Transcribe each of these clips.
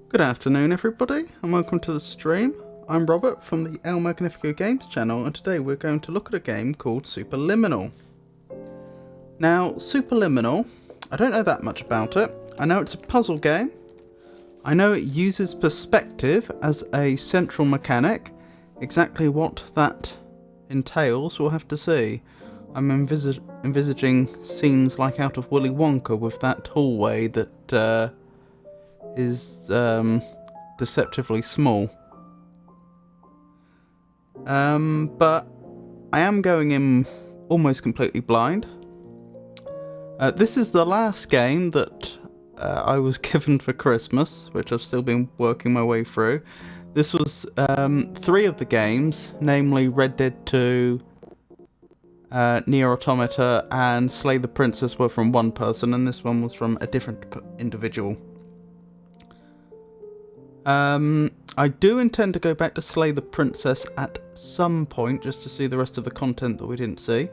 Good afternoon everybody and welcome to the stream. I'm Robert from the El Magnifico Games channel and today we're going to look at a game called Superliminal. Now Superliminal, I don't know that much about it. I know it's a puzzle game. I know it uses perspective as a central mechanic. Exactly what that entails we'll have to see. I'm envisaging scenes like out of Willy Wonka with that hallway that is deceptively small. But I am going in almost completely blind. This is the last game that I was given for Christmas, which I've still been working my way through. This was 3 of the games, namely Red Dead 2, Nier Automata, and Slay the Princess were from one person, and this one was from a different individual. I do intend to go back to Slay the Princess at some point, just to see the rest of the content that we didn't see.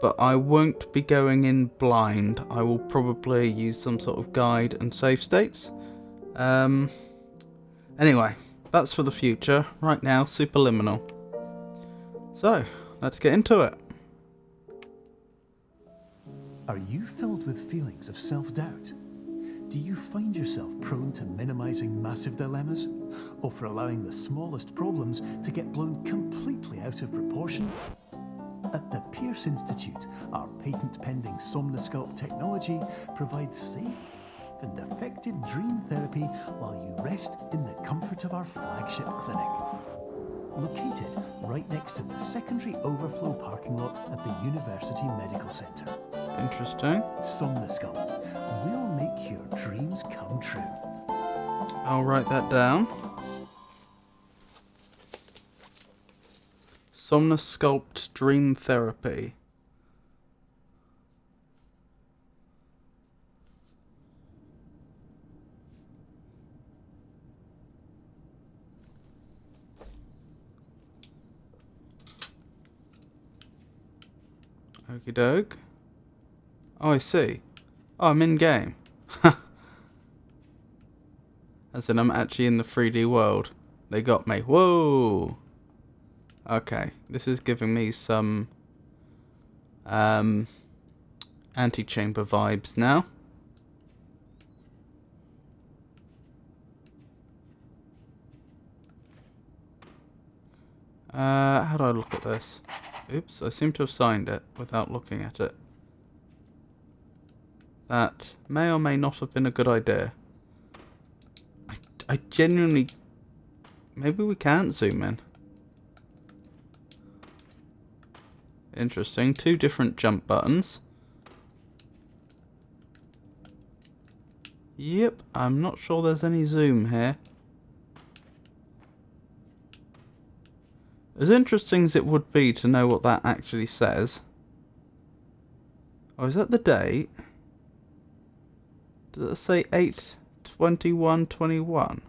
But I won't be going in blind. I will probably use some sort of guide and save states. Anyway, that's for the future. Right now, Superliminal. So, let's get into it. Are you filled with feelings of self-doubt? Do you find yourself prone to minimizing massive dilemmas, or for allowing the smallest problems to get blown completely out of proportion? At the Pierce Institute, our patent-pending Somnosculpt technology provides safe and effective dream therapy while you rest in the comfort of our flagship clinic. Located right next to the secondary overflow parking lot at the University Medical Centre. Interesting. Somnosculpt. We'll make your dreams come true. I'll write that down. Somnosculpt Dream Therapy. Okie doke. Oh, I see. Oh, I'm in game. As in, I'm actually in the 3D world. They got me. Whoa! Okay, this is giving me some antechamber vibes now. How do I look at this? Oops, I seem to have signed it without looking at it. That may or may not have been a good idea. I genuinely... Maybe we can't zoom in. Interesting. 2 different jump buttons. Yep, I'm not sure there's any zoom here. As interesting as it would be to know what that actually says. Oh, is that the date? Does it say 8/21/21?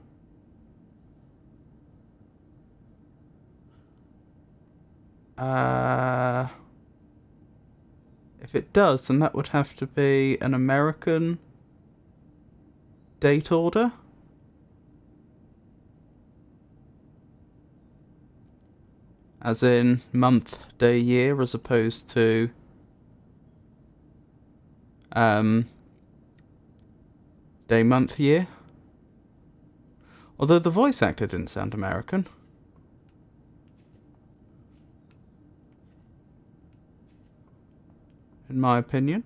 If it does, then that would have to be an American date order. As in month, day, year, as opposed to day, month, year. Although the voice actor didn't sound American. In my opinion.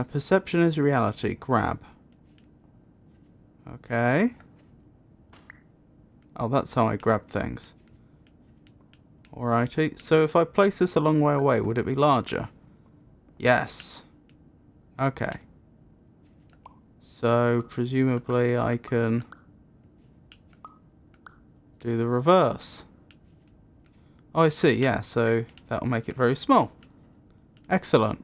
Perception is reality. Grab. Okay. Oh, that's how I grab things. Alrighty. So if I place this a long way away, would it be larger? Yes. Okay. So presumably I can do the reverse. Oh, I see. Yeah, so that will make it very small. Excellent.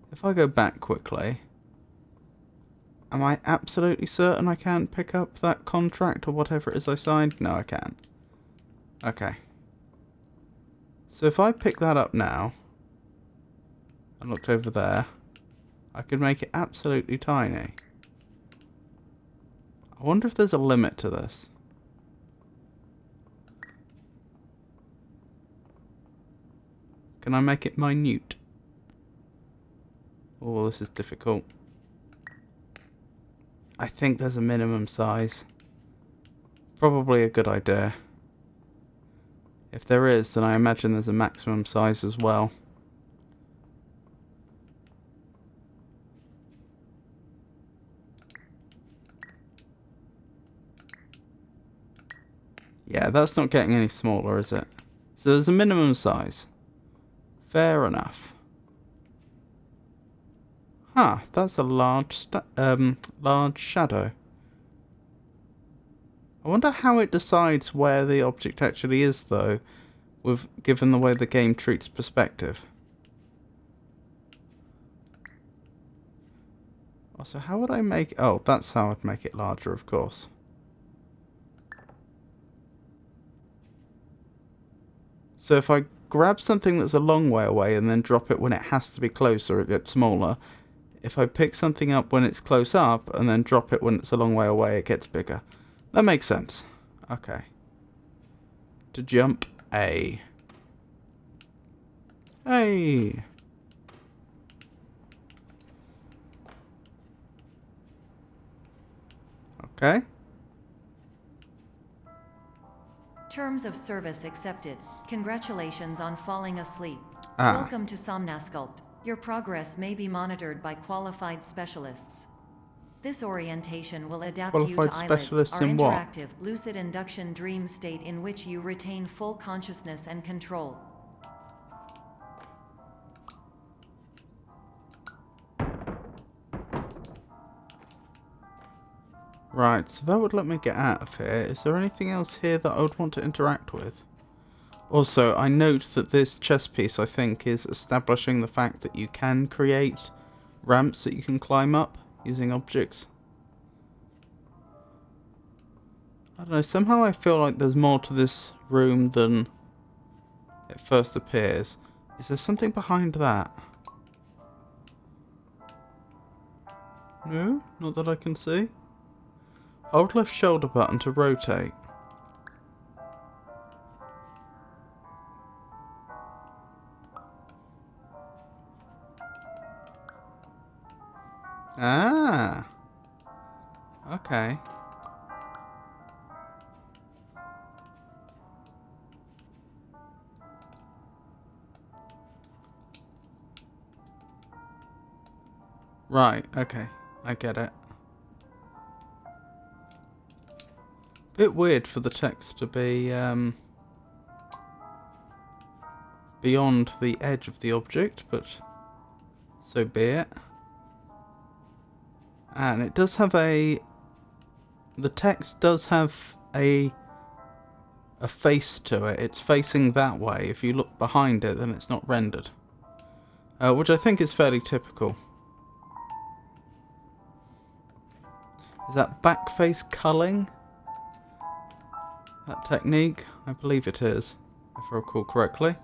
If I go back quickly, Am I absolutely certain I can't pick up that contract or whatever it is I signed? No, I can't. Okay. So if I pick that up now, and looked over there, I could make it absolutely tiny. I wonder if there's a limit to this. Can I make it minute? Oh, this is difficult. I think there's a minimum size. Probably a good idea. If there is, then I imagine there's a maximum size as well. Yeah, that's not getting any smaller, is it? So there's a minimum size. Fair enough. Huh, that's a large shadow. I wonder how it decides where the object actually is, though, given the way the game treats perspective. Also, how would I make... Oh, that's how I'd make it larger, of course. So if I grab something that's a long way away and then drop it when it has to be closer, it gets smaller. If I pick something up when it's close up and then drop it when it's a long way away, it gets bigger. That makes sense. Okay. To jump, A. Hey! Okay. Terms of service accepted. Congratulations on falling asleep. Ah. Welcome to Somnasculpt. Your progress may be monitored by qualified specialists. This orientation will adapt you to Qualified ILIDS, specialists our in what? interactive, lucid induction dream state in which you retain full consciousness and control. Right, so that would let me get out of here. Is there anything else here that I would want to interact with? Also, I note that this chess piece, I think, is establishing the fact that you can create ramps that you can climb up using objects. I don't know, somehow I feel like there's more to this room than it first appears. Is there something behind that? No, not that I can see. Hold left shoulder button to rotate. Ah. Okay. Right, okay. I get it. Bit weird for the text to be beyond the edge of the object, but so be it. And it does have the text does have a face to it. It's facing that way. If you look behind it, then it's not rendered. Which I think is fairly typical. Is that back face culling? That technique? I believe it is, if I recall correctly.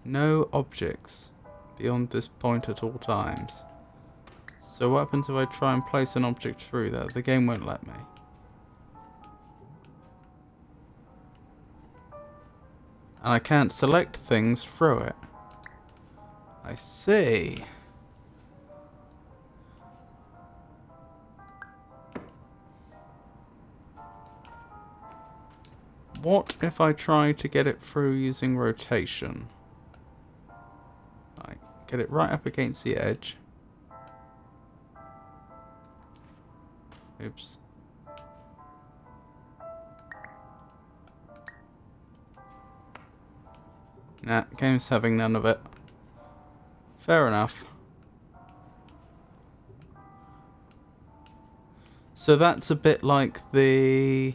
No objects beyond this point at all times. So what happens if I try and place an object through there? The game won't let me. And I can't select things through it. I see. What if I try to get it through using rotation? Right, get it right up against the edge. Oops. Nah, game's having none of it. Fair enough. So that's a bit like the...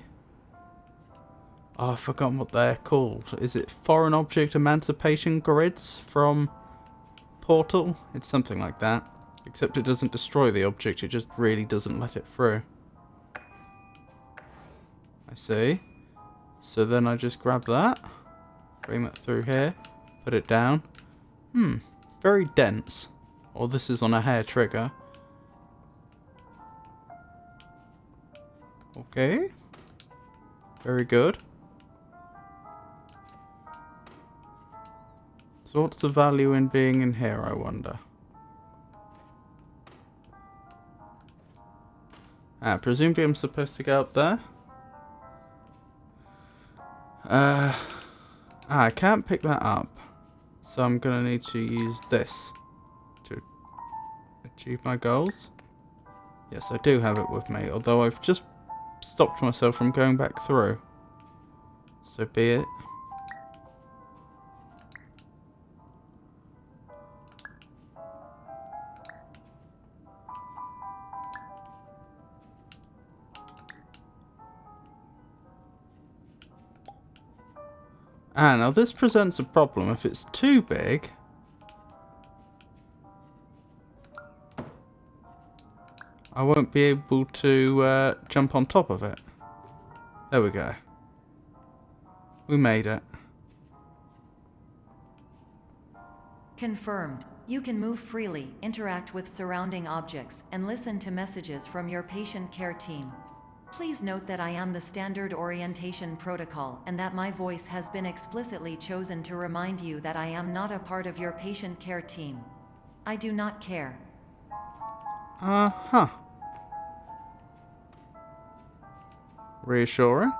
Oh, I've forgotten what they're called. Is it foreign object emancipation grids from Portal? It's something like that. Except it doesn't destroy the object, it just really doesn't let it through. I see. So then I just grab that, bring that through here, put it down. Very dense. Or this is on a hair trigger. Okay. Very good. So what's the value in being in here, I wonder? Presumably I'm supposed to go up there. I can't pick that up. So I'm going to need to use this to achieve my goals. Yes, I do have it with me, although I've just stopped myself from going back through. So be it. Now this presents a problem. If it's too big, I won't be able to jump on top of it. There we go. We made it. Confirmed. You can move freely, interact with surrounding objects, and listen to messages from your patient care team. Please note that I am the standard orientation protocol and that my voice has been explicitly chosen to remind you that I am not a part of your patient care team. I do not care. Uh-huh. Reassuring.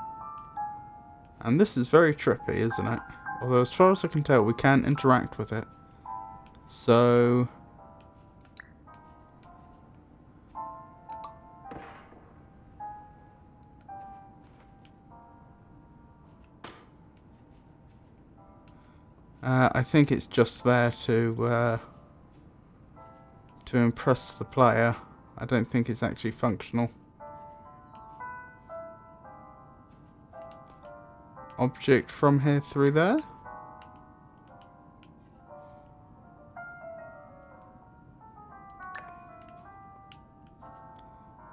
And this is very trippy, isn't it? Although as far as I can tell, we can't interact with it. So... I think it's just there to impress the player. I don't think it's actually functional. Object from here through there.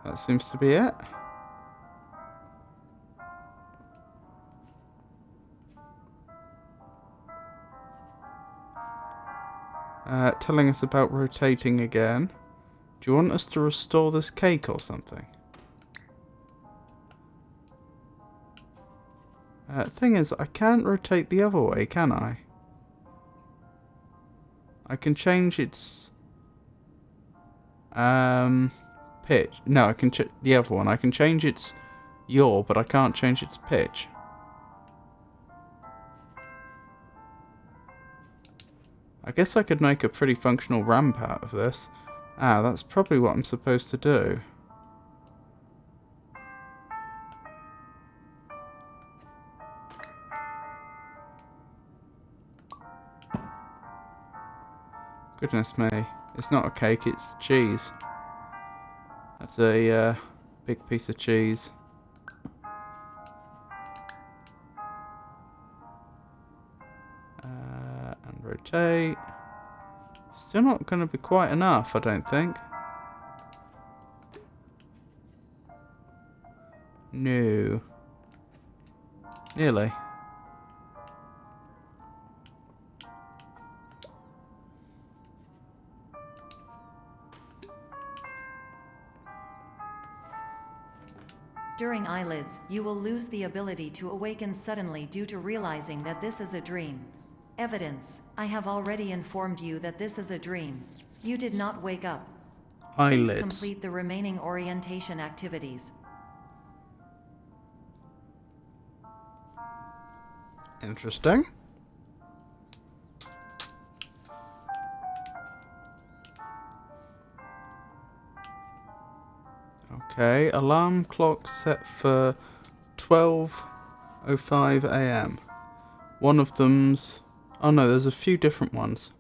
That seems to be it. Telling us about rotating again. Do you want us to restore this cake or something? Thing is, I can't rotate the other way, can I? I can change its pitch. No, I can the other one. I can change its yaw, but I can't change its pitch. I guess I could make a pretty functional ramp out of this. That's probably what I'm supposed to do. Goodness me. It's not a cake, it's cheese. That's a big piece of cheese. And rotate. Still not going to be quite enough, I don't think. No. Nearly. During eyelids, you will lose the ability to awaken suddenly due to realizing that this is a dream. Evidence: I have already informed you that this is a dream. You did not wake up. Eyelids. Please complete the remaining orientation activities. Interesting. Okay, alarm clock set for 12:05 AM. One of them's... Oh no, there's a few different ones.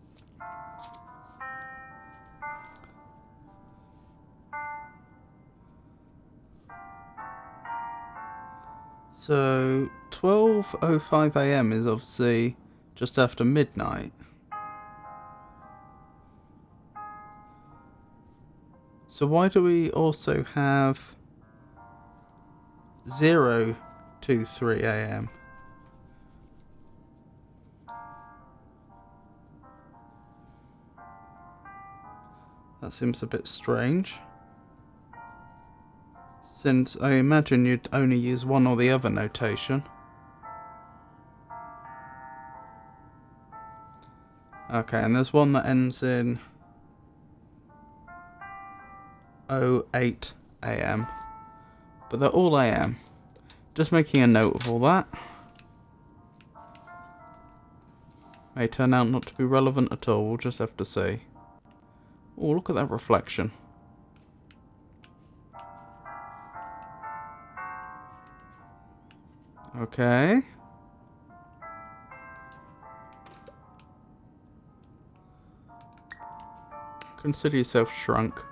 So 12:05 AM is obviously just after midnight. So why do we also have 023 AM? That seems a bit strange, since I imagine you'd only use one or the other notation. Okay, and there's one that ends in 08 AM, but they're all AM. Just making a note of all that. May turn out not to be relevant at all, we'll just have to see. Oh, look at that reflection. Okay. Consider yourself shrunk.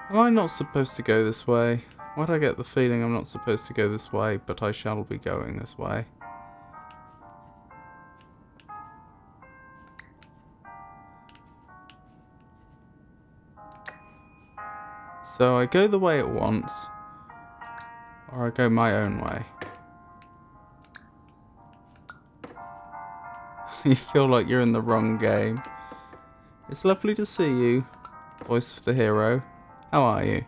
Am I not supposed to go this way? Why do I get the feeling I'm not supposed to go this way, but I shall be going this way? So I go the way it wants, or I go my own way. You feel like you're in the wrong game. It's lovely to see you, voice of the hero. How are you?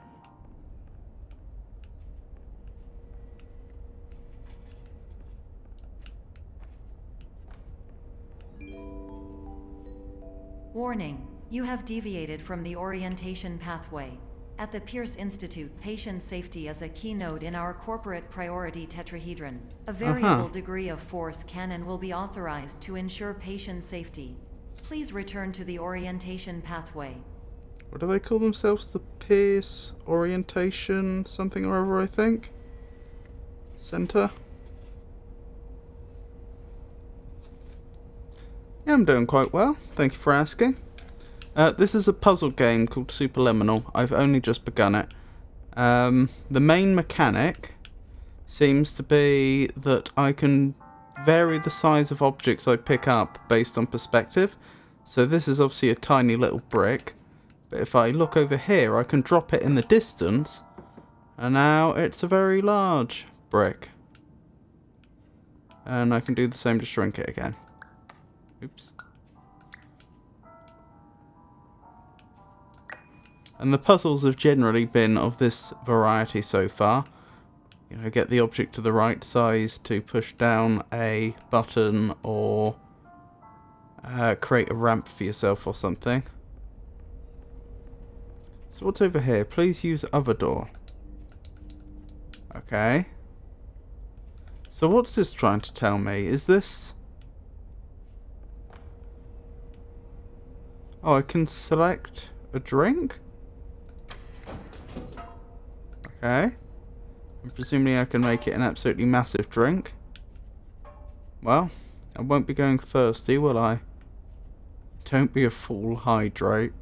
Warning, you have deviated from the orientation pathway. At the Pierce Institute, patient safety is a keynote in our corporate priority tetrahedron. A variable degree of force can and will be authorized to ensure patient safety. Please return to the orientation pathway. What do they call themselves? The Pierce Orientation something or other, I think? Center? Yeah, I'm doing quite well. Thank you for asking. This is a puzzle game called Superliminal. I've only just begun it. The main mechanic seems to be that I can vary the size of objects I pick up based on perspective. So this is obviously a tiny little brick. But if I look over here, I can drop it in the distance. And now it's a very large brick. And I can do the same to shrink it again. Oops. And the puzzles have generally been of this variety so far. You know, get the object to the right size to push down a button, or create a ramp for yourself or something. So what's over here? Please use other door. Okay. So what's this trying to tell me? Is this... Oh, I can select a drink? Okay. And presumably I can make it an absolutely massive drink. Well, I won't be going thirsty, will I? Don't be a fool, hydrate.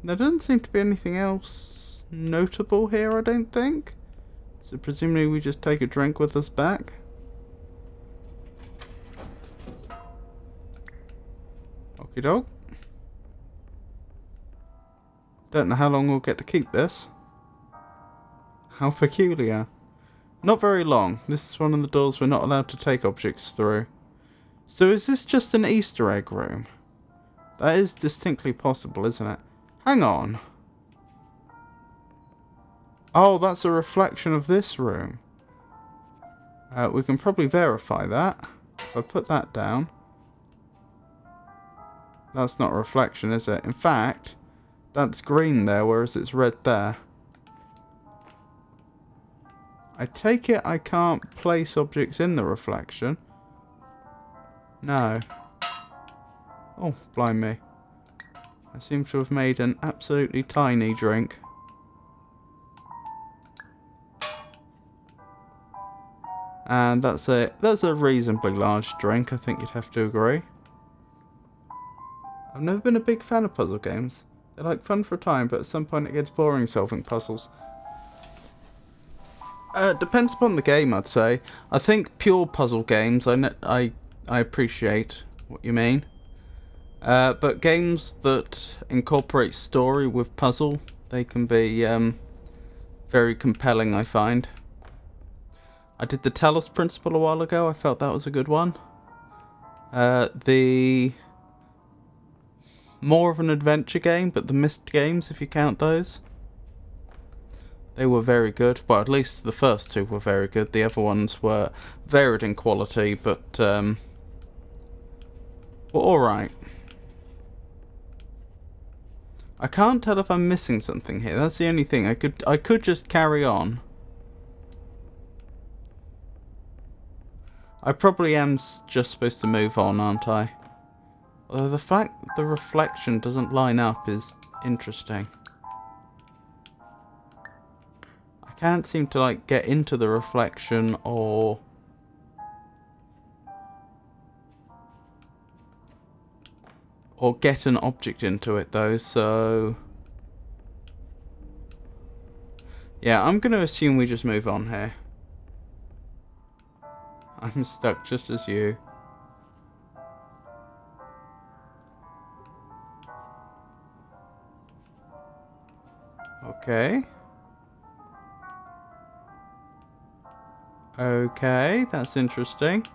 There doesn't seem to be anything else notable here, I don't think. So presumably we just take a drink with us back. Okie doke. Don't know how long we'll get to keep this. How peculiar. Not very long. This is one of the doors we're not allowed to take objects through. So is this just an Easter egg room? That is distinctly possible, isn't it? Hang on. Oh, that's a reflection of this room. We can probably verify that. If I put that down. That's not a reflection, is it? In fact, that's green there, whereas it's red there. I take it I can't place objects in the reflection. No. Oh, blind me. I seem to have made an absolutely tiny drink. And that's a reasonably large drink, I think you'd have to agree. I've never been a big fan of puzzle games. They're like fun for a time, but at some point it gets boring solving puzzles. Depends upon the game, I'd say. I think pure puzzle games I appreciate. what you mean. But games that incorporate story with puzzle, they can be very compelling, I find. I did the Talos Principle a while ago. I felt that was a good one. The more of an adventure game, but the Myst games, if you count those, they were very good. Well, at least the first two were very good. The other ones were varied in quality, but were alright. I can't tell if I'm missing something here. That's the only thing. I could just carry on. I probably am just supposed to move on, aren't I? Although the fact the reflection doesn't line up is interesting. I can't seem to like get into the reflection or get an object into it though, so yeah, I'm going to assume we just move on here. I'm stuck just as you. Okay. Okay, that's interesting.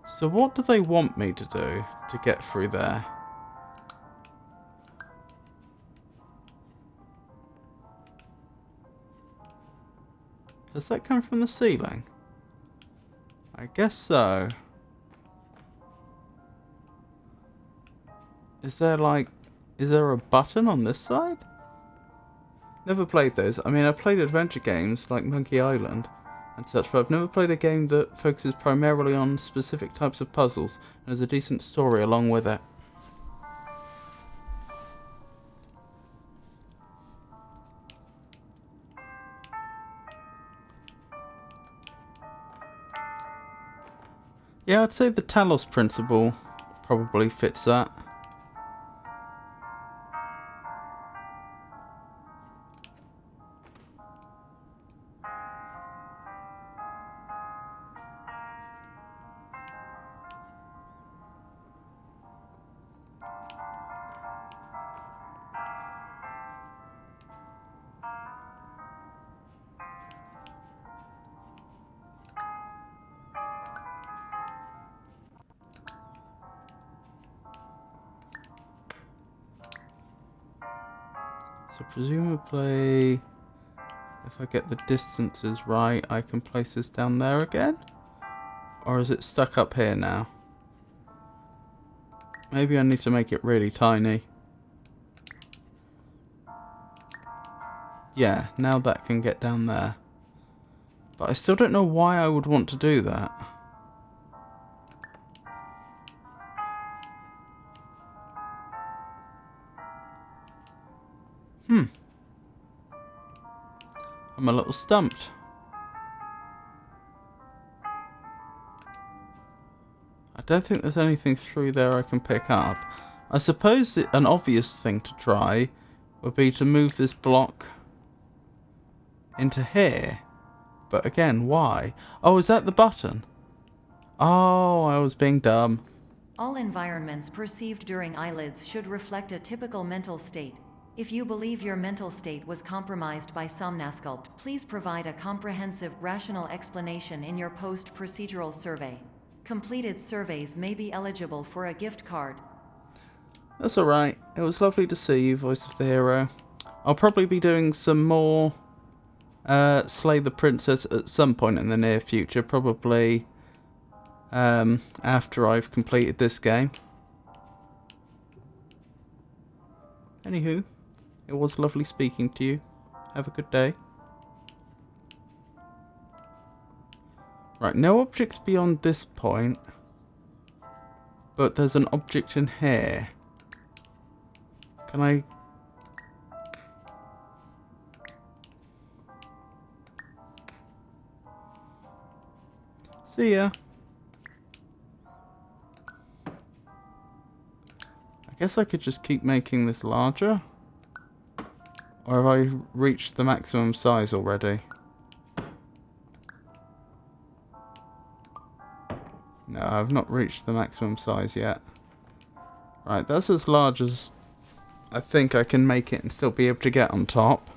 So what do they want me to do to get through there? Does that come from the ceiling? I guess so. Is there a button on this side? Never played those. I mean, I've played adventure games like Monkey Island and such, but I've never played a game that focuses primarily on specific types of puzzles and has a decent story along with it. Yeah, I'd say the Talos Principle probably fits that. So presumably, if I get the distances right, I can place this down there again? Or is it stuck up here now? Maybe I need to make it really tiny. Yeah, now that can get down there. But I still don't know why I would want to do that. I'm a little stumped. I don't think there's anything through there I can pick up. I suppose an obvious thing to try would be to move this block into here. But again, why? Oh, is that the button? Oh, I was being dumb. All environments perceived during eyelids should reflect a typical mental state. If you believe your mental state was compromised by somnasculpt, please provide a comprehensive, rational explanation in your post-procedural survey. Completed surveys may be eligible for a gift card. That's alright. It was lovely to see you, voice of the hero. I'll probably be doing some more Slay the Princess at some point in the near future, probably after I've completed this game. Anywho, it was lovely speaking to you. Have a good day. Right, no objects beyond this point, but there's an object in here. Can I... See ya. I guess I could just keep making this larger. Or have I reached the maximum size already? No, I've not reached the maximum size yet. Right, that's as large as I think I can make it and still be able to get on top.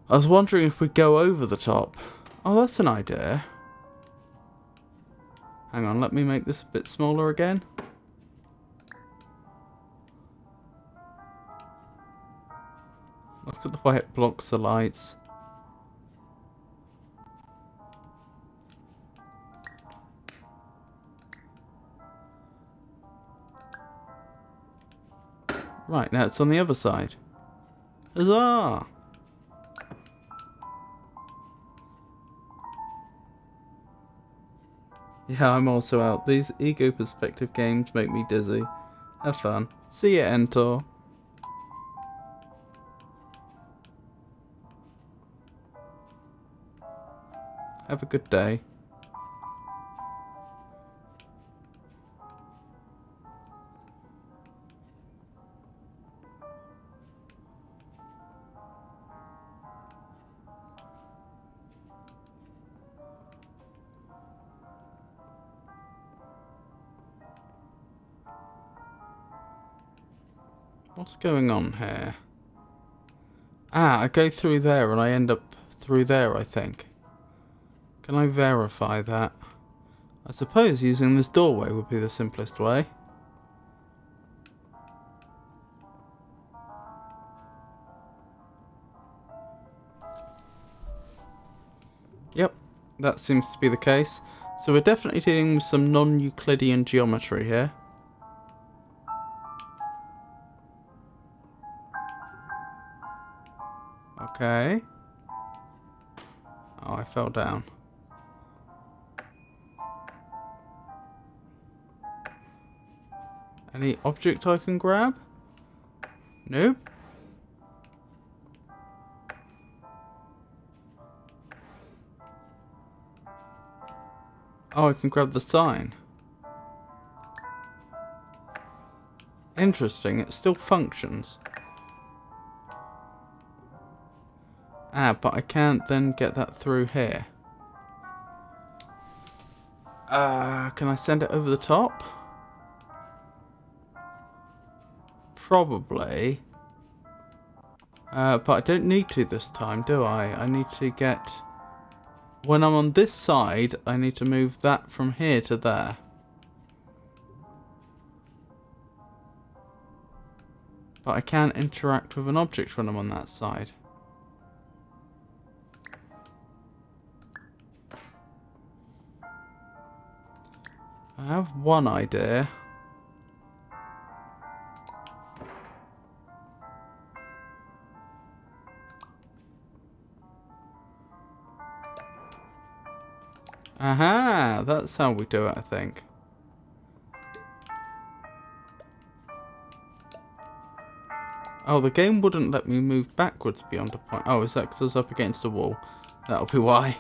I was wondering if we go over the top. Oh, that's an idea. Hang on, let me make this a bit smaller again. Look at the way it blocks the lights. Right, now it's on the other side. Huzzah! Yeah, I'm also out. These ego perspective games make me dizzy. Have fun. See ya, Entor. Have a good day. What's going on here? Ah, I go through there and I end up through there, I think. Can I verify that? I suppose using this doorway would be the simplest way. Yep, that seems to be the case. So we're definitely dealing with some non-Euclidean geometry here. Okay. Oh, I fell down. Any object I can grab? Nope. Oh, I can grab the sign. Interesting, it still functions. Ah, but I can't then get that through here. Can I send it over the top? Probably. But I don't need to this time, do I? I need to get... When I'm on this side, I need to move that from here to there. But I can't interact with an object when I'm on that side. I have one idea. Aha! That's how we do it, I think. Oh, the game wouldn't let me move backwards beyond a point. Oh, is that because I was up against a wall? That'll be why.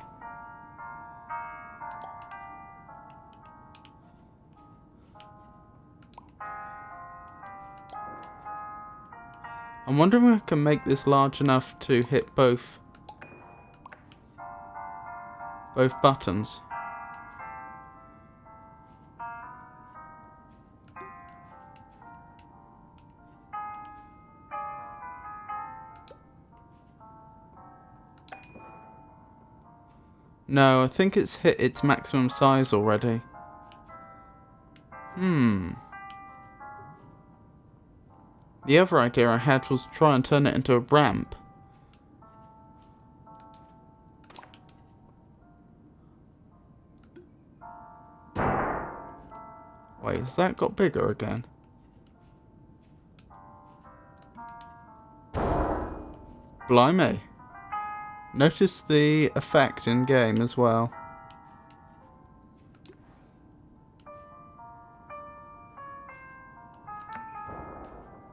I'm wondering if I can make this large enough to hit both buttons. No, I think it's hit its maximum size already. The other idea I had was to try and turn it into a ramp. Wait, has that got bigger again? Blimey. Notice the effect in game as well.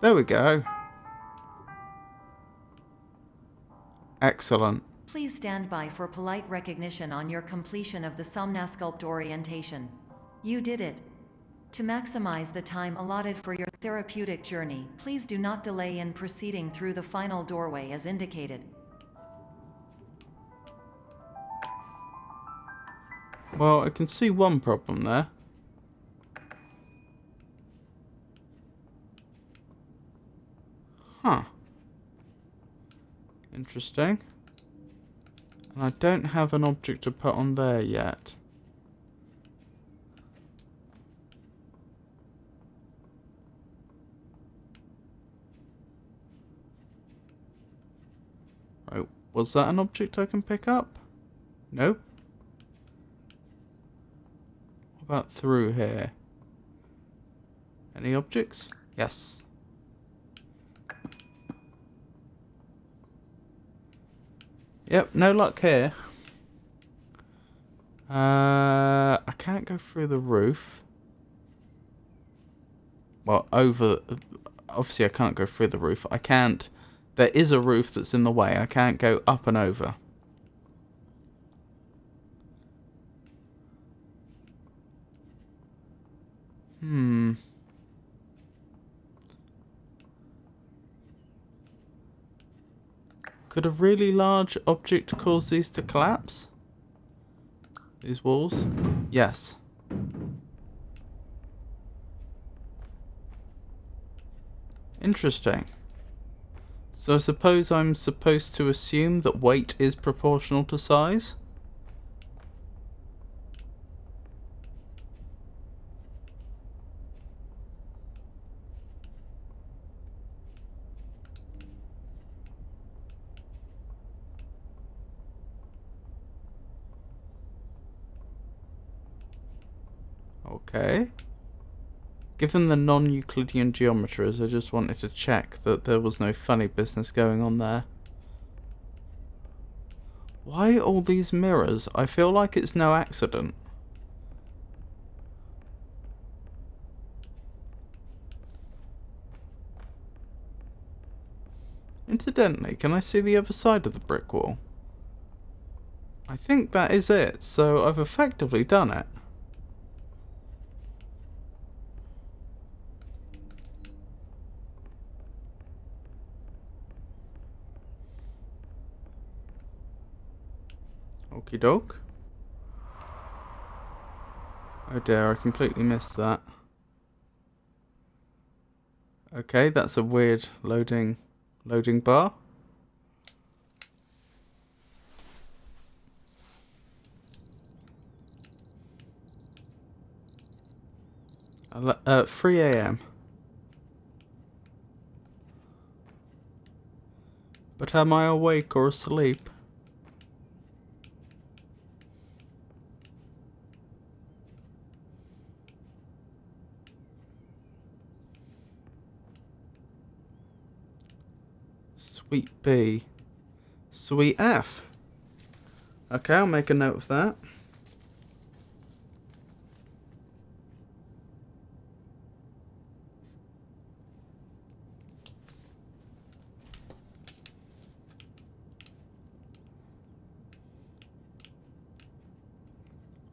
There we go. Excellent. Please stand by for polite recognition on your completion of the Somnasculpt orientation. You did it. To maximize the time allotted for your therapeutic journey, please do not delay in proceeding through the final doorway as indicated. Well, I can see one problem there. Huh. Interesting. And I don't have an object to put on there yet. Right, was that an object I can pick up? Nope. What about through here? Any objects? Yes. Yep, no luck here. I can't go through the roof. Well, over... Obviously I can't go through the roof. I can't... There is a roof that's in the way. I can't go up and over. Could a really large object cause these to collapse? These walls? Yes. Interesting. So I suppose I'm supposed to assume that weight is proportional to size? Okay. Given the non-Euclidean geometries, I just wanted to check that there was no funny business going on there. Why all these mirrors? I feel like it's no accident. Incidentally, can I see the other side of the brick wall? I think that is it, so I've effectively done it. Okie doke. Oh dear, I completely missed that. Okay, that's a weird loading bar. At 3 AM. But am I awake or asleep? Sweet B. Sweet F. Okay, I'll make a note of that.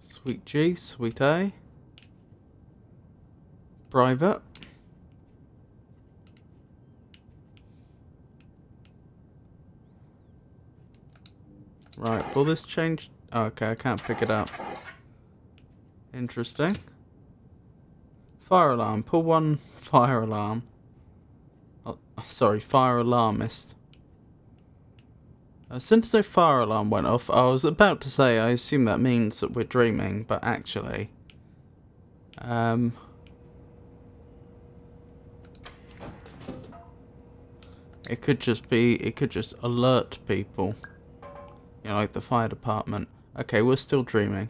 Sweet G, sweet A. Private. Right, will this change? Oh, okay, I can't pick it up. Interesting. Fire alarm. Pull one fire alarm. Oh, sorry, fire alarmist. Since no fire alarm went off, I was about to say I assume that means that we're dreaming, but actually... it could just alert people. You know, like the fire department. Okay, we're still dreaming.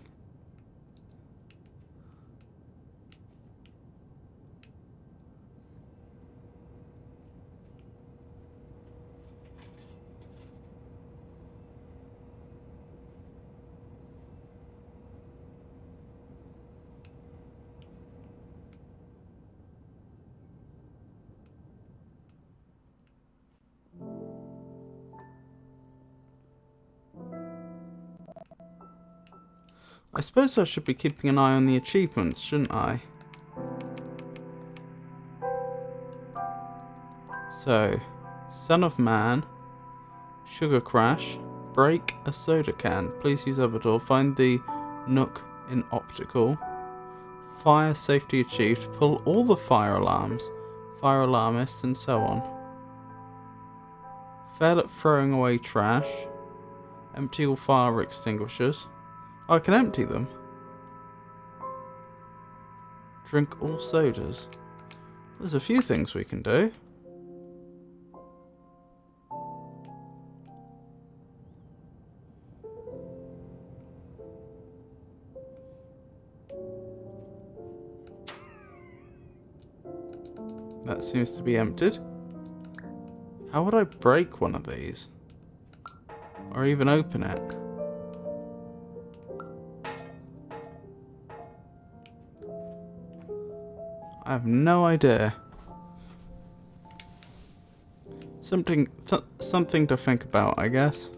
I suppose I should be keeping an eye on the achievements, shouldn't I? So, Son of Man, Sugar Crash, break a soda can. Please use other door. Find the Nook in optical. Fire safety achieved. Pull all the fire alarms. Fire alarmist and so on. Fail at throwing away trash. Empty all fire extinguishers. I can empty them. Drink all sodas. There's a few things we can do. That seems to be emptied. How would I break one of these? Or even open it? I have no idea. Something to think about, I guess.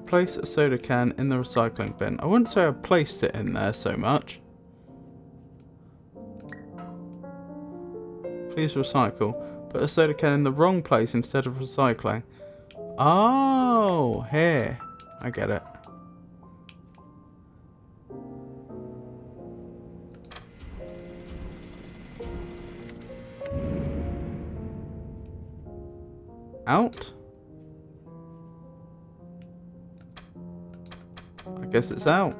Place a soda can in the recycling bin. I wouldn't say I placed it in there so much. Please recycle. Put a soda can in the wrong place instead of recycling. Oh, here. I get it. Out? I guess it's out.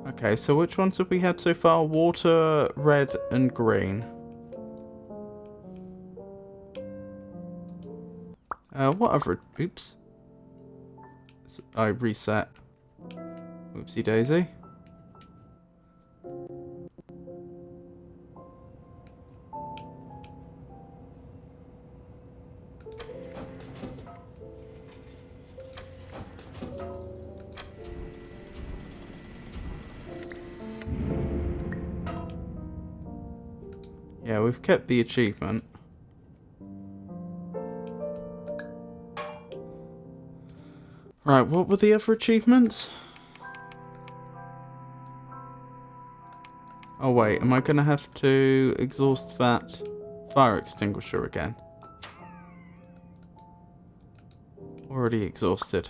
Okay, so which ones have we had so far? Water, red, and green. What other... Oops. I reset. Oopsie daisy. Yeah, we've kept the achievement. Right, what were the other achievements? Oh wait, am I going to have to exhaust that fire extinguisher again? Already exhausted.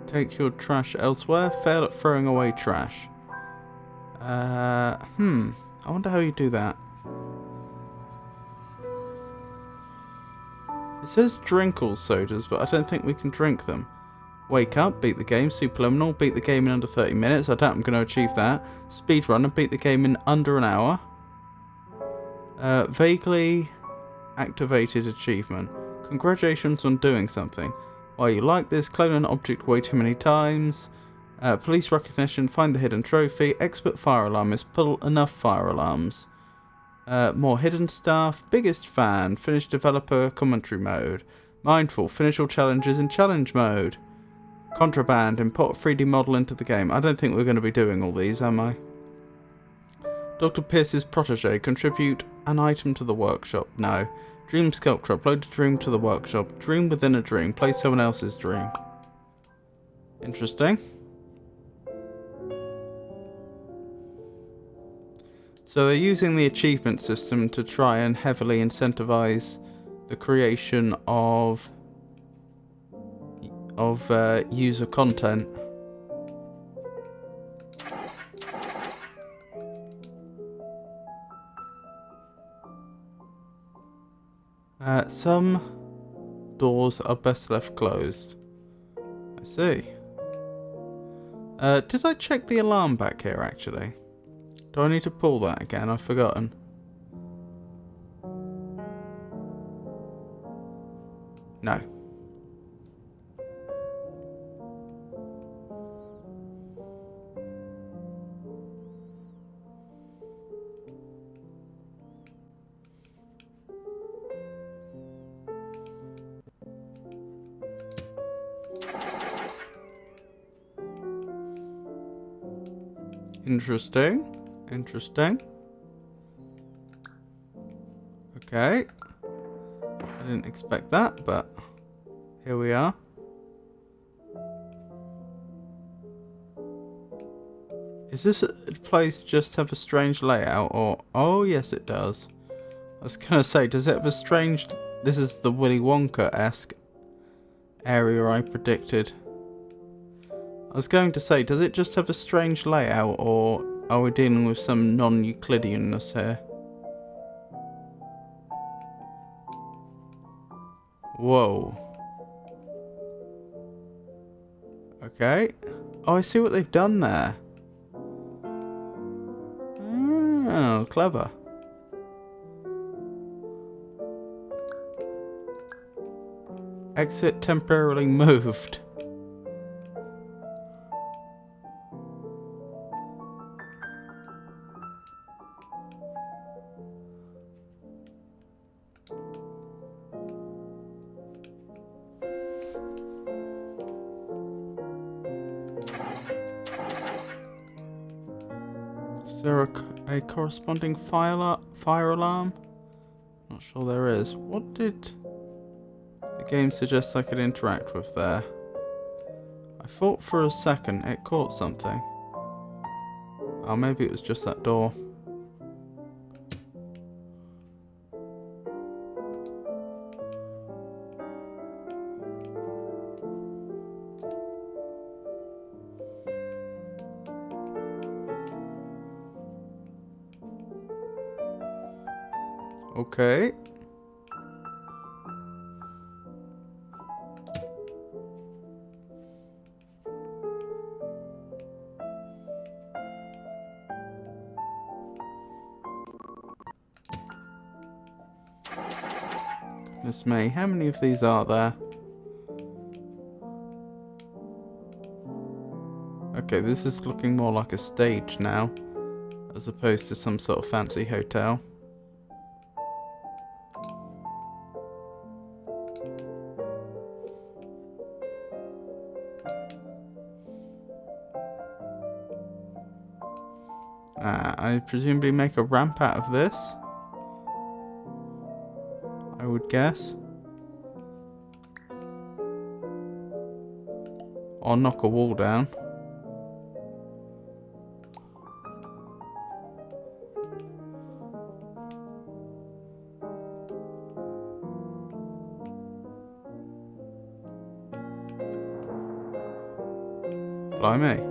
Take your trash elsewhere. Fail at throwing away trash. I wonder how you do that. It says drink all sodas, but I don't think we can drink them. Wake up, beat the game. Superliminal, beat the game in under 30 minutes. I doubt I'm going to achieve that. Speedrunner, beat the game in under an hour. Vaguely activated achievement. Congratulations on doing something. Why you like this? Clone an object way too many times. Police recognition, find the hidden trophy. Expert fire alarmist, pull enough fire alarms. More hidden stuff. Biggest fan, finish developer commentary mode. Mindful, finish all challenges in challenge mode. Contraband, import a 3D model into the game. I don't think we're going to be doing all these, am I? Dr. Pierce's protege, contribute an item to the workshop. No. Dream sculpture, upload a dream to the workshop. Dream within a dream, play someone else's dream. Interesting. So they're using the achievement system to try and heavily incentivize the creation of user content. Some doors are best left closed. I see. Did I check the alarm back here actually? Do I need to pull that again? I've forgotten. No. Interesting. Interesting. Okay. I didn't expect that, but here we are. Is this place just have a strange layout, or... Oh, yes it does. I was gonna say, does it have a strange... This is the Willy Wonka-esque area I predicted. I was going to say, does it just have a strange layout, or are we dealing with some non-Euclideanness here? Whoa. Okay. Oh, I see what they've done there. Oh, clever. Exit temporarily moved. Is there a corresponding fire alarm? Not sure there is. What did the game suggest I could interact with there? I thought for a second it caught something. Oh, maybe it was just that door. Okay. Goodness me, how many of these are there? Okay, this is looking more like a stage now, as opposed to some sort of fancy hotel. I presumably make a ramp out of this, I would guess. Or knock a wall down. Blimey.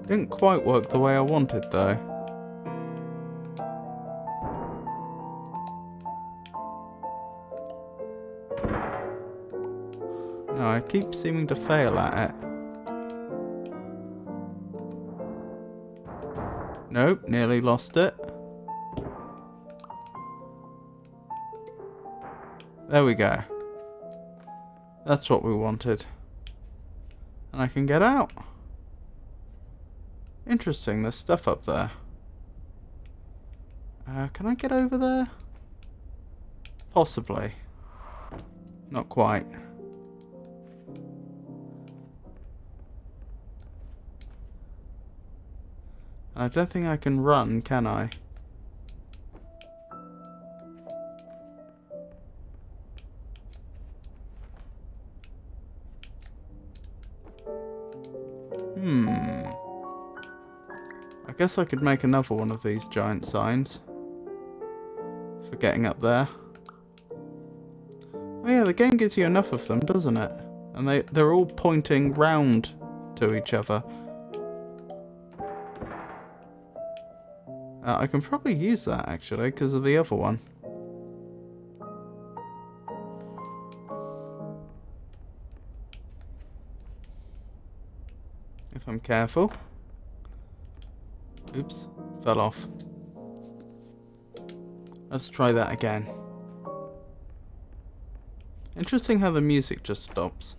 Didn't quite work the way I wanted though. No, I keep seeming to fail at it. Nope, nearly lost it. There we go. That's what we wanted. And I can get out. Interesting, there's stuff up there. Can I get over there? Possibly. Not quite. I don't think I can run, can I? I guess I could make another one of these giant signs for getting up there. Oh yeah, the game gives you enough of them, doesn't it? And they're all pointing round to each other. I can probably use that actually because of the other one. If I'm careful. Oops, fell off. Let's try that again. Interesting how the music just stops.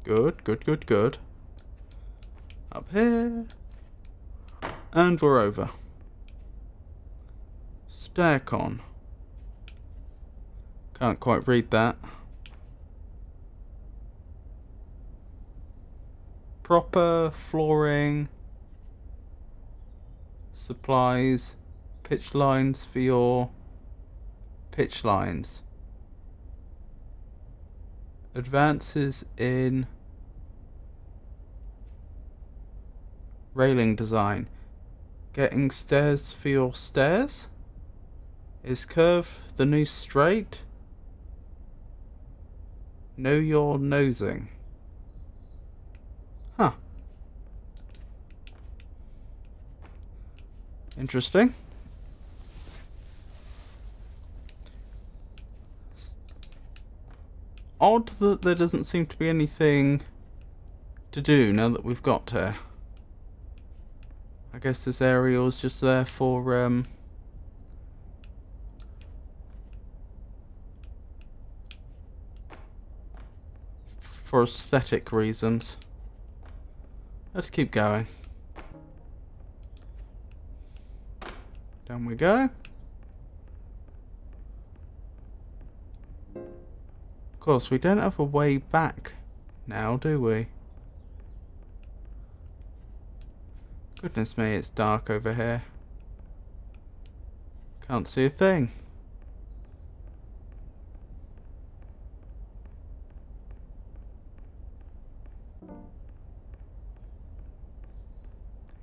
Good, good, good, good. Up here. And we're over. Staircon. Can't quite read that. Proper flooring. Supplies. Pitch lines for your pitch lines. Advances in Railing design. Getting stairs for your stairs? Is curve the new straight? Know your nosing. Huh. Interesting. Odd that there doesn't seem to be anything to do now that we've got here. I guess this area was just there for aesthetic reasons. Let's keep going. Down we go. Of course, we don't have a way back now, do we? Goodness me, it's dark over here. Can't see a thing.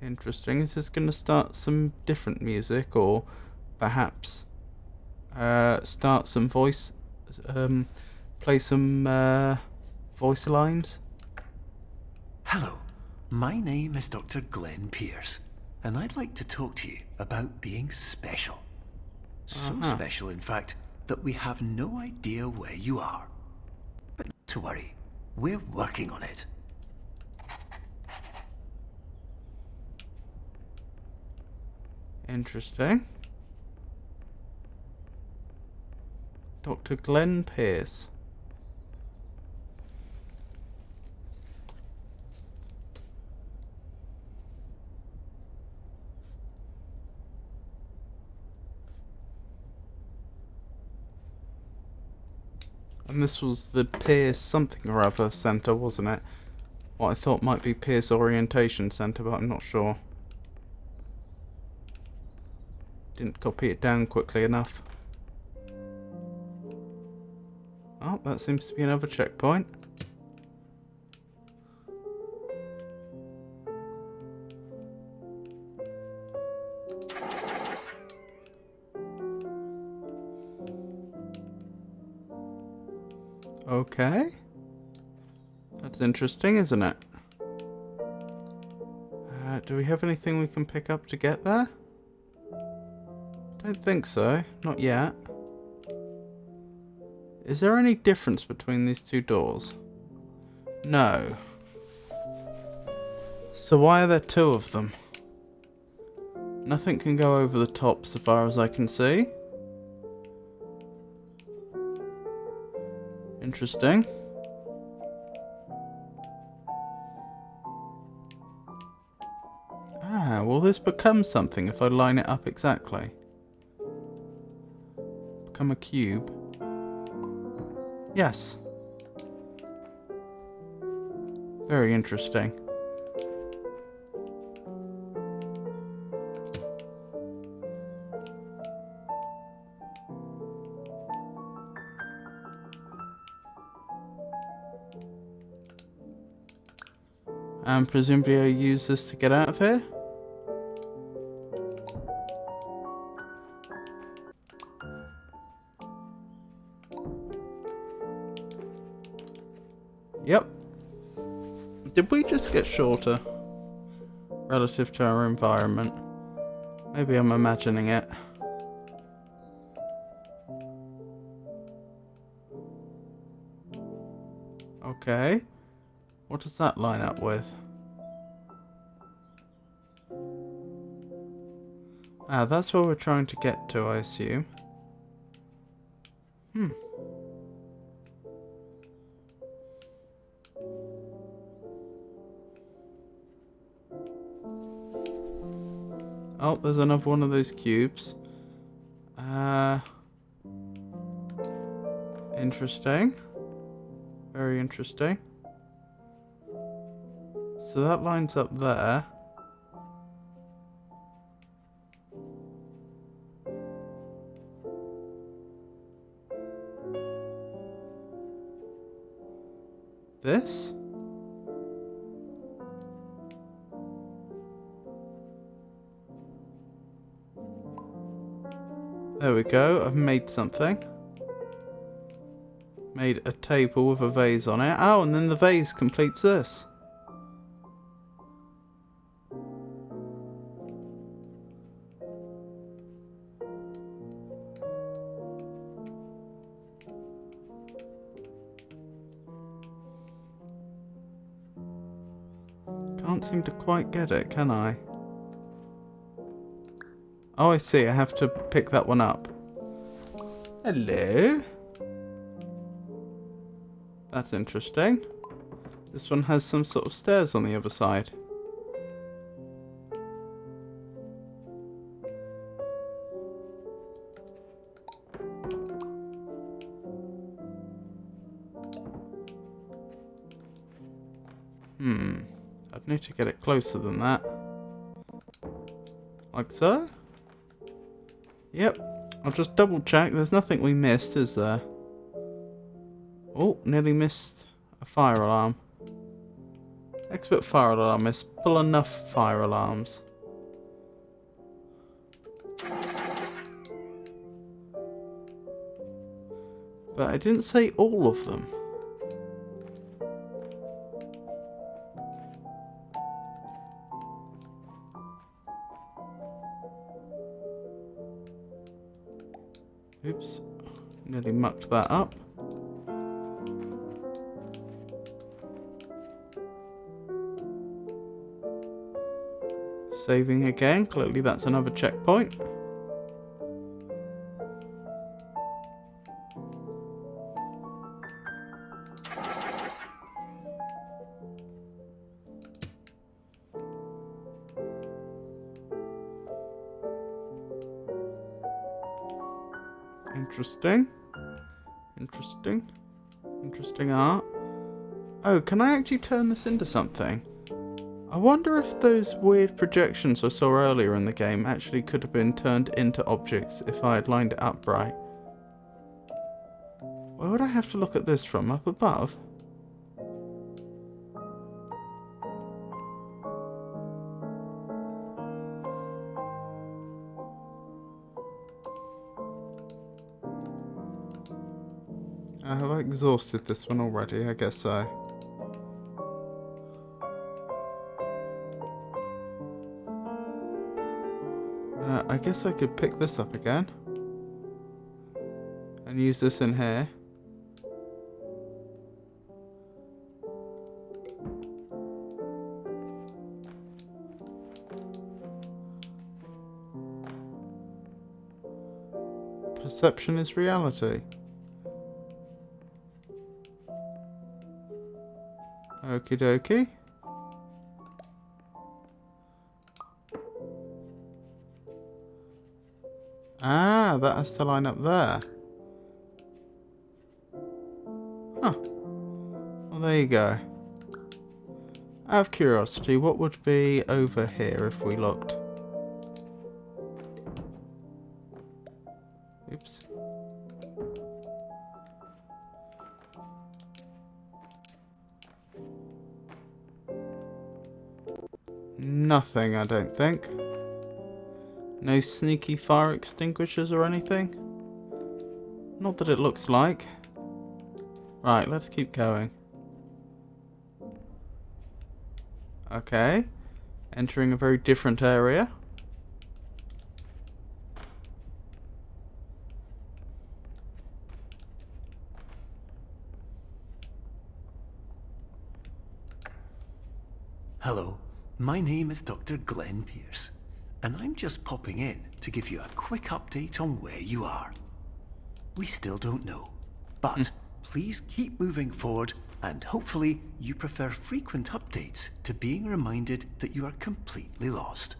Interesting. Is this going to start some different music, or perhaps start some voice, play some voice lines? Hello, my name is Dr. Glenn Pierce, and I'd like to talk to you about being special. So special, in fact, that we have no idea where you are. But not to worry, we're working on it. Interesting. Dr. Glenn Pierce. And this was the Pierce something or other centre, wasn't it? What I thought might be Pierce Orientation Centre, but I'm not sure. Didn't copy it down quickly enough. Oh, that seems to be another checkpoint. Okay. That's interesting, isn't it? Do we have anything we can pick up to get there? Don't think so. Not yet. Is there any difference between these two doors? No. So why are there two of them? Nothing can go over the top so far as I can see. Interesting. Ah, will this become something if I line it up exactly? Become a cube? Yes. Very interesting. And presumably I use this to get out of here? Yep. Did we just get shorter relative to our environment? Maybe I'm imagining it. Okay. What does that line up with? Ah, that's where we're trying to get to, I assume. Oh, there's another one of those cubes. Interesting. Very interesting. So that lines up there. This? There we go, I've made something. Made a table with a vase on it. Oh, and then the vase completes this. Can't seem to quite get it, can I? Oh, I see. I have to pick that one up. Hello. That's interesting. This one has some sort of stairs on the other side. I'd need to get it closer than that. Like so? Yep. I'll just double check. There's nothing we missed, is there? Oh, nearly missed a fire alarm. Expert fire alarmist. Pull enough fire alarms. But I didn't say all of them. Oops, nearly mucked that up. Saving again, clearly that's another checkpoint. Interesting. Interesting. Interesting art. Oh, can I actually turn this into something? I wonder if those weird projections I saw earlier in the game actually could have been turned into objects if I had lined it up right. Where would I have to look at this from? Up above? Have I exhausted this one already? I guess so. I guess I could pick this up again. And use this in here. Perception is reality. Okie dokie. Ah, that has to line up there. Huh. Well, there you go. Out of curiosity, what would be over here if we looked? Oops. Nothing, I don't think. No sneaky fire extinguishers or anything? Not that it looks like. Right, let's keep going. Okay. Entering a very different area. Hello, my name is Dr. Glenn Pierce, and I'm just popping in to give you a quick update on where you are. We still don't know, but please keep moving forward, and hopefully you prefer frequent updates to being reminded that you are completely lost.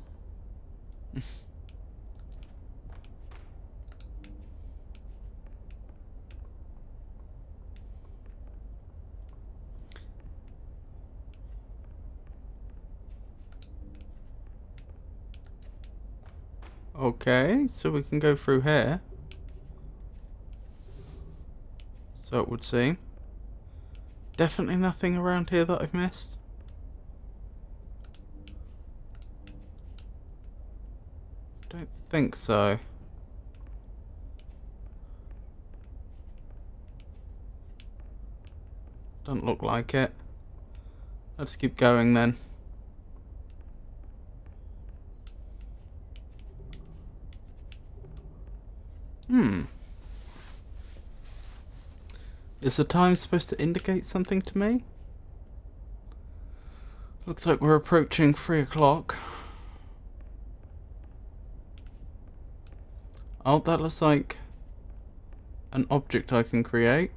Okay, so we can go through here. So it would seem. Definitely nothing around here that I've missed. Don't think so. Doesn't look like it. Let's keep going then. Is the time supposed to indicate something to me? Looks like we're approaching 3 o'clock. Oh, that looks like an object I can create.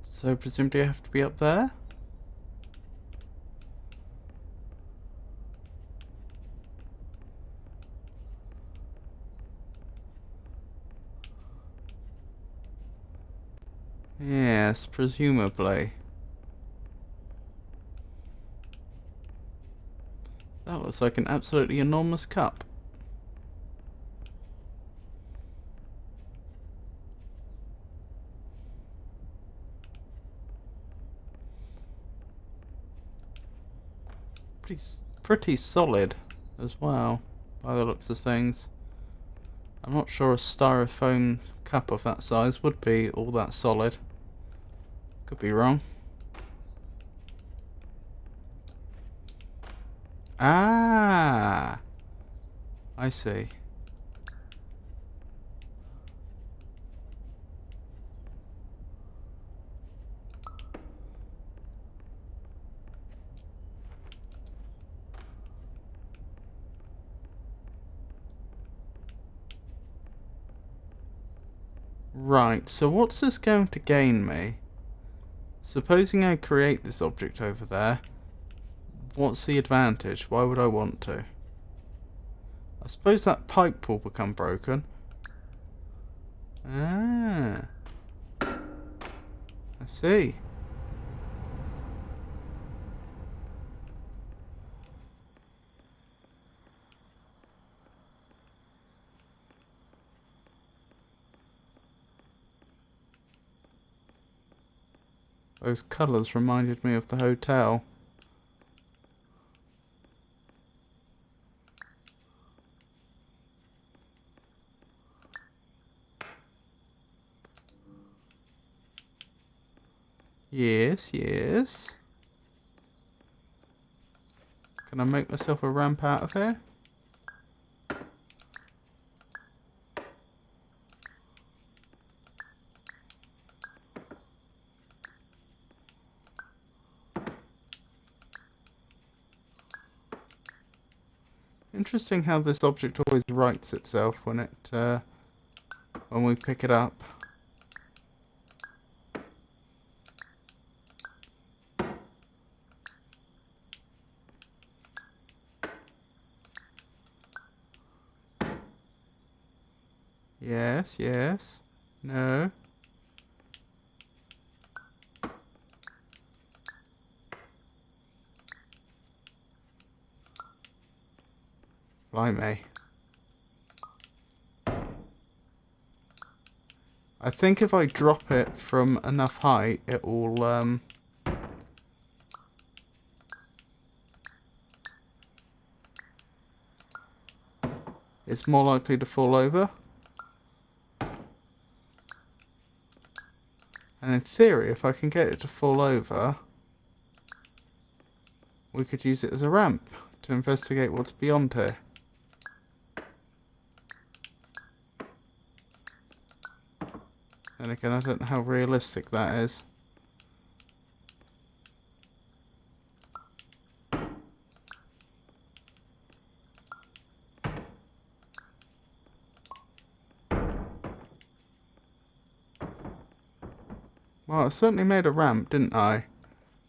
So presumably I have to be up there? Yes, presumably. That looks like an absolutely enormous cup. Pretty solid as well, by the looks of things. I'm not sure a styrofoam cup of that size would be all that solid. Could be wrong. Ah, I see. Right, so what's this going to gain me? Supposing I create this object over there, what's the advantage? Why would I want to? I suppose that pipe will become broken. Ah, I see. Those colours reminded me of the hotel. Yes, yes. Can I make myself a ramp out of here? Interesting how this object always rights itself when when we pick it up. Yes, yes. No. Blimey. I think if I drop it from enough height, it will, it's more likely to fall over. And in theory, if I can get it to fall over, we could use it as a ramp to investigate what's beyond here. And again, I don't know how realistic that is. Well, I certainly made a ramp, didn't I?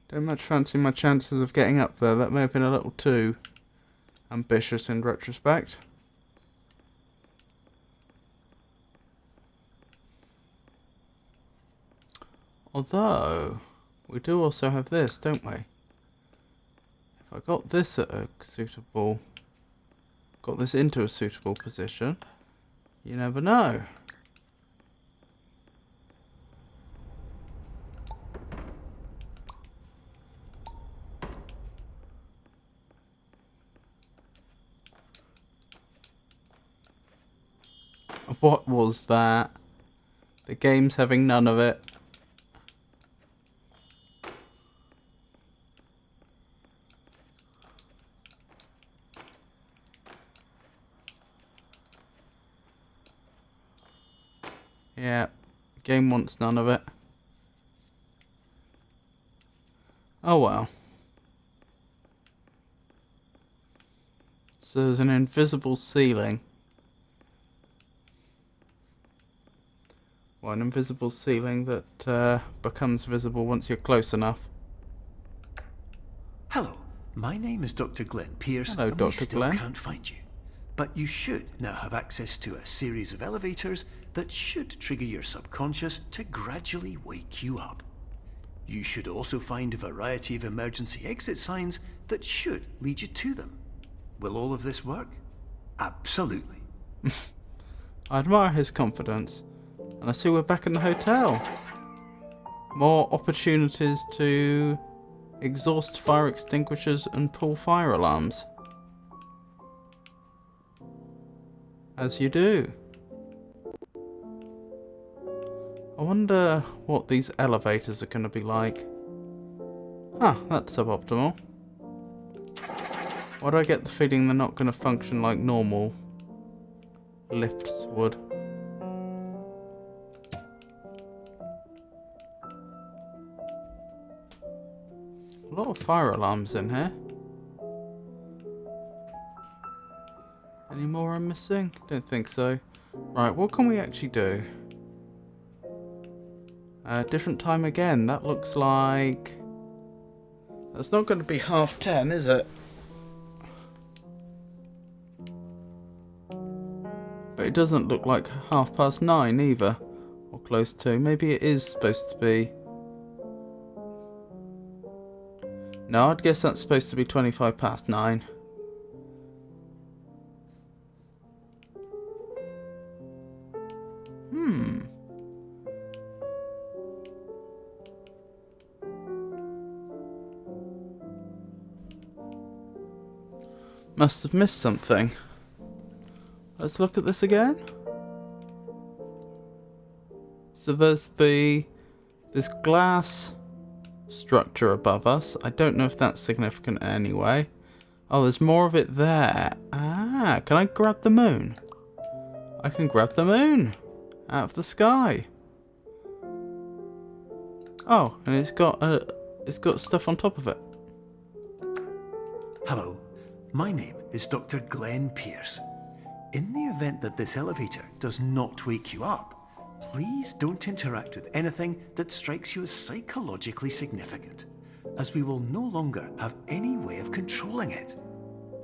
Don't much fancy my chances of getting up there. That may have been a little too ambitious in retrospect. Although, we do also have this, don't we? If I got this at a suitable... got this into a suitable position, you never know. What was that? The game's having none of it. Yeah, game wants none of it. Oh well. So there's an invisible ceiling. Well, an invisible ceiling that becomes visible once you're close enough. Hello, my name is Dr. Glenn Pierce, Hello, and we Dr. still Glenn. can't find you. But you should now have access to a series of elevators that should trigger your subconscious to gradually wake you up. You should also find a variety of emergency exit signs that should lead you to them. Will all of this work? Absolutely. I admire his confidence. And I see we're back in the hotel. More opportunities to exhaust fire extinguishers and pull fire alarms. As you do. I wonder what these elevators are going to be like. Ah, that's suboptimal. Why do I get the feeling they're not going to function like normal lifts would? A lot of fire alarms in here. Any more I'm missing? Don't think so. Right, what can we actually do? Different time again. That looks like... That's not going to be 10:30, is it? But it doesn't look like 9:30 either. Or close to. Maybe it is supposed to be... No, I'd guess that's supposed to be 9:25. Must have missed something. Let's look at this again. So there's this glass structure above us. I don't know if that's significant in any way. Oh, there's more of it there. Ah, can I grab the moon? I can grab the moon out of the sky. Oh, and it's got stuff on top of it. Hello, my name is Dr. Glenn Pierce. In the event that this elevator does not wake you up, please don't interact with anything that strikes you as psychologically significant, as we will no longer have any way of controlling it.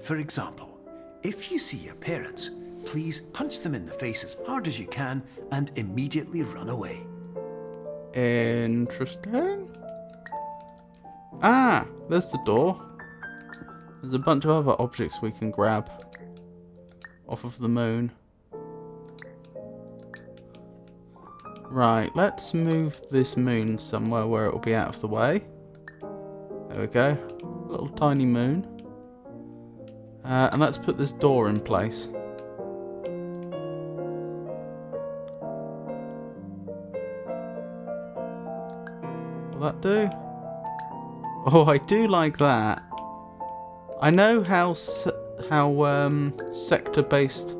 For example, if you see your parents, please punch them in the face as hard as you can and immediately run away. Interesting. Ah, there's the door. There's a bunch of other objects we can grab off of the moon. Right, let's move this moon somewhere where it will be out of the way. There we go. Little tiny moon. And let's put this door in place. Will that do? Oh, I do like that. I know how sector-based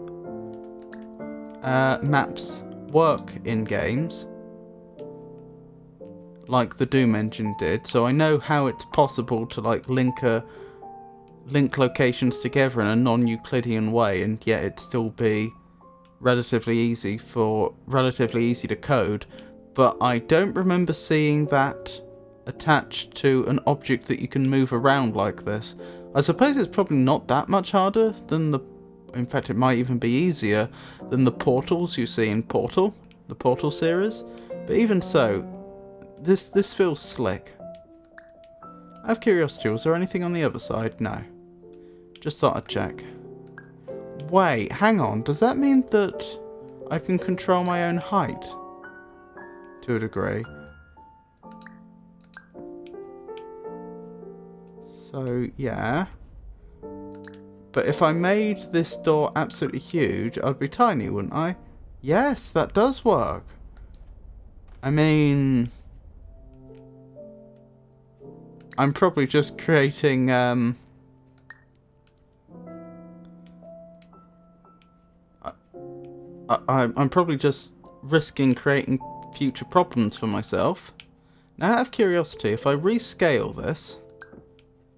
maps work in games, like the Doom engine did. So I know how it's possible to like link locations together in a non-Euclidean way, and yet it still be relatively easy to code. But I don't remember seeing that attached to an object that you can move around like this. I suppose it's probably not that much harder than in fact it might even be easier than the portals you see in Portal, the Portal series. But even so, this feels slick. I have curiosity, was there anything on the other side? No. Just thought I'd check. Wait, hang on, does that mean that I can control my own height? To a degree. So, yeah. But if I made this door absolutely huge, I'd be tiny, wouldn't I? Yes, that does work. I mean... I'm probably just creating, I'm probably just risking creating future problems for myself. Now, out of curiosity, if I rescale this,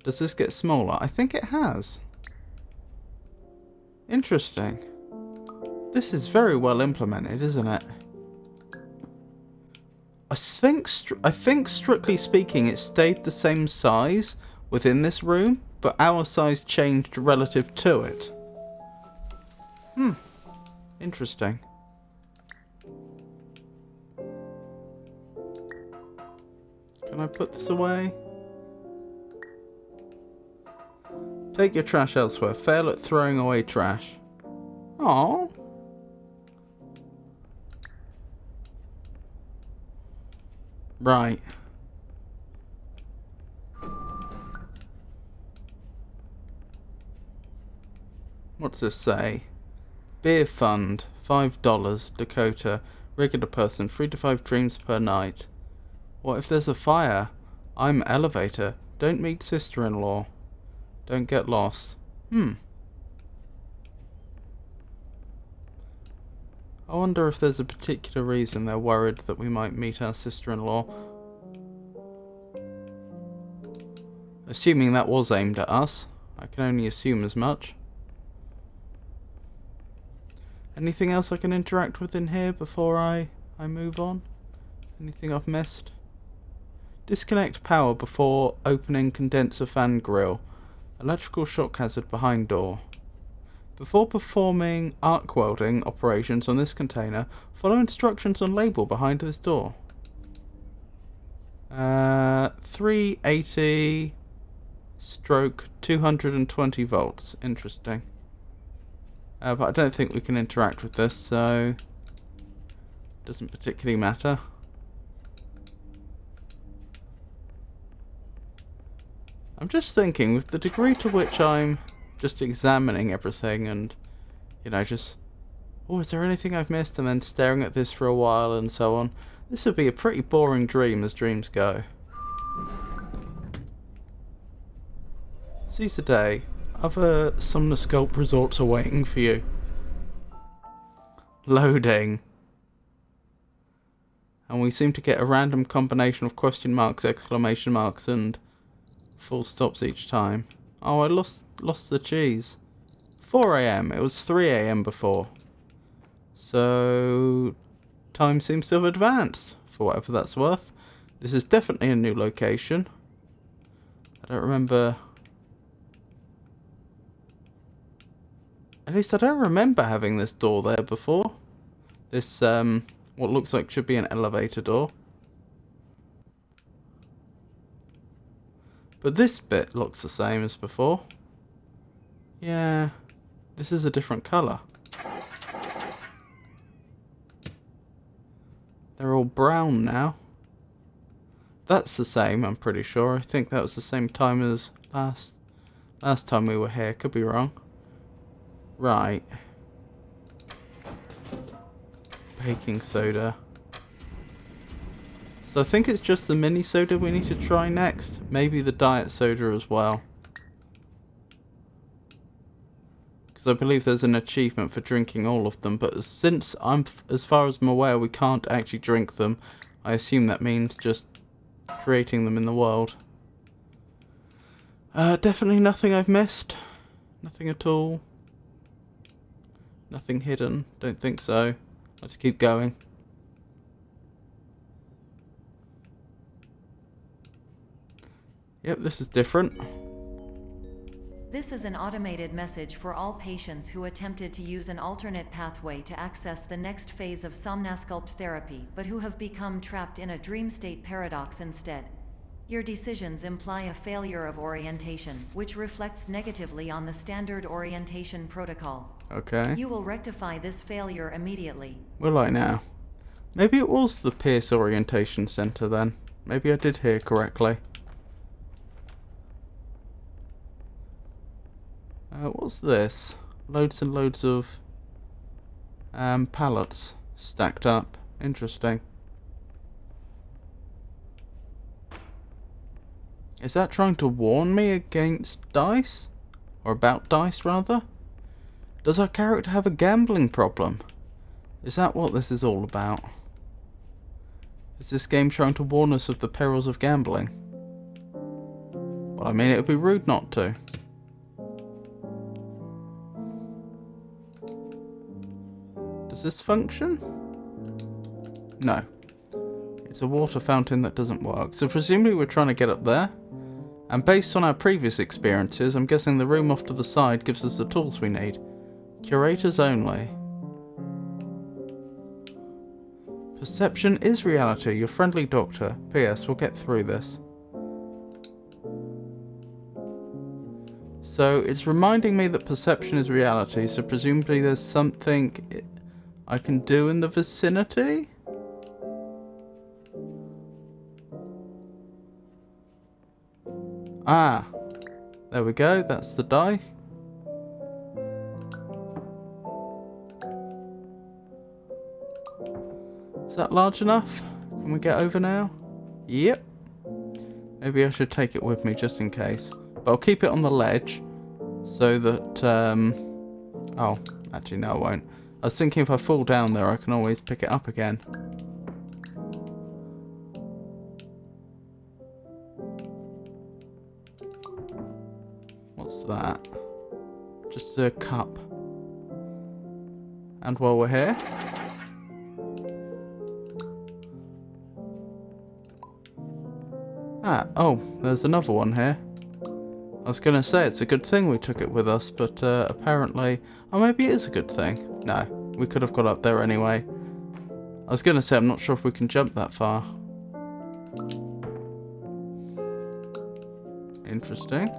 does this get smaller? I think it has. Interesting. This is very well implemented, isn't it? I think strictly speaking, it stayed the same size within this room, but our size changed relative to it. Interesting. Can I put this away? Take your trash elsewhere. Fail at throwing away trash. Aww. Right. What's this say? Beer fund, $5, Dakota, regular person, 3 to 5 dreams per night. What if there's a fire? I'm elevator. Don't meet sister-in-law. Don't get lost. I wonder if there's a particular reason they're worried that we might meet our sister-in-law. Assuming that was aimed at us. I can only assume as much. Anything else I can interact with in here before I move on? Anything I've missed? Disconnect power before opening condenser fan grill. Electrical shock hazard behind door. Before performing arc welding operations on this container, follow instructions on label behind this door. 380 stroke 220 volts. Interesting. But I don't think we can interact with this, so doesn't particularly matter. I'm just thinking, with the degree to which I'm just examining everything and, you know, just, oh, is there anything I've missed? And then staring at this for a while and so on. This would be a pretty boring dream as dreams go. Seize the day. Other Somnosculpt resorts are waiting for you. Loading. And we seem to get a random combination of question marks, exclamation marks, and full stops each time. Oh, I lost the cheese. 4 AM. It was 3 AM before. So time seems to have advanced, for whatever that's worth. This is definitely a new location. I don't remember. At least I don't remember having this door there before. This, what looks like should be an elevator door. But this bit looks the same as before. Yeah, this is a different colour. They're all brown now. That's the same, I'm pretty sure. I think that was the same time as last time we were here. Could be wrong. Right. Baking soda. So I think it's just the mini soda we need to try next. Maybe the diet soda as well. Because I believe there's an achievement for drinking all of them. But since as far as I'm aware, we can't actually drink them. I assume that means just creating them in the world. Definitely nothing I've missed. Nothing at all. Nothing hidden. Don't think so. Let's keep going. Yep, this is different. This is an automated message for all patients who attempted to use an alternate pathway to access the next phase of Somnosculpt therapy, but who have become trapped in a dream state paradox instead. Your decisions imply a failure of orientation, which reflects negatively on the standard orientation protocol. Okay. You will rectify this failure immediately. Will I now? Maybe it was the Pierce Orientation Centre then. Maybe I did hear correctly. What's this? Loads and loads of pallets stacked up. Interesting. Is that trying to warn me against dice? Or about dice, rather? Does our character have a gambling problem? Is that what this is all about? Is this game trying to warn us of the perils of gambling? Well, I mean, it would be rude not to. Does this function? No. It's a water fountain that doesn't work. So presumably we're trying to get up there. And based on our previous experiences, I'm guessing the room off to the side gives us the tools we need. Curators only. Perception is reality. Your friendly doctor. P.S. We'll get through this. So it's reminding me that perception is reality, so presumably there's something I can do in the vicinity? Ah, there we go, that's the die. Is that large enough? Can we get over now? Yep. Maybe I should take it with me just in case. But I'll keep it on the ledge so that, oh, actually no I won't. I was thinking if I fall down there I can always pick it up again. What's that? Just a cup. And while we're here, oh, there's another one here. I was going to say it's a good thing we took it with us, but apparently, oh, maybe it is a good thing. No, we could have got up there anyway. I was going to say I'm not sure if we can jump that far. Interesting.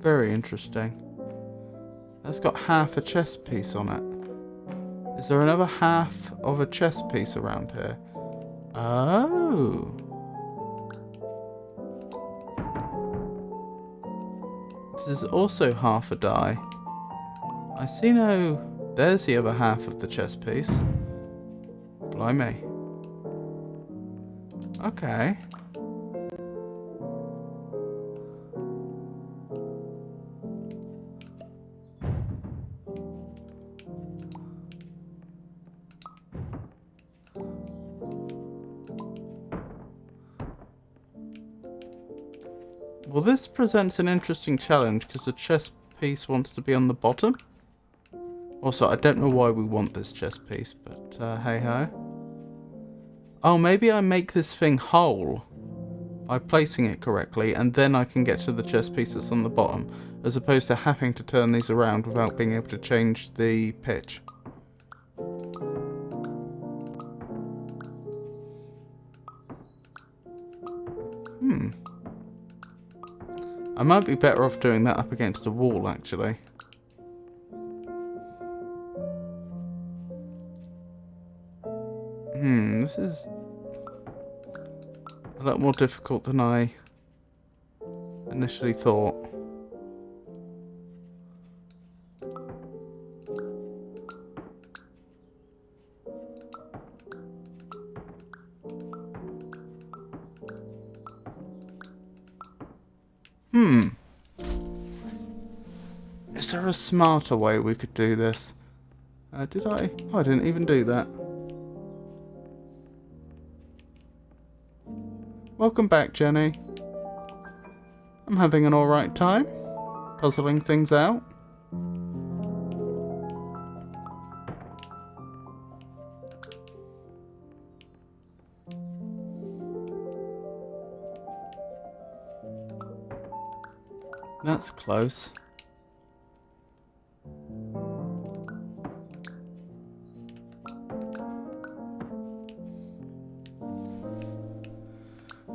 Very interesting. That's got half a chess piece on it. Is there another half of a chess piece around here? Oh. This is also half a die. I see no... There's the other half of the chess piece. Blimey. Okay. Well, this presents an interesting challenge because the chess piece wants to be on the bottom. Also, I don't know why we want this chess piece, but hey ho. Oh, maybe I make this thing whole by placing it correctly, and then I can get to the chess piece that's on the bottom, as opposed to having to turn these around without being able to change the pitch. I might be better off doing that up against a wall, actually. This is a lot more difficult than I initially thought. Is there a smarter way we could do this? Did I? Oh, I didn't even do that. Welcome back, Jenny. I'm having an alright time, puzzling things out. That's close.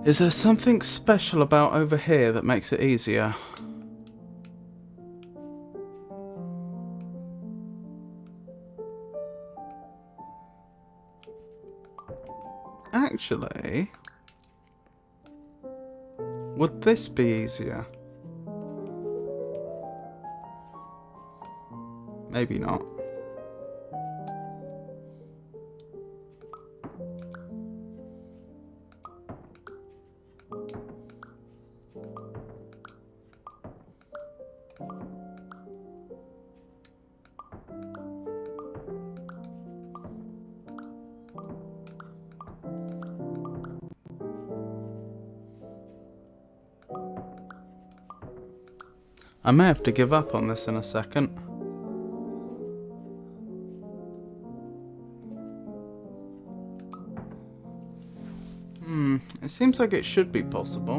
Is there something special about over here that makes it easier? Actually, would this be easier? Maybe not. I may have to give up on this in a second. It seems like it should be possible.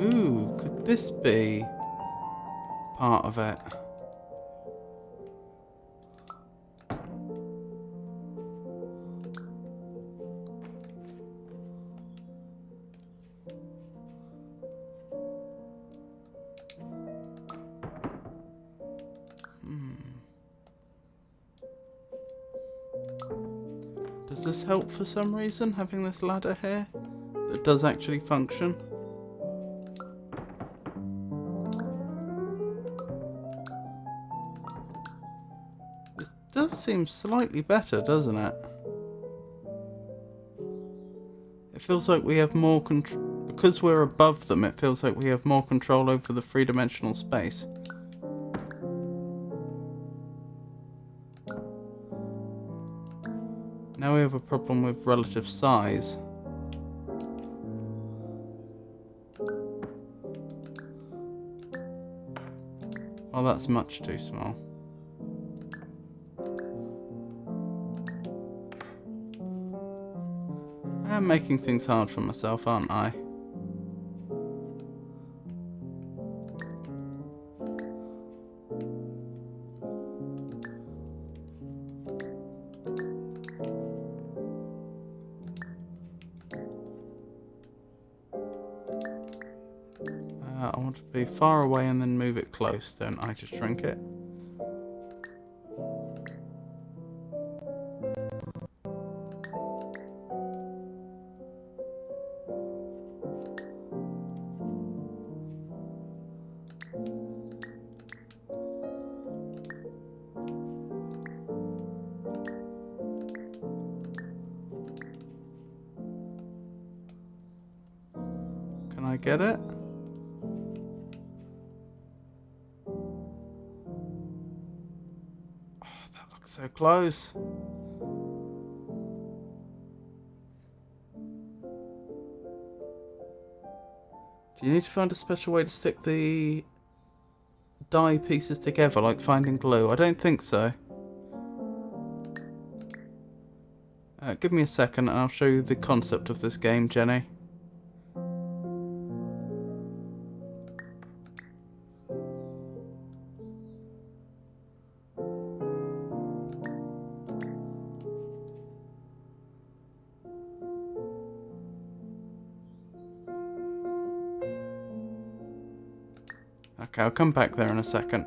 Ooh, could this be part of it? Does this help for some reason, having this ladder here that does actually function? This does seem slightly better, doesn't it? It feels like we have more control, because we're above them, it feels like we have more control over the three-dimensional space. Now we have a problem with relative size. Well, that's much too small. I'm making things hard for myself, aren't I? I want to be far away and then move it close, don't I, to shrink it? Can I get it? So close. Do you need to find a special way to stick the die pieces together, like finding glue? I don't think so. Give me a second and I'll show you the concept of this game, Jenny. Okay, I'll come back there in a second.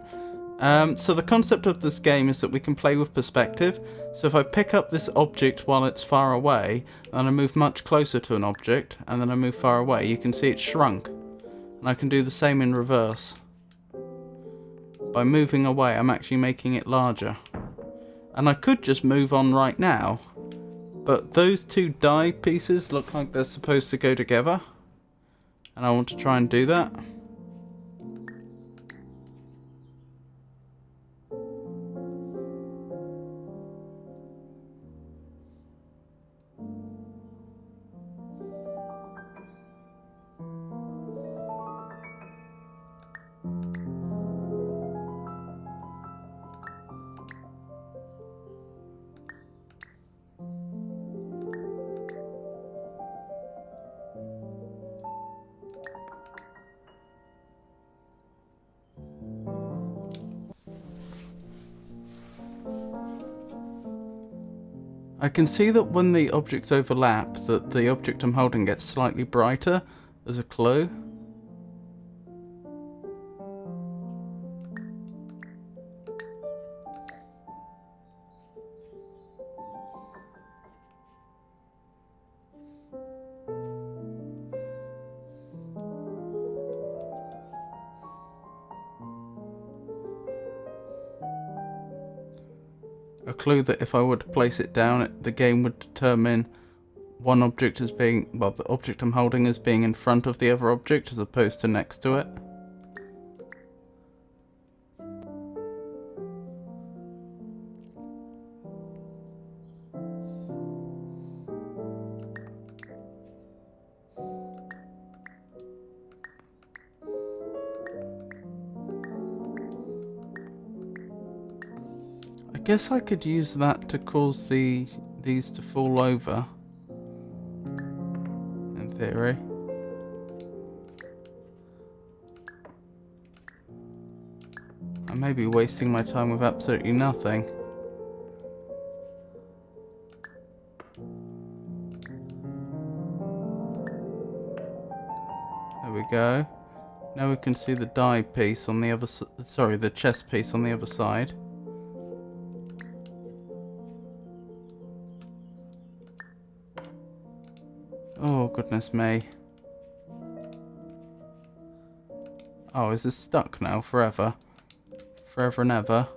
So the concept of this game is that we can play with perspective. So if I pick up this object while it's far away, and I move much closer to an object, and then I move far away, you can see it's shrunk. And I can do the same in reverse. By moving away, I'm actually making it larger. And I could just move on right now, but those two die pieces look like they're supposed to go together. And I want to try and do that. I can see that when the objects overlap, that the object I'm holding gets slightly brighter as a clue. A clue that if I were to place it down, the game would determine one object as being, well, the object I'm holding as being in front of the other object as opposed to next to it. I guess I could use that to cause these to fall over. In theory. I may be wasting my time with absolutely nothing. There we go. Now we can see the die piece on the other sorry, the chest piece on the other side. Oh, goodness me. Oh, is this stuck now forever? Forever and ever?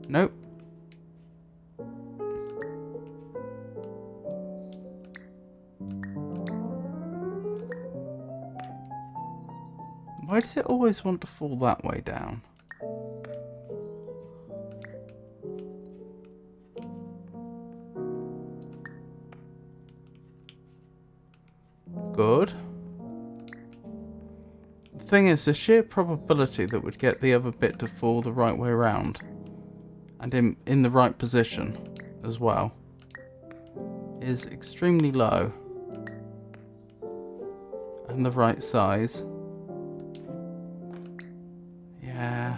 Nope. Why does it always want to fall that way down? Good. The thing is, the sheer probability that would get the other bit to fall the right way around, and in the right position as well, is extremely low. And the right size. Yeah.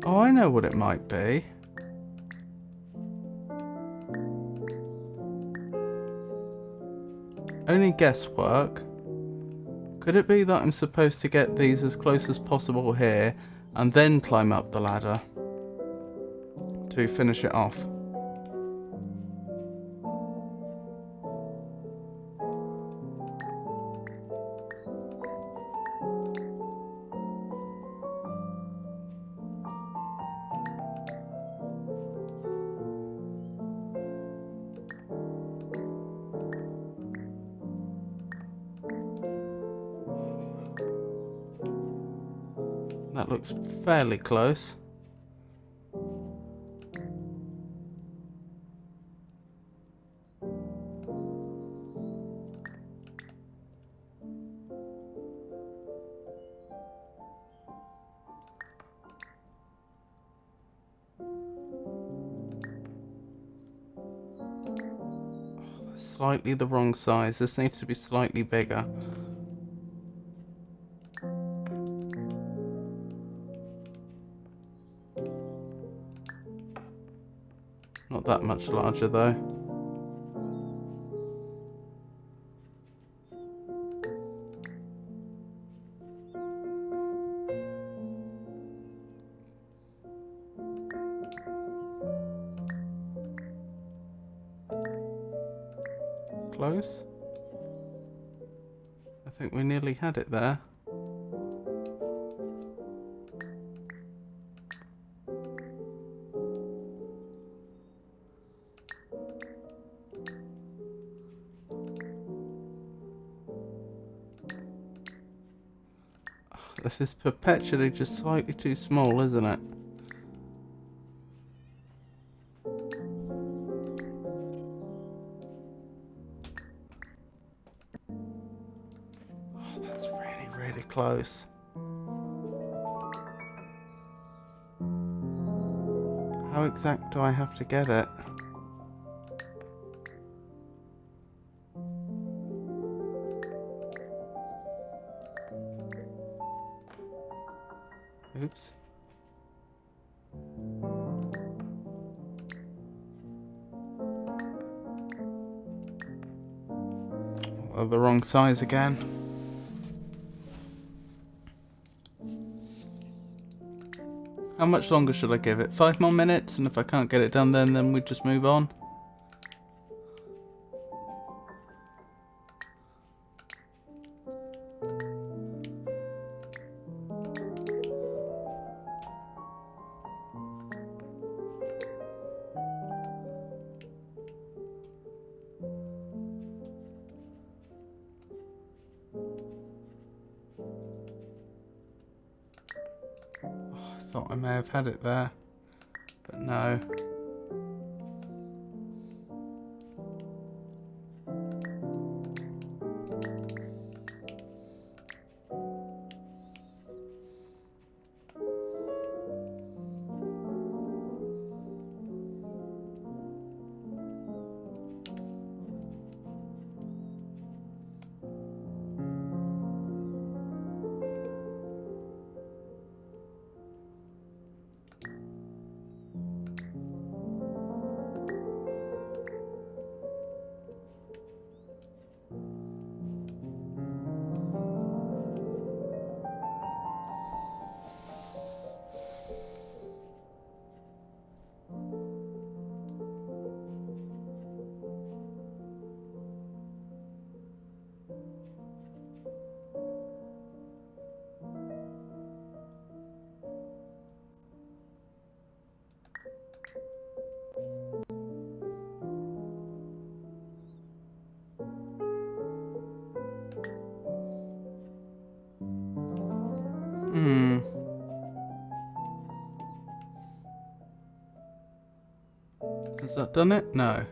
Oh, I know what it might be. Only guesswork. Could it be that I'm supposed to get these as close as possible here and then climb up the ladder to finish it off? That looks fairly close. Slightly the wrong size. This needs to be slightly bigger. Not that much larger though. Close. I think we nearly had it there. This is perpetually just slightly too small, isn't it? Oh, that's really, really close. How exact do I have to get it? Oops. Oh, the wrong size again. How much longer should I give it? 5 more minutes, and if I can't get it done then we just move on. Thought I may have had it there. But no. Has that done it? No.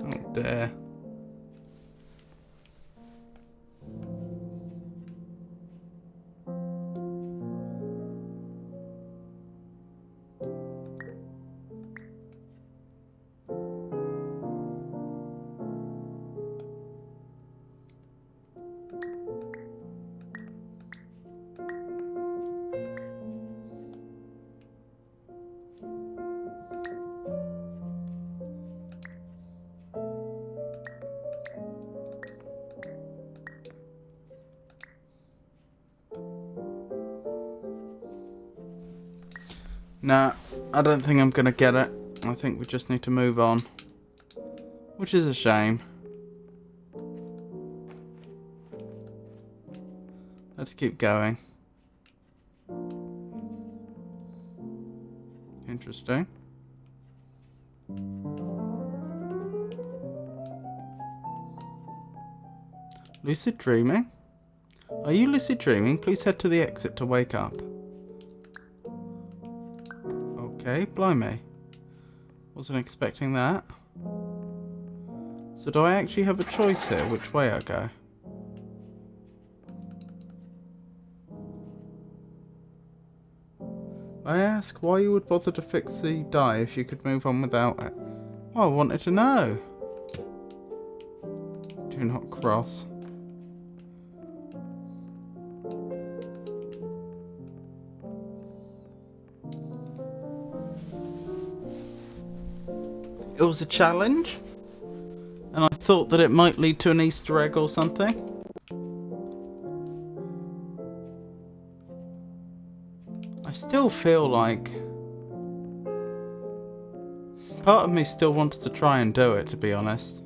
Oh dear. Nah, I don't think I'm gonna get it. I think we just need to move on. Which is a shame. Let's keep going. Interesting. Lucid dreaming? Are you lucid dreaming? Please head to the exit to wake up. Okay, blimey. Wasn't expecting that. So do I actually have a choice here which way I go? I ask why you would bother to fix the die if you could move on without it. Well, I wanted to know. Do not cross. It was a challenge, and I thought that it might lead to an Easter egg or something. I still feel like part of me still wants to try and do it, to be honest.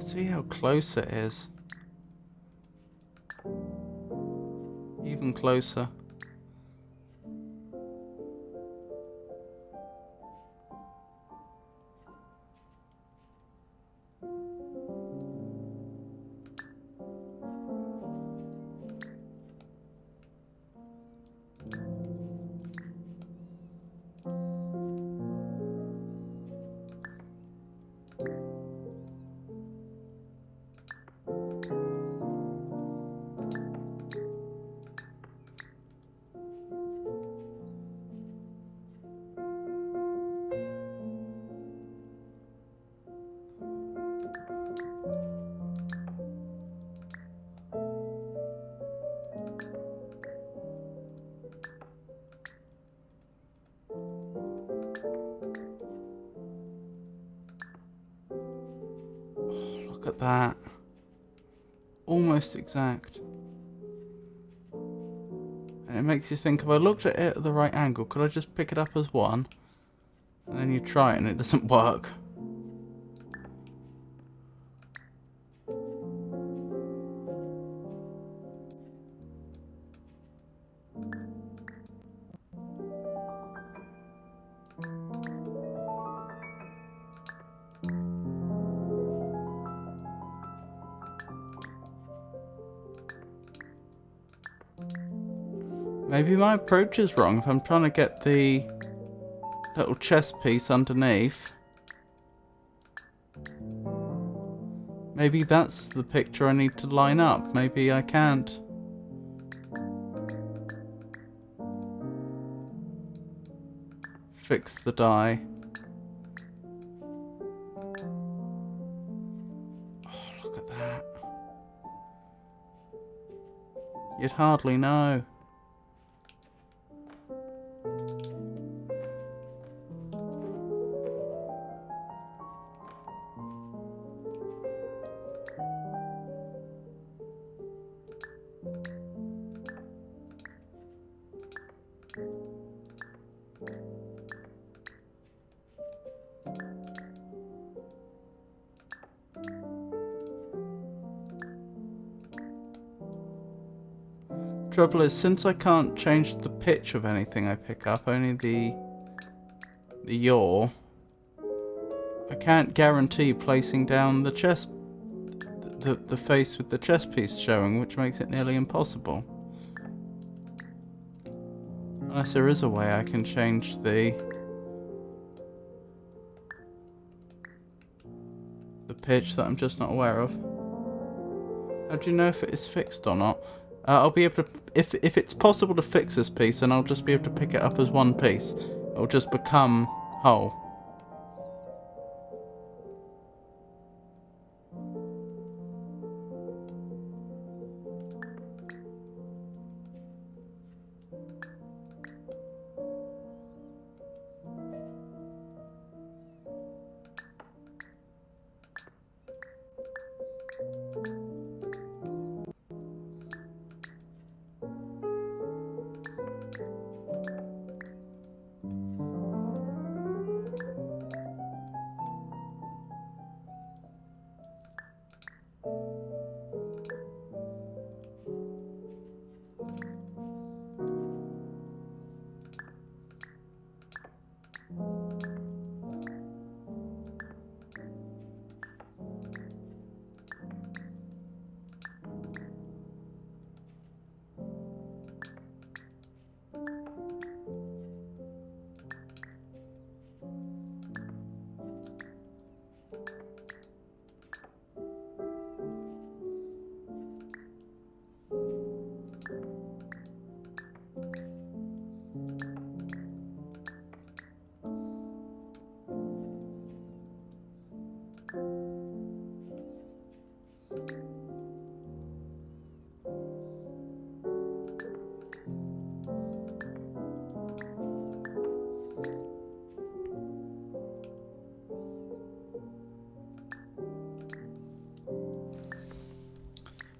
See how close it is. Even closer. Look at that. Almost exact. And it makes you think, if I looked at it at the right angle, could I just pick it up as one? And then you try it and it doesn't work. Maybe my approach is wrong if I'm trying to get the little chess piece underneath. Maybe that's the picture I need to line up. Maybe I can't. Fix the die. Oh, look at that. You'd hardly know. Trouble is, since I can't change the pitch of anything I pick up, only the yaw, I can't guarantee placing down the chess, the face with the chess piece showing, which makes it nearly impossible. Unless there is a way I can change the pitch that I'm just not aware of. How do you know if it is fixed or not? I'll be able to, if it's possible to fix this piece, then I'll just be able to pick it up as one piece. It'll just become whole.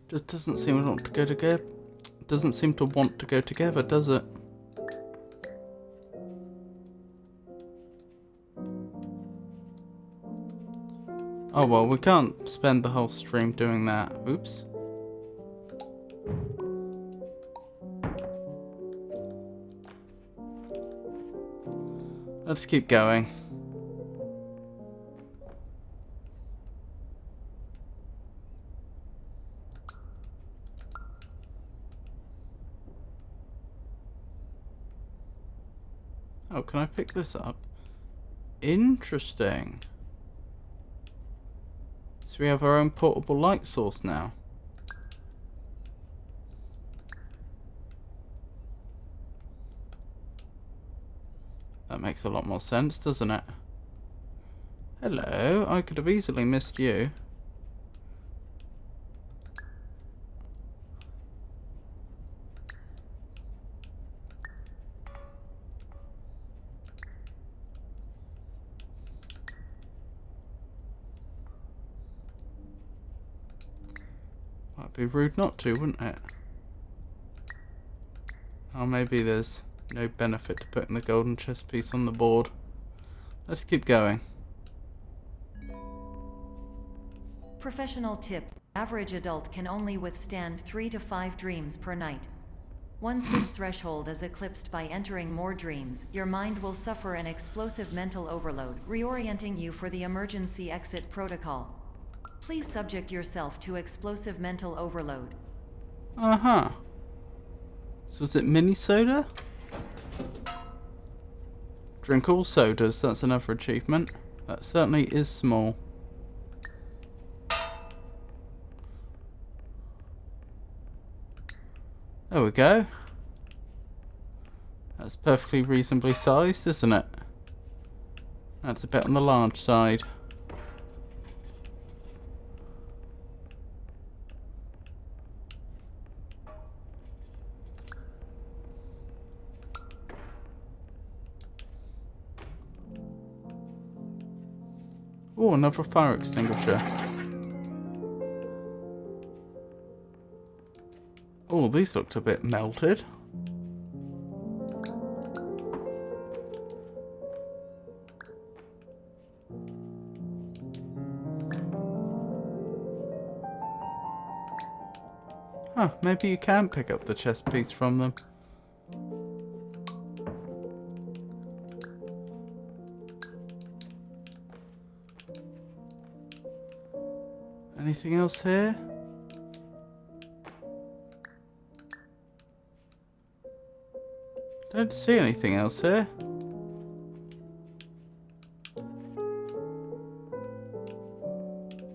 Just doesn't seem to want to go together. Doesn't seem to want to go together, does it? Oh well, we can't spend the whole stream doing that. Oops. Let's keep going. Oh, can I pick this up? Interesting. So we have our own portable light source now. That makes a lot more sense, doesn't it? Hello, I could have easily missed you. Might be rude not to, wouldn't it? Oh, maybe there's no benefit to putting the golden chess piece on the board. Let's keep going. Professional tip. Average adult can only withstand 3 to 5 dreams per night. Once this threshold is eclipsed by entering more dreams, your mind will suffer an explosive mental overload, reorienting you for the emergency exit protocol. Please subject yourself to explosive mental overload. Uh-huh. So is it mini soda? Drink all sodas, that's another achievement. That certainly is small. There we go. That's perfectly reasonably sized, isn't it? That's a bit on the large side. Oh, another fire extinguisher. Oh, these looked a bit melted. Huh, maybe you can pick up the chess piece from them. Anything else here? Don't see anything else here.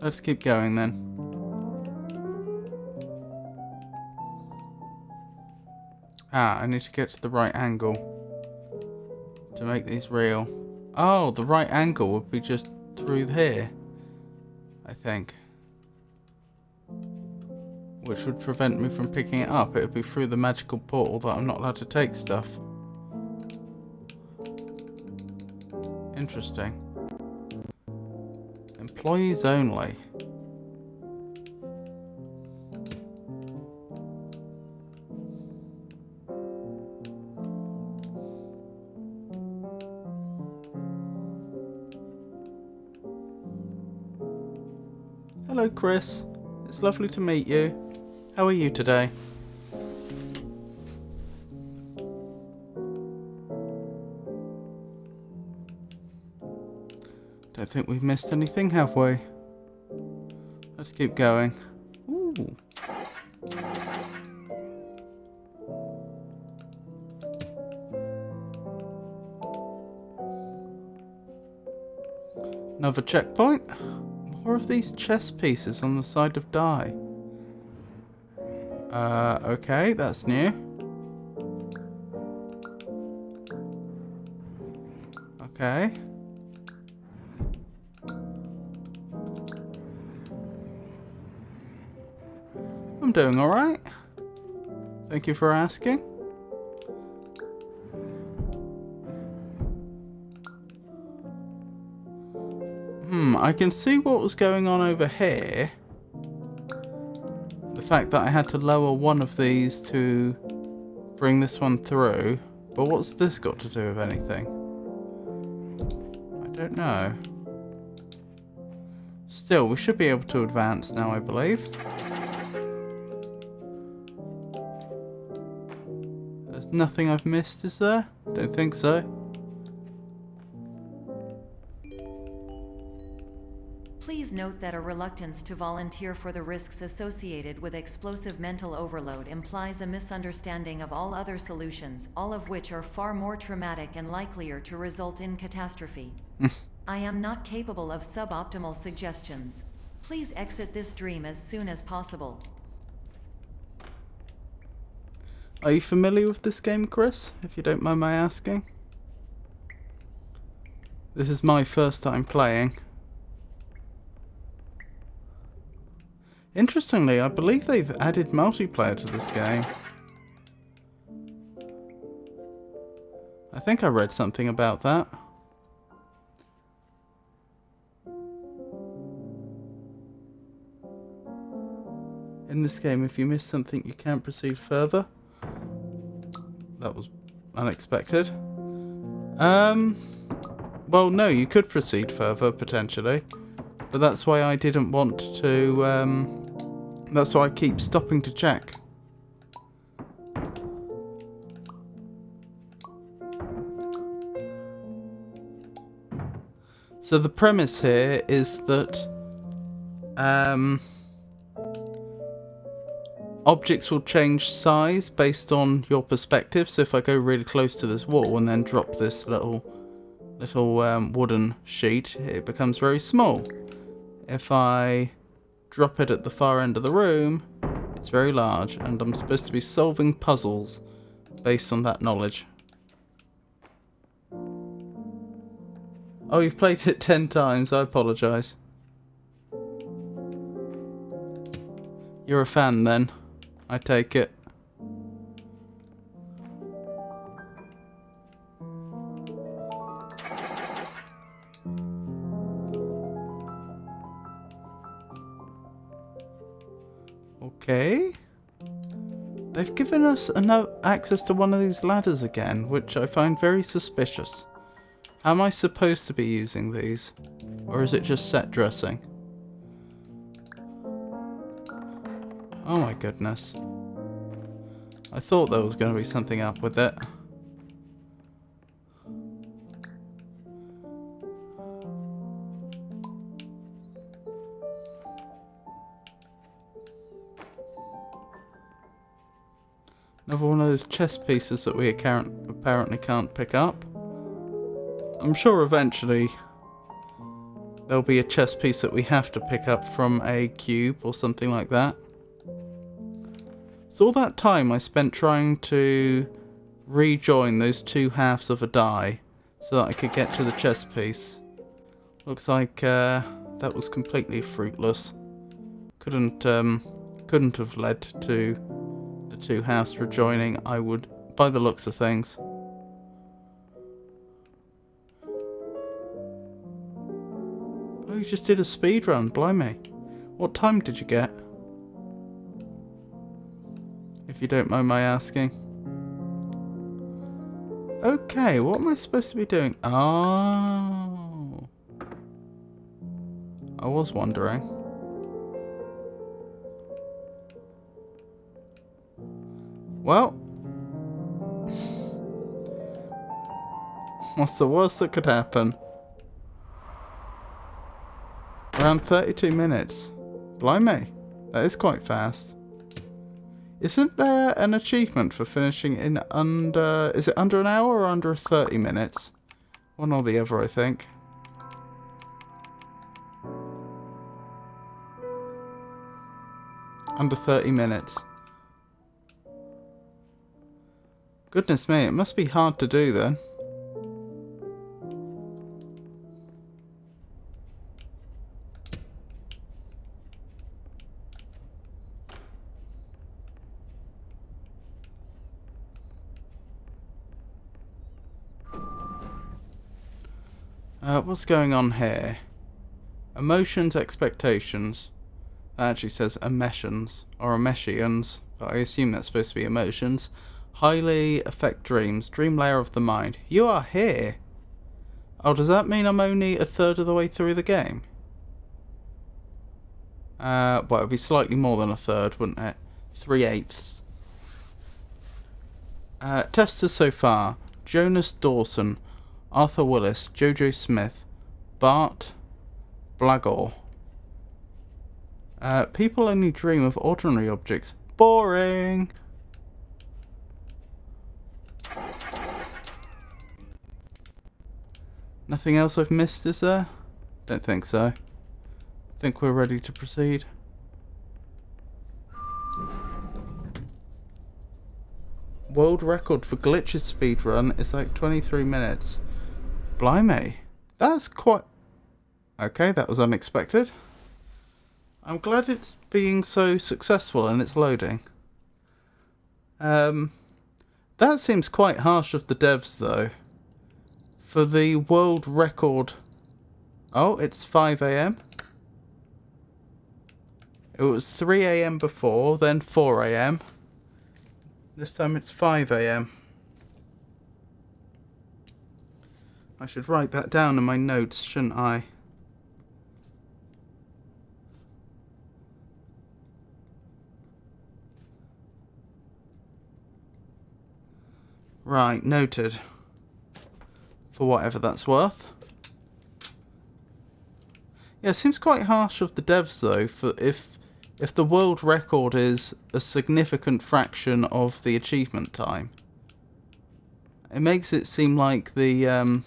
Let's keep going then. Ah, I need to get to the right angle to make these real. Oh, the right angle would be just through here, I think. Which would prevent me from picking it up. It would be through the magical portal that I'm not allowed to take stuff. Interesting. Employees only. Hello, Chris. It's lovely to meet you. How are you today? Don't think we've missed anything, have we? Let's keep going. Ooh. Another checkpoint. More of these chess pieces on the side of die. Okay, that's new. Okay. I'm doing alright. Thank you for asking. I can see what was going on over here. The fact that I had to lower one of these to bring this one through. But what's this got to do with anything? I don't know. Still, we should be able to advance now, I believe. There's nothing I've missed, is there? Don't think so. Please note that a reluctance to volunteer for the risks associated with explosive mental overload implies a misunderstanding of all other solutions, all of which are far more traumatic and likelier to result in catastrophe. I am not capable of suboptimal suggestions. Please exit this dream as soon as possible. Are you familiar with this game, Chris? If you don't mind my asking. This is my first time playing. Interestingly, I believe they've added multiplayer to this game. I think I read something about that. In this game, if you miss something, you can't proceed further. That was unexpected. Well, no, you could proceed further, potentially. But that's why I didn't want to, that's why I keep stopping to check. So the premise here is that objects will change size based on your perspective. So if I go really close to this wall and then drop this little wooden sheet, it becomes very small. If I drop it at the far end of the room, it's very large, and I'm supposed to be solving puzzles based on that knowledge. Oh, you've played it 10 times, I apologise. You're a fan then, I take it. Okay. They've given us access to one of these ladders again, which I find very suspicious. How am I supposed to be using these? Or is it just set dressing? Oh my goodness. I thought there was going to be something up with it. Another one of those chess pieces that we apparently can't pick up. I'm sure eventually there'll be a chess piece that we have to pick up from a cube or something like that. So all that time I spent trying to rejoin those two halves of a die so that I could get to the chess piece. Looks like that was completely fruitless. Couldn't have led to the two halves rejoining, I would, by the looks of things. Oh, you just did a speed run, blimey. What time did you get? If you don't mind my asking. Okay, what am I supposed to be doing? Oh. I was wondering. Well. What's the worst that could happen? Around 32 minutes. Blimey, that is quite fast. Isn't there an achievement for finishing in under... Is it under an hour or under 30 minutes? One or the other, I think. Under 30 minutes. Goodness me, it must be hard to do then. What's going on here? Emotions, expectations. That actually says emotions or emeshians, but I assume that's supposed to be emotions. Highly affect dreams. Dream layer of the mind. You are here. Oh, does that mean I'm only a third of the way through the game? Well, it'd be slightly more than a third, wouldn't it? 3/8. Testers so far: Jonas Dawson, Arthur Willis, Jojo Smith, Bart Blagor. People only dream of ordinary objects. Boring! Nothing else I've missed, is there? Don't think so. Think we're ready to proceed. World record for glitches speedrun is like 23 minutes. Blimey. That's quite... Okay, that was unexpected. I'm glad it's being so successful and it's loading. That seems quite harsh of the devs though. For the world record... Oh, it's 5 AM. It was 3 AM before, then 4 AM. This time it's 5 AM. I should write that down in my notes, shouldn't I? Right, noted. For whatever that's worth. Yeah, it seems quite harsh of the devs though, for if the world record is a significant fraction of the achievement time. It makes it seem like the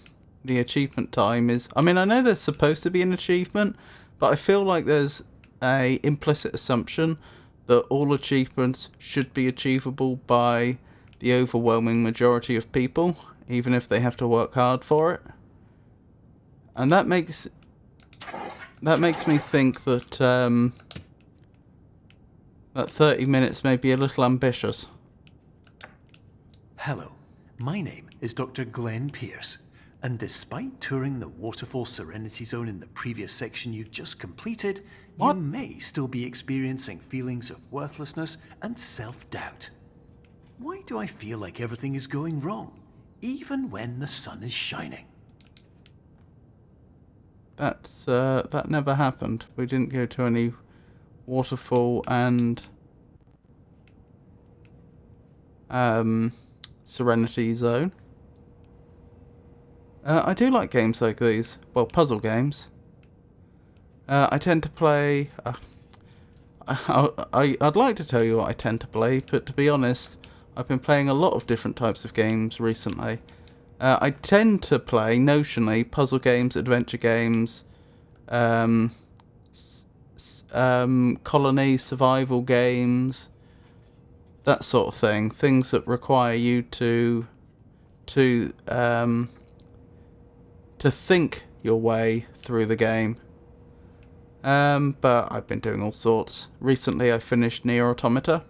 achievement time is... I mean, I know there's supposed to be an achievement, but I feel like there's a implicit assumption that all achievements should be achievable by the overwhelming majority of people, even if they have to work hard for it. And that makes me think that that 30 minutes may be a little ambitious. Hello, my name is Dr. Glenn Pierce, and despite touring the Waterfall Serenity Zone in the previous section you've just completed, What? you may still be experiencing feelings of worthlessness and self-doubt. Why do I feel like everything is going wrong, even when the sun is shining? That never happened. We didn't go to any waterfall and Serenity Zone. I do like games like these. Well, puzzle games. I tend to play... I'd like to tell you what I tend to play, but to be honest, I've been playing a lot of different types of games recently. I tend to play, notionally, puzzle games, adventure games, colony survival games, that sort of thing. Things that require you to think your way through the game. But I've been doing all sorts. Recently I finished Nier Automata.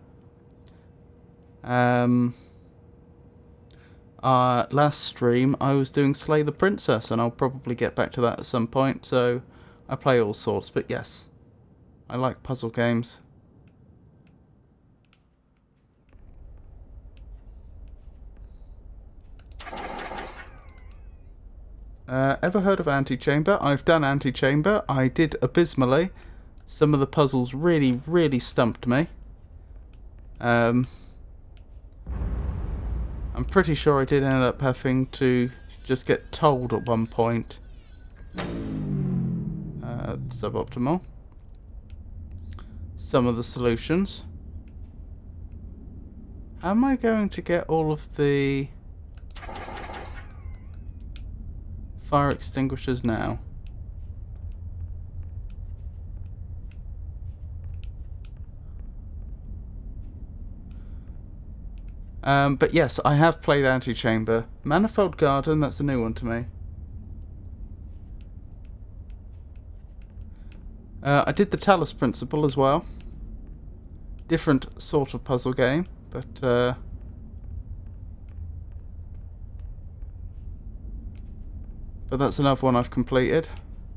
Last stream I was doing Slay the Princess, and I'll probably get back to that at some point, so I play all sorts, but yes, I like puzzle games. Ever heard of Antichamber? I've done Antichamber. I did abysmally. Some of the puzzles really, really stumped me. I'm pretty sure I did end up having to just get told at one point. Suboptimal. Some of the solutions. How am I going to get all of the fire extinguishers now? But yes, I have played Antichamber. Manifold Garden, that's a new one to me. I did the Talus Principle as well. Different sort of puzzle game, but that's another one I've completed.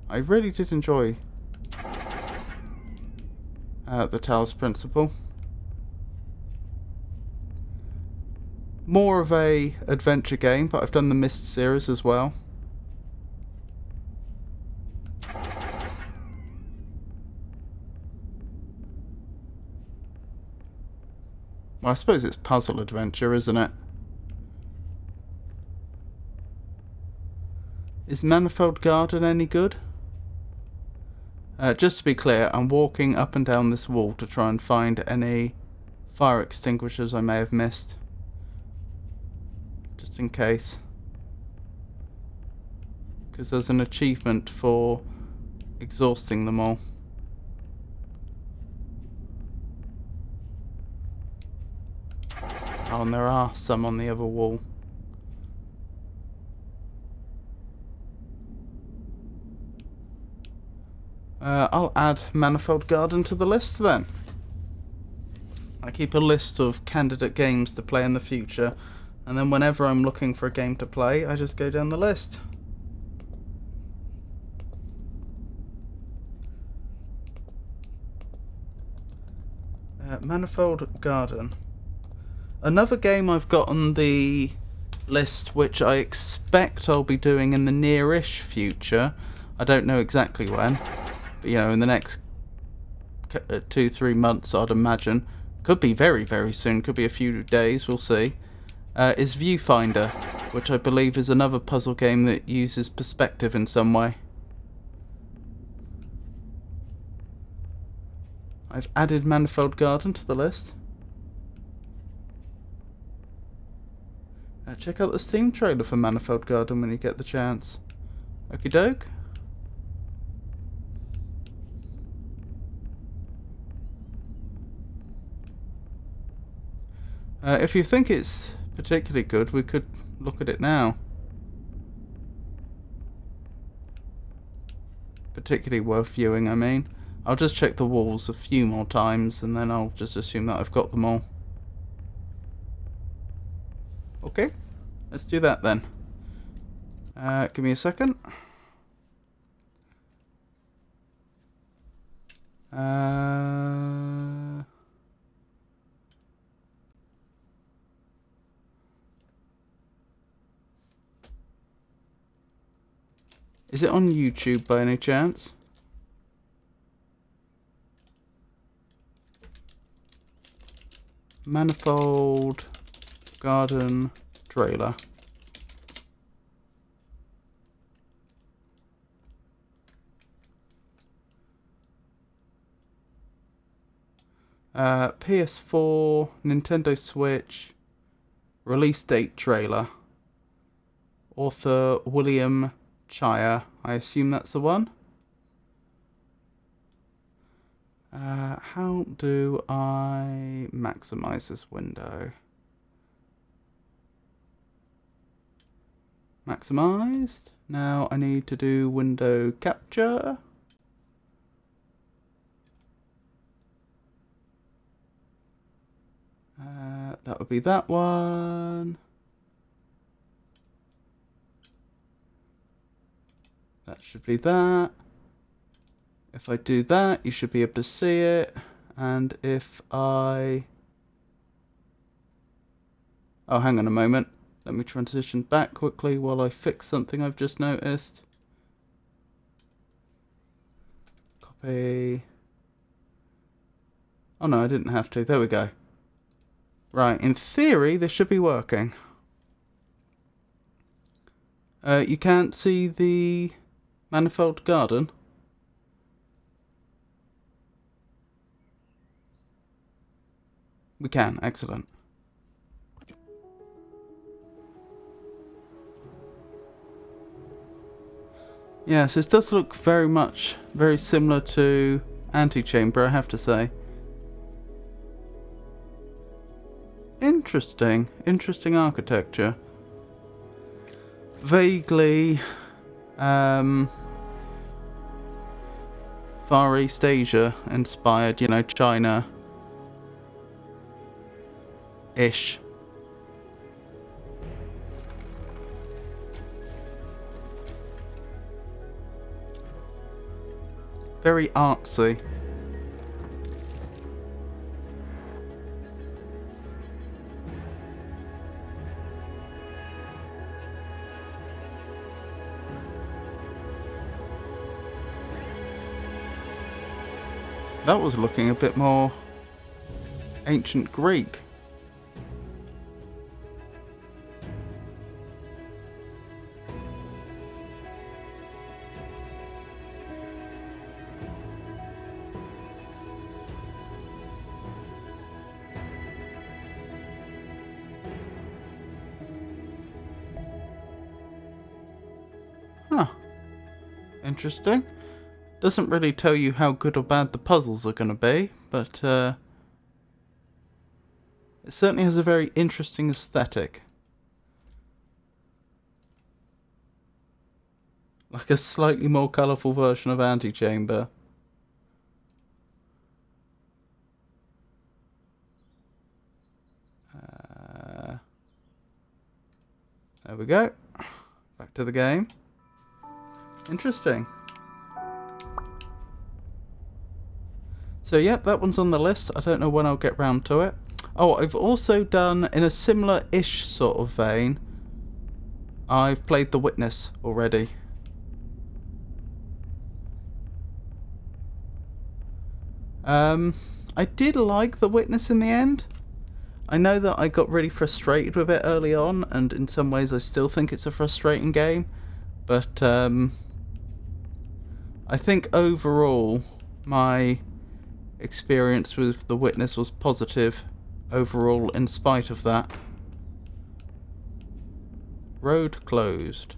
I really did enjoy the Talus Principle. More of a adventure game, but I've done the Myst series as well. Well, I suppose it's puzzle adventure, isn't it? Is Manifold Garden any good? Just to be clear, I'm walking up and down this wall to try and find any fire extinguishers I may have missed. Just in case. Because there's an achievement for exhausting them all. Oh, and there are some on the other wall. I'll add Manifold Garden to the list then. I keep a list of candidate games to play in the future, and then whenever I'm looking for a game to play, I just go down the list. Manifold Garden. Another game I've got on the list, which I expect I'll be doing in the nearish future. I don't know exactly when, but you know, in the next 2-3 months, I'd imagine. Could be very, very soon. Could be a few days. We'll see. Is Viewfinder, which I believe is another puzzle game that uses perspective in some way. I've added Manifold Garden to the list. Check out the Steam trailer for Manifold Garden when you get the chance. Okie doke. If you think it's particularly good, we could look at it now. Particularly worth viewing, I mean. I'll just check the walls a few more times and then I'll just assume that I've got them all. Okay, let's do that then. Give me a second. Is it on YouTube by any chance? Manifold Garden trailer. PS4, Nintendo Switch, release date trailer. Author William Chire. I assume that's the one. How do I maximize this window? Maximized. Now I need to do window capture. That would be that one. That should be that. If I do that, you should be able to see it. And if I... Oh, hang on a moment. Let me transition back quickly while I fix something I've just noticed. Copy. Oh no, I didn't have to. There we go. Right, in theory, this should be working. You can't see the Manifold Garden? We can, excellent. Yes, this does look very similar to Antechamber, I have to say. Interesting architecture. Vaguely, Far East Asia inspired, you know, China-ish. Very artsy. That was looking a bit more ancient Greek. Huh. Interesting. Doesn't really tell you how good or bad the puzzles are going to be, but it certainly has a very interesting aesthetic. Like a slightly more colourful version of Antechamber. There we go. Back to the game. So yep, that one's on the list. I don't know when I'll get round to it. Oh, I've also done, in a similar-ish sort of vein, I've played The Witness already. I did like The Witness in the end. I know that I got really frustrated with it early on, and in some ways I still think it's a frustrating game. But I think overall my experience with The Witness was positive overall in spite of that. Road closed.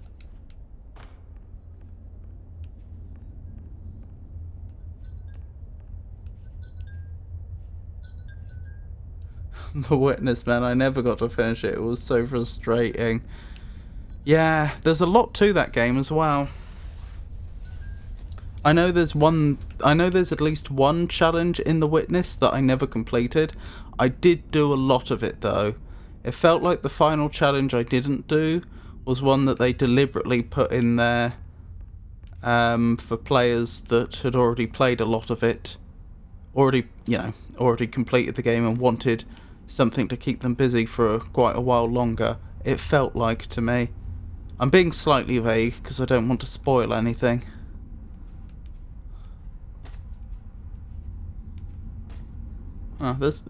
The Witness, man, I never got to finish it. It was so frustrating. Yeah, there's a lot to that game as well. I know there's at least one challenge in The Witness that I never completed. I did do a lot of it though. It felt like the final challenge I didn't do was one that they deliberately put in there for players that had already played a lot of it, already completed the game and wanted something to keep them busy for quite a while longer. It felt like to me. I'm being slightly vague because I don't want to spoil anything. There's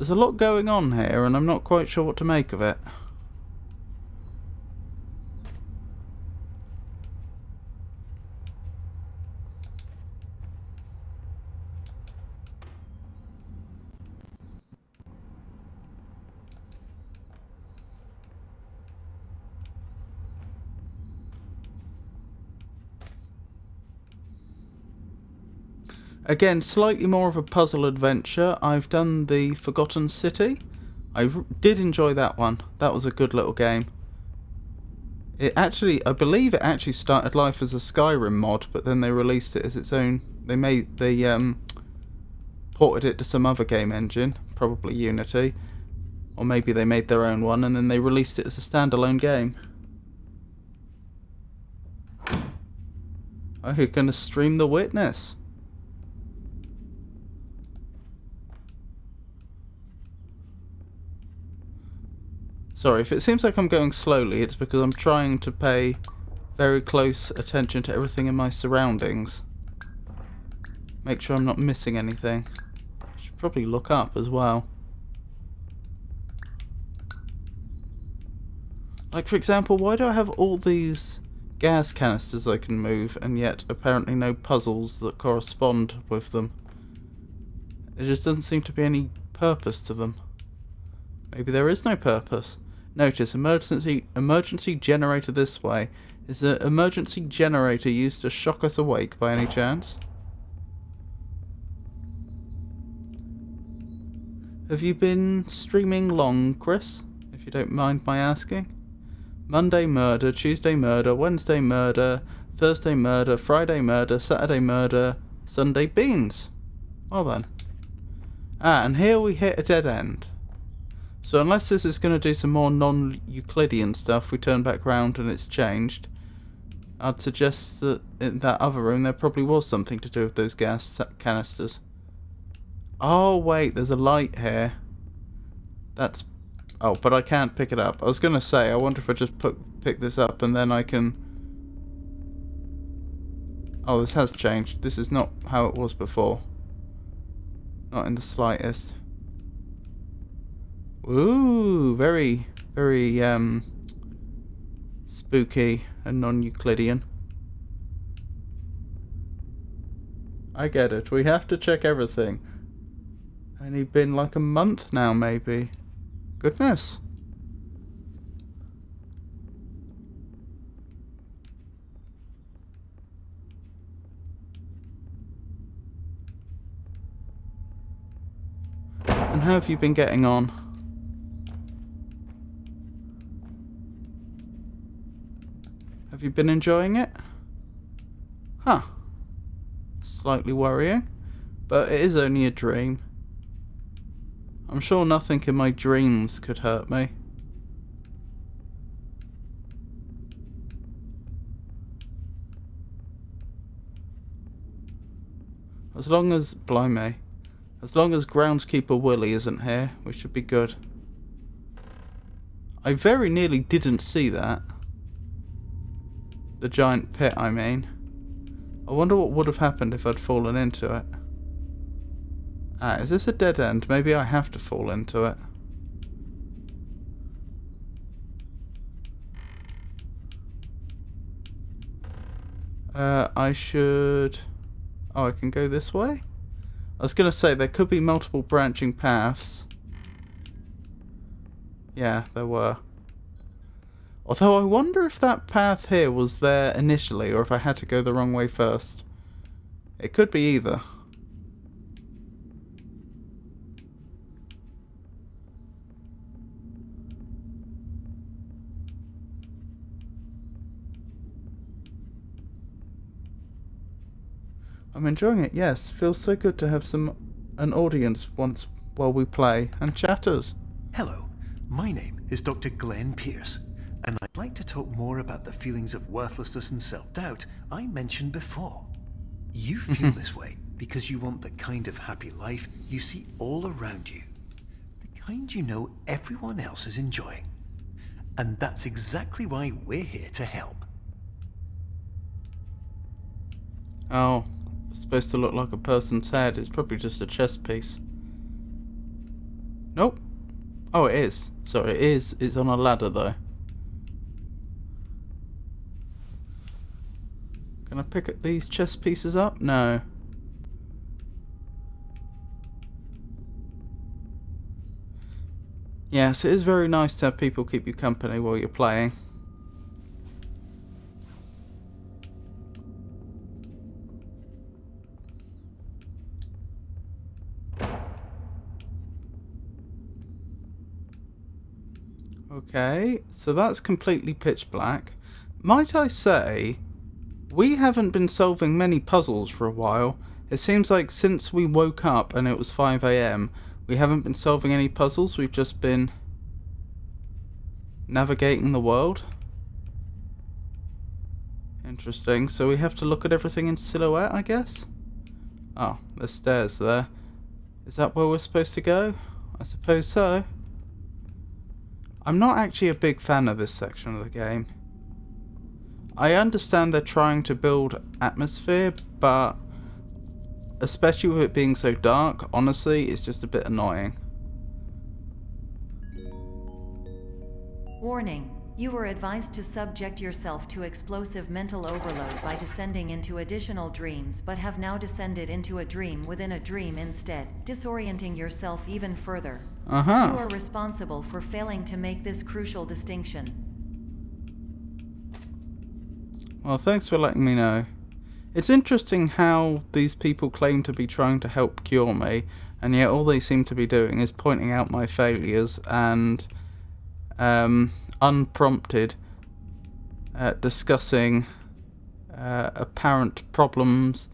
a lot going on here, and I'm not quite sure what to make of it. Again, slightly more of a puzzle adventure. I've done the Forgotten City. I did enjoy that one. That was a good little game. I believe it actually started life as a Skyrim mod, but then they released it as its own. They ported it to some other game engine, probably Unity, or maybe they made their own one, and then they released it as a standalone game. Oh, you're gonna stream The Witness? Sorry, if it seems like I'm going slowly, it's because I'm trying to pay very close attention to everything in my surroundings. Make sure I'm not missing anything. I should probably look up as well. Like, for example, why do I have all these gas canisters I can move, and yet apparently no puzzles that correspond with them? There just doesn't seem to be any purpose to them. Maybe there is no purpose. Notice, emergency generator this way. Is the emergency generator used to shock us awake by any chance? Have you been streaming long, Chris? If you don't mind my asking. Monday murder, Tuesday murder, Wednesday murder, Thursday murder, Friday murder, Saturday murder, Sunday beans. Well then. And here we hit a dead end. So unless this is going to do some more non-Euclidean stuff, we turn back round and it's changed. I'd suggest that in that other room there probably was something to do with those gas canisters. Oh wait, there's a light here. That's... Oh, but I can't pick it up. I was going to say, I wonder if I just pick this up and then I can... Oh, this has changed. This is not how it was before. Not in the slightest. Ooh, very, very, spooky and non-Euclidean. I get it. We have to check everything. Only been like a month now, maybe. Goodness. And how have you been getting on? Have you been enjoying it? Huh. Slightly worrying, but it is only a dream. I'm sure nothing in my dreams could hurt me. As long as... Blimey. As long as groundskeeper Willie isn't here, we should be good. I very nearly didn't see that. The giant pit, I mean. I wonder what would have happened if I'd fallen into it. Ah, is this a dead end? Maybe I have to fall into it. I should... Oh, I can go this way? I was going to say, there could be multiple branching paths. Yeah, there were. Although I wonder if that path here was there initially, or if I had to go the wrong way first. It could be either. I'm enjoying it, yes. Feels so good to have an audience once while we play, and chatters. Hello, my name is Dr. Glenn Pierce, and I'd like to talk more about the feelings of worthlessness and self-doubt I mentioned before. You feel this way because you want the kind of happy life you see all around you. The kind you know everyone else is enjoying. And that's exactly why we're here to help. Oh, it's supposed to look like a person's head. It's probably just a chess piece. Nope. Oh, it is. Sorry, it is. It's on a ladder, though. Can I pick these chess pieces up? No. Yes, it is very nice to have people keep you company while you're playing. Okay, so that's completely pitch black. Might I say, we haven't been solving many puzzles for a while. It seems like since we woke up and it was 5 AM, we haven't been solving any puzzles. We've just been navigating the world. Interesting. So we have to look at everything in silhouette, I guess? Oh, there's stairs there. Is that where we're supposed to go? I suppose so. I'm not actually a big fan of this section of the game. I understand they're trying to build atmosphere, but especially with it being so dark, honestly, it's just a bit annoying. Warning. You were advised to subject yourself to explosive mental overload by descending into additional dreams, but have now descended into a dream within a dream instead, disorienting yourself even further. You are responsible for failing to make this crucial distinction. Well, thanks for letting me know. It's interesting how these people claim to be trying to help cure me, and yet all they seem to be doing is pointing out my failures and unprompted discussing apparent problems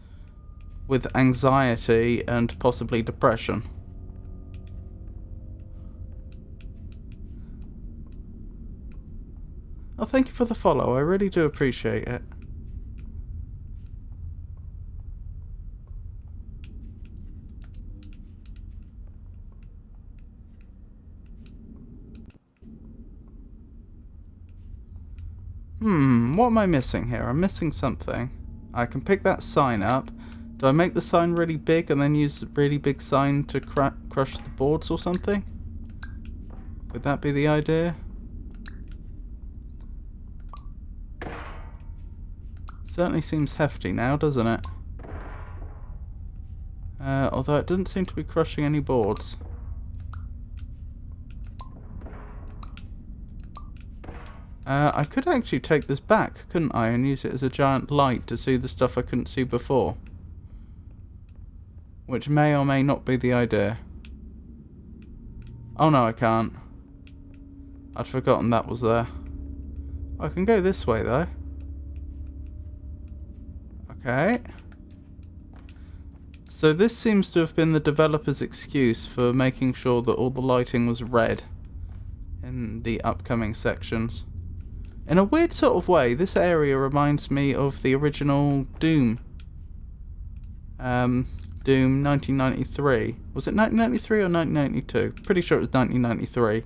with anxiety and possibly depression. Oh, thank you for the follow. I really do appreciate it. What am I missing here? I'm missing something. I can pick that sign up. Do I make the sign really big and then use the really big sign to crush the boards or something? Could that be the idea? Certainly seems hefty now, doesn't it? Although it doesn't seem to be crushing any boards. I could actually take this back, couldn't I, and use it as a giant light to see the stuff I couldn't see before. Which may or may not be the idea. Oh no, I can't. I'd forgotten that was there. I can go this way though. Okay. So this seems to have been the developer's excuse for making sure that all the lighting was red in the upcoming sections. In a weird sort of way, this area reminds me of the original Doom. Doom 1993. Was it 1993 or 1992? Pretty sure it was 1993.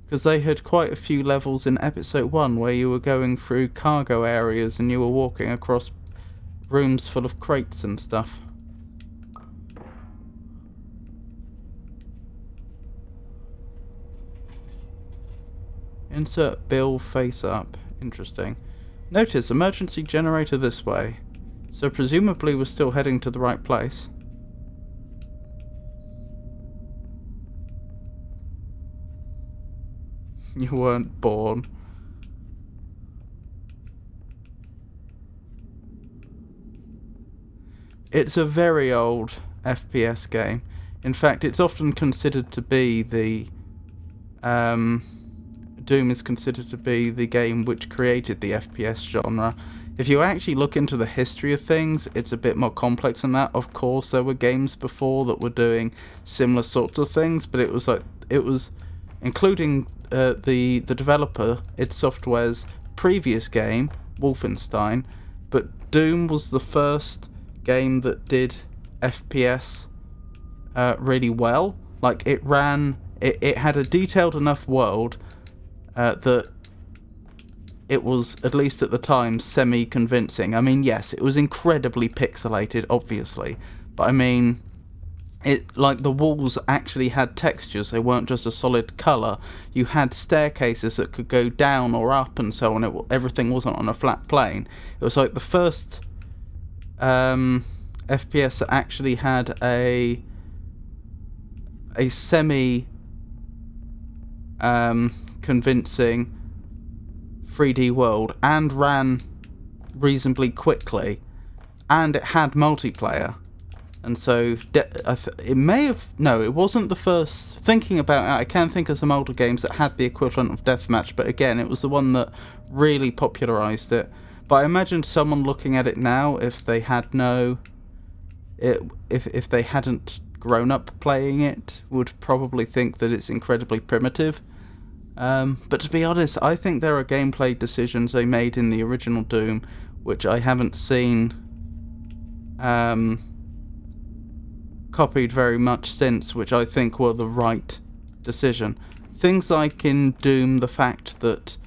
Because they had quite a few levels in episode 1 where you were going through cargo areas and you were walking across rooms full of crates and stuff. Insert Bill face up. Interesting. Notice emergency generator this way. So presumably we're still heading to the right place. You weren't born. It's a very old FPS game. In fact, it's often considered to be the Doom is considered to be the game which created the FPS genre. If you actually look into the history of things, it's a bit more complex than that. Of course, there were games before that were doing similar sorts of things, but it was including the developer, id Software's previous game, Wolfenstein, but Doom was the first game that did FPS really well. Like, it had a detailed enough world that it was, at least at the time, semi-convincing. I mean, yes, it was incredibly pixelated, obviously, but I mean, like, the walls actually had textures. They weren't just a solid colour. You had staircases that could go down or up and so on. Everything wasn't on a flat plane. It was like the first FPS that actually had a semi convincing 3D world and ran reasonably quickly, and it had multiplayer. And so it may have... No, it wasn't the first... Thinking about it, I can think of some older games that had the equivalent of deathmatch, but again, it was the one that really popularised it. But I imagine someone looking at it now, if they had if they hadn't grown up playing it, would probably think that it's incredibly primitive. But to be honest, I think there are gameplay decisions they made in the original Doom which I haven't seen copied very much since, which I think were the right decision. Things like in Doom, the fact that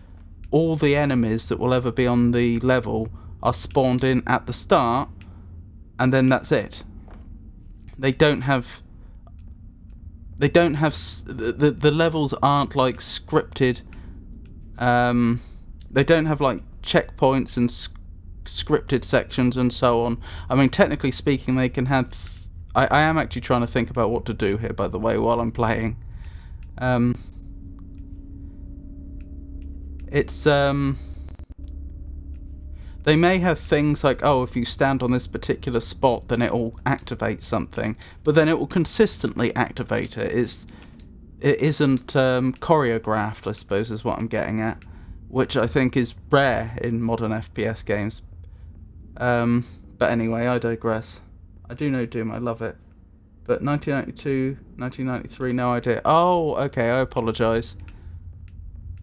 all the enemies that will ever be on the level are spawned in at the start, and then that's it. They don't have the levels aren't like scripted. They don't have like checkpoints and scripted sections and so on. I mean, technically speaking, they can have... I am actually trying to think about what to do here, by the way, while I'm playing. They may have things like, oh, if you stand on this particular spot, then it will activate something, but then it will consistently activate it. It isn't choreographed, I suppose, is what I'm getting at, which I think is rare in modern FPS games. But anyway, I digress. I do know Doom, I love it. But 1992, 1993, no idea. Oh, okay, I apologise.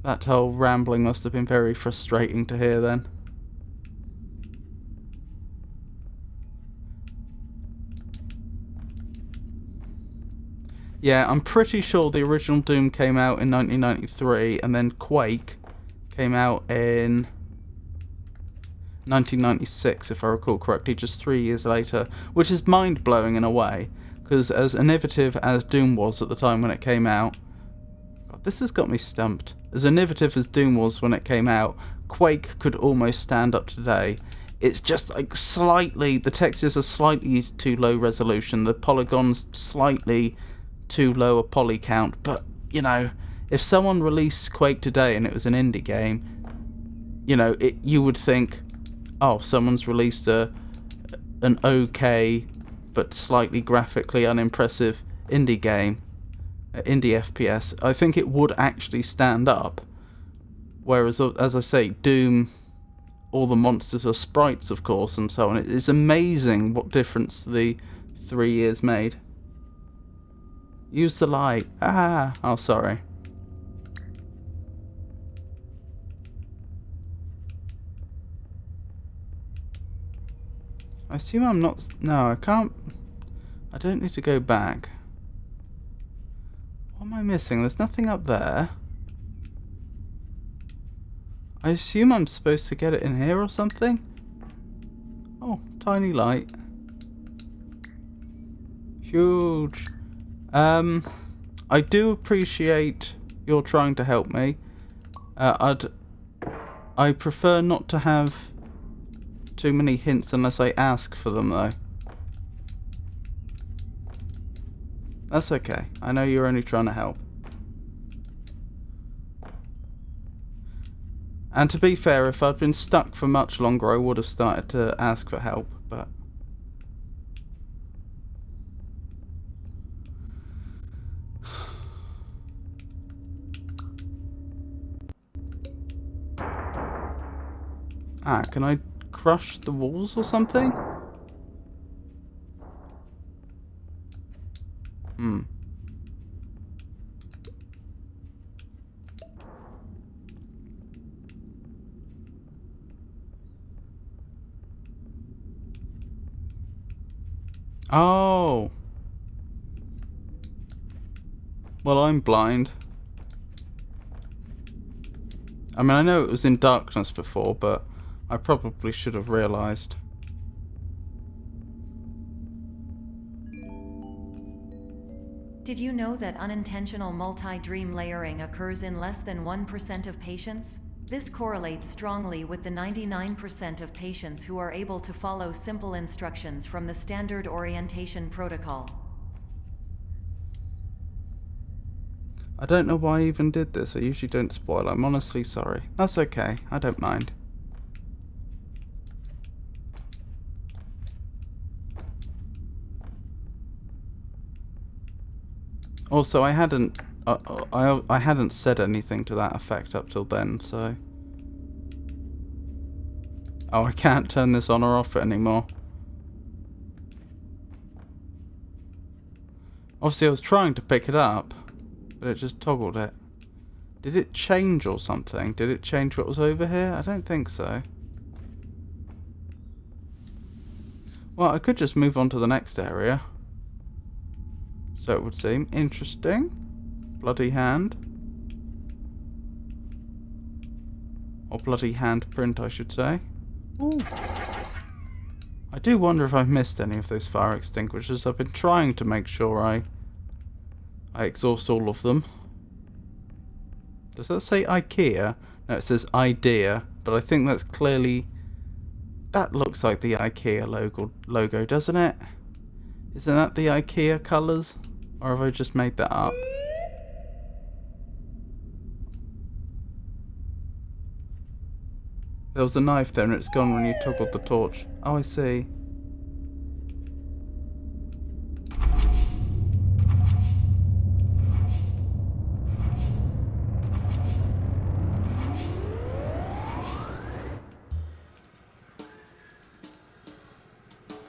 That whole rambling must have been very frustrating to hear then. Yeah, I'm pretty sure the original Doom came out in 1993, and then Quake came out in 1996, if I recall correctly, just 3 years later, which is mind-blowing in a way, because as innovative as Doom was at the time when it came out... God, this has got me stumped. As innovative as Doom was when it came out, Quake could almost stand up today. It's just like slightly... The textures are slightly too low resolution, the polygons slightly too low a poly count, but, you know, if someone released Quake today and it was an indie game, you know, you would think, oh, someone's released an okay but slightly graphically unimpressive indie game, indie FPS. I think it would actually stand up. Whereas, as I say, Doom, all the monsters are sprites, of course, and so on. It's amazing what difference the 3 years made. Use the light. Ah, oh, sorry. I assume I'm not... No, I can't... I don't need to go back. What am I missing? There's nothing up there. I assume I'm supposed to get it in here or something? Oh, tiny light. Huge. I do appreciate your trying to help me. I prefer not to have too many hints unless I ask for them, though. That's okay. I know you're only trying to help. And to be fair, if I'd been stuck for much longer, I would have started to ask for help, but... Ah, can I crush the walls or something? Hmm. Oh. Well, I'm blind. I mean, I know it was in darkness before, but I probably should have realised. Did you know that unintentional multi-dream layering occurs in less than 1% of patients? This correlates strongly with the 99% of patients who are able to follow simple instructions from the standard orientation protocol. I don't know why I even did this. I usually don't spoil. I'm honestly sorry. That's okay. I don't mind. Also, I hadn't said anything to that effect up till then, so... Oh, I can't turn this on or off anymore. Obviously, I was trying to pick it up, but it just toggled it. Did it change or something? Did it change what was over here? I don't think so. Well, I could just move on to the next area. So it would seem. Interesting. Bloody hand. Or bloody handprint, I should say. Ooh. I do wonder if I've missed any of those fire extinguishers. I've been trying to make sure I exhaust all of them. Does that say IKEA? No, it says idea, but I think that's clearly... That looks like the IKEA logo, doesn't it? Isn't that the IKEA colours? Or have I just made that up? There was a knife there and it's gone when you toggled the torch. Oh, I see.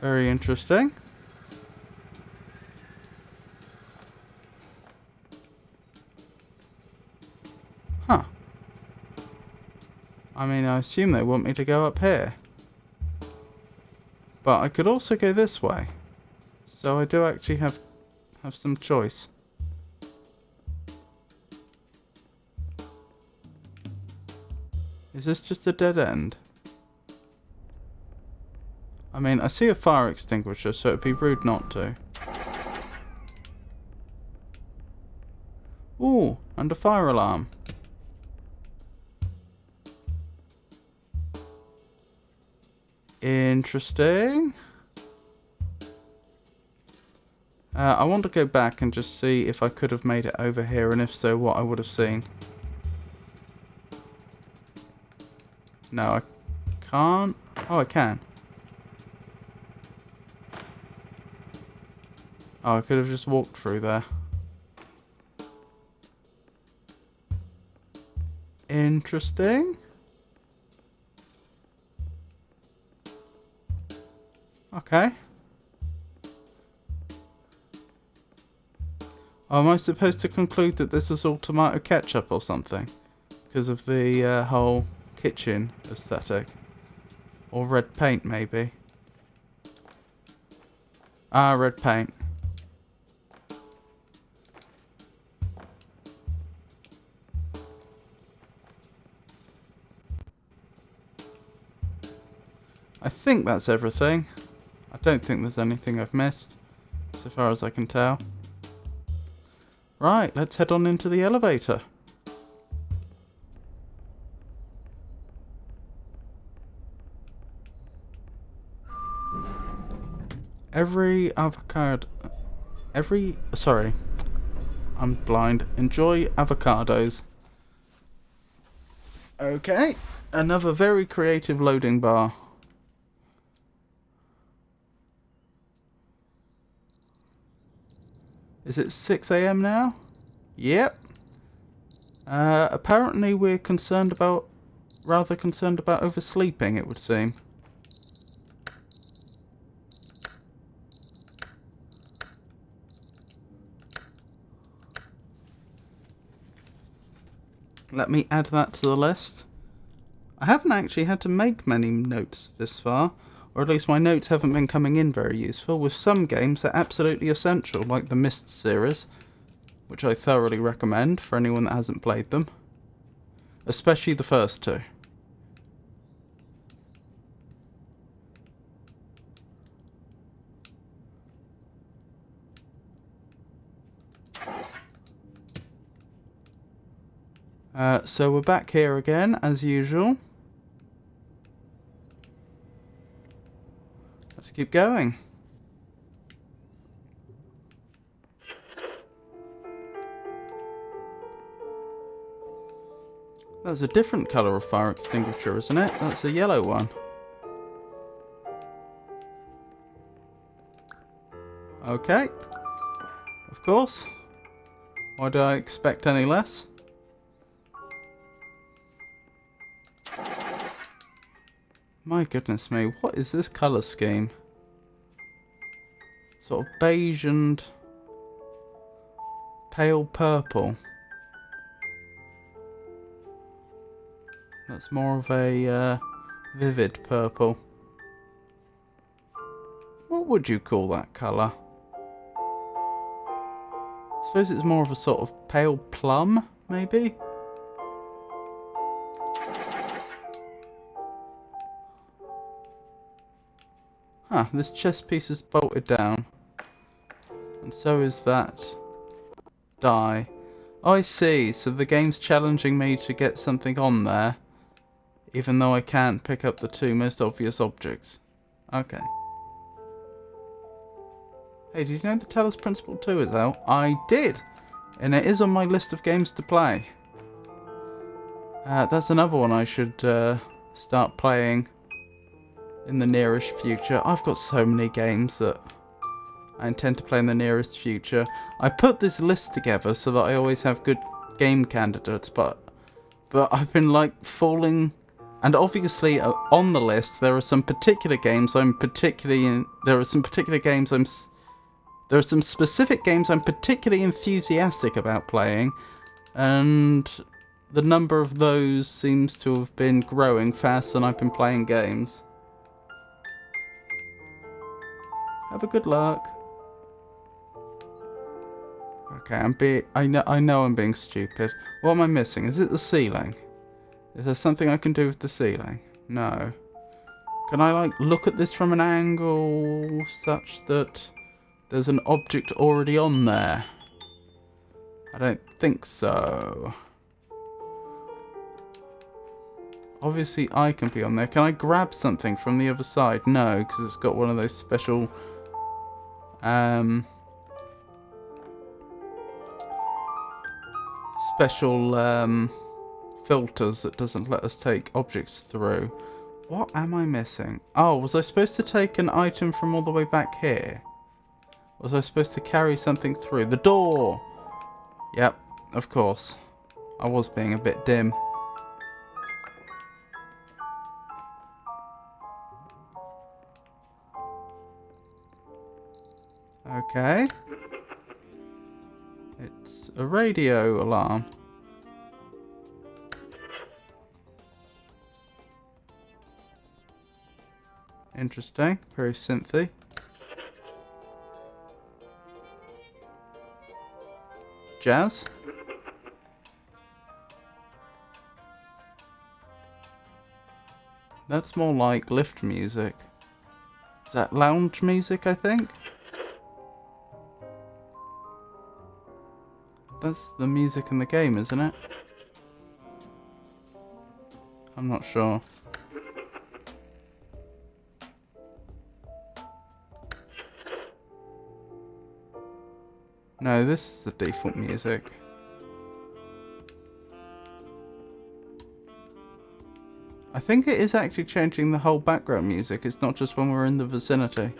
Very interesting. Huh. I mean, I assume they want me to go up here. But I could also go this way. So I do actually have some choice. Is this just a dead end? I mean, I see a fire extinguisher, so it'd be rude not to. Ooh, and a fire alarm. Interesting. I want to go back and just see if I could have made it over here, and if so, what I would have seen. No, I can't. Oh, I can. Oh, I could have just walked through there. Interesting. Okay. Oh, am I supposed to conclude that this was all tomato ketchup or something? Because of the whole kitchen aesthetic. Or red paint, maybe. Ah, red paint. I think that's everything. I don't think there's anything I've missed, so far as I can tell. Right, let's head on into the elevator. Sorry, I'm blind. Enjoy avocados. Okay, another very creative loading bar. Is it 6 AM now? Yep. Apparently we're rather concerned about oversleeping, it would seem. Let me add that to the list. I haven't actually had to make many notes this far, or at least my notes haven't been coming in very useful. With some games they're absolutely essential, like the Myst series, which I thoroughly recommend for anyone that hasn't played them. Especially the first two. So we're back here again, as usual. Let's keep going. That's a different colour of fire extinguisher, isn't it? That's a yellow one. Okay. Of course. Why did I expect any less? My goodness me, what is this colour scheme? Sort of beige and pale purple. That's more of a vivid purple. What would you call that colour? I suppose it's more of a sort of pale plum, maybe? Huh, this chest piece is bolted down. And so is that die. Oh, I see, so the game's challenging me to get something on there, even though I can't pick up the two most obvious objects. Okay. Hey, did you know the Talos Principle 2 is out? I did! And it is on my list of games to play. That's another one I should start playing in the nearest future. I've got so many games that I intend to play in the nearest future. I put this list together so that I always have good game candidates, but I've been like falling. And obviously on the list there are some particular games I'm particularly in. There are some specific games I'm particularly enthusiastic about playing, and the number of those seems to have been growing faster than I've been playing games. Have a good luck. Okay, I know I'm being stupid. What am I missing? Is it the ceiling? Is there something I can do with the ceiling? No. Can I like look at this from an angle such that there's an object already on there? I don't think so. Obviously I can be on there. Can I grab something from the other side? No, because it's got one of those special filters that doesn't let us take objects through. What am I missing? Oh, was I supposed to take an item from all the way back here? Was I supposed to carry something through? The door! Yep, of course. I was being a bit dim. Okay. It's a radio alarm. Interesting. Very synthy. jazz. That's more like lift music. Is that lounge music, I think? That's the music in the game, isn't it? I'm not sure. No, this is the default music. I think it is actually changing the whole background music. It's not just when we're in the vicinity.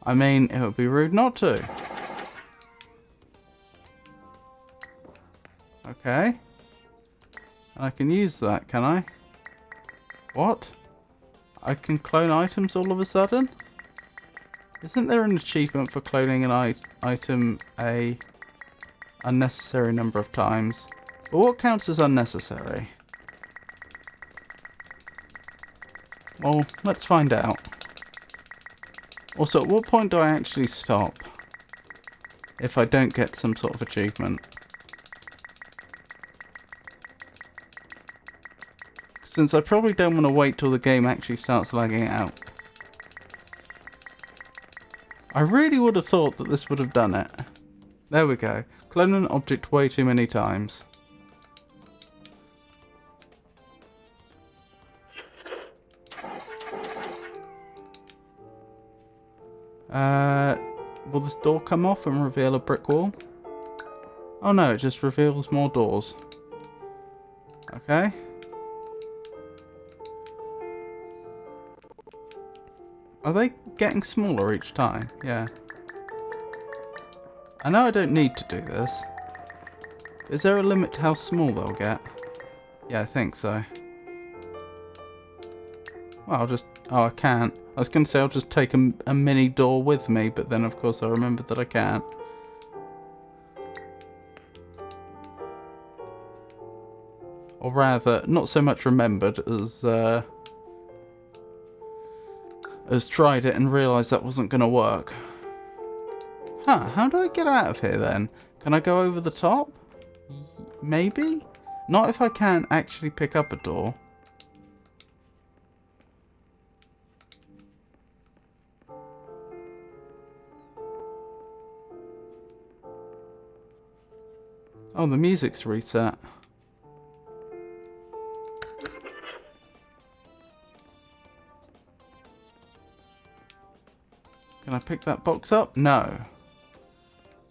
I mean, it would be rude not to. Okay. I can use that, can I? What? I can clone items all of a sudden? Isn't there an achievement for cloning an item a unnecessary number of times? But what counts as unnecessary? Well, let's find out. Also, at what point do I actually stop? If I don't get some sort of achievement. Since I probably don't want to wait till the game actually starts lagging out. I really would have thought that this would have done it. There we go. Clone an object way too many times. Will this door come off and reveal a brick wall? Oh no, it just reveals more doors. Okay. Are they getting smaller each time? Yeah. I know I don't need to do this. Is there a limit to how small they'll get? Yeah, I think so. Well, I'll just... Oh, I can't. I was going to say I'll just take a mini door with me, but then of course I remembered that I can't. Or rather, not so much remembered as tried it and realised that wasn't going to work. Huh, how do I get out of here then? Can I go over the top? Maybe? Not if I can't actually pick up a door. Oh, the music's reset. Can I pick that box up? No.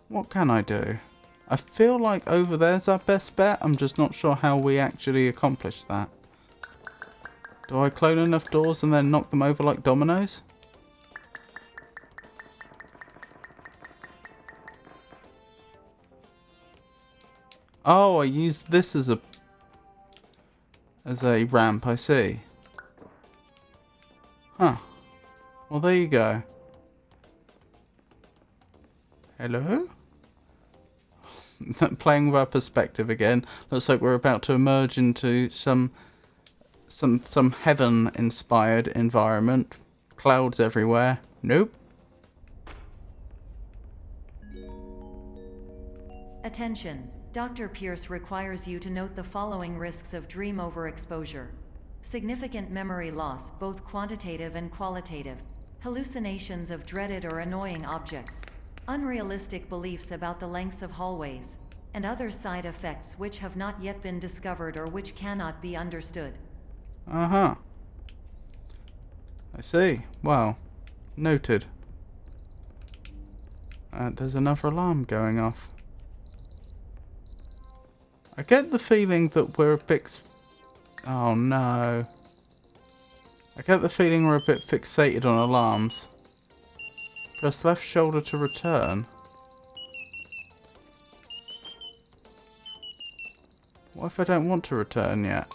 What can I do? I feel like over there's our best bet. I'm just not sure how we actually accomplish that. Do I clone enough doors and then knock them over like dominoes? Oh, I used this as a ramp, I see. Huh. Well, there you go. Hello? Playing with our perspective again. Looks like we're about to emerge into some heaven-inspired environment. Clouds everywhere. Nope. Attention. Dr. Pierce requires you to note the following risks of dream overexposure. Significant memory loss, both quantitative and qualitative. Hallucinations of dreaded or annoying objects. Unrealistic beliefs about the lengths of hallways. And other side effects which have not yet been discovered or which cannot be understood. Uh-huh. I see. Wow. Noted. There's another alarm going off. I get the feeling that we're a bit... Oh no. I get the feeling we're a bit fixated on alarms. Press left shoulder to return. What if I don't want to return yet?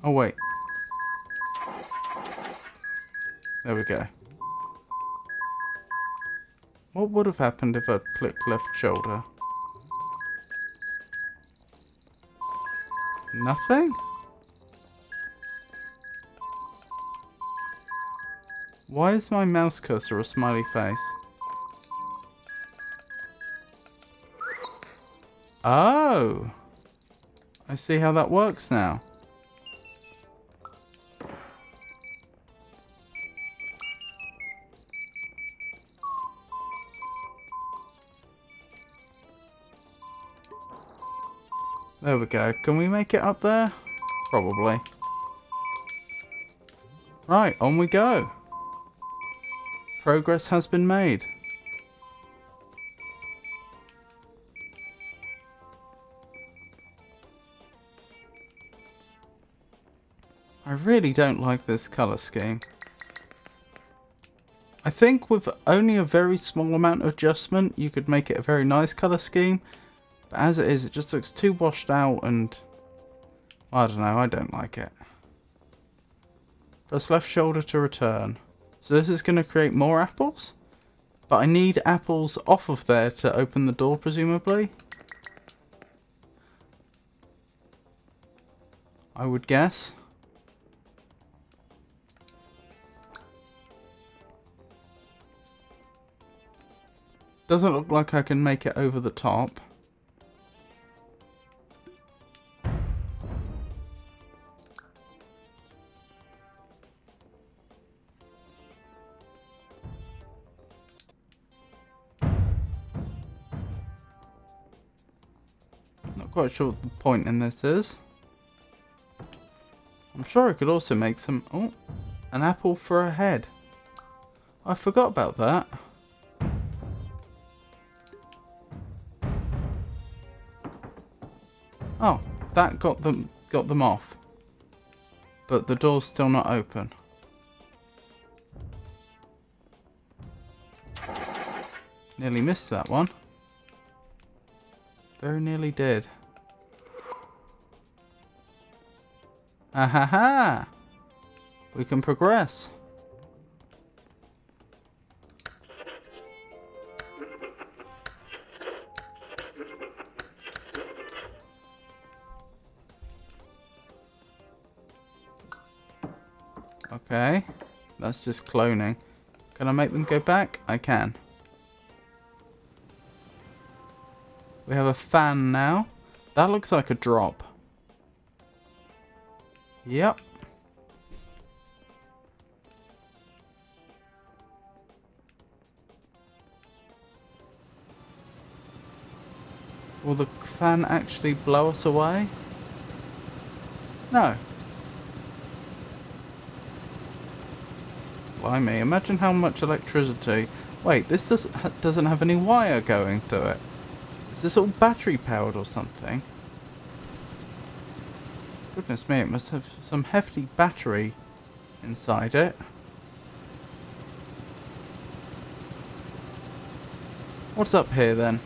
Oh, wait. There we go. What would have happened if I'd clicked left shoulder? Nothing? Why is my mouse cursor a smiley face? Oh! I see how that works now. There we go. Can we make it up there? Probably. Right, on we go. Progress has been made. I really don't like this colour scheme. I think with only a very small amount of adjustment, you could make it a very nice colour scheme. But as it is, it just looks too washed out and... I don't know, I don't like it. Press left shoulder to return. So this is going to create more apples? But I need apples off of there to open the door, presumably. I would guess. Doesn't look like I can make it over the top. Not quite sure what the point in this is. I'm sure I could also make some... Oh, an apple for a head. I forgot about that. Oh, that got them off. But the door's still not open. Nearly missed that one. Very nearly did. Ah ha ha! We can progress. Okay, that's just cloning. Can I make them go back? I can. We have a fan now. That looks like a drop. Yep. Will the fan actually blow us away? No. Blimey, imagine how much electricity... Wait, this doesn't have any wire going to it. Is this all battery powered or something? Goodness me, it must have some hefty battery inside it. What's up here then?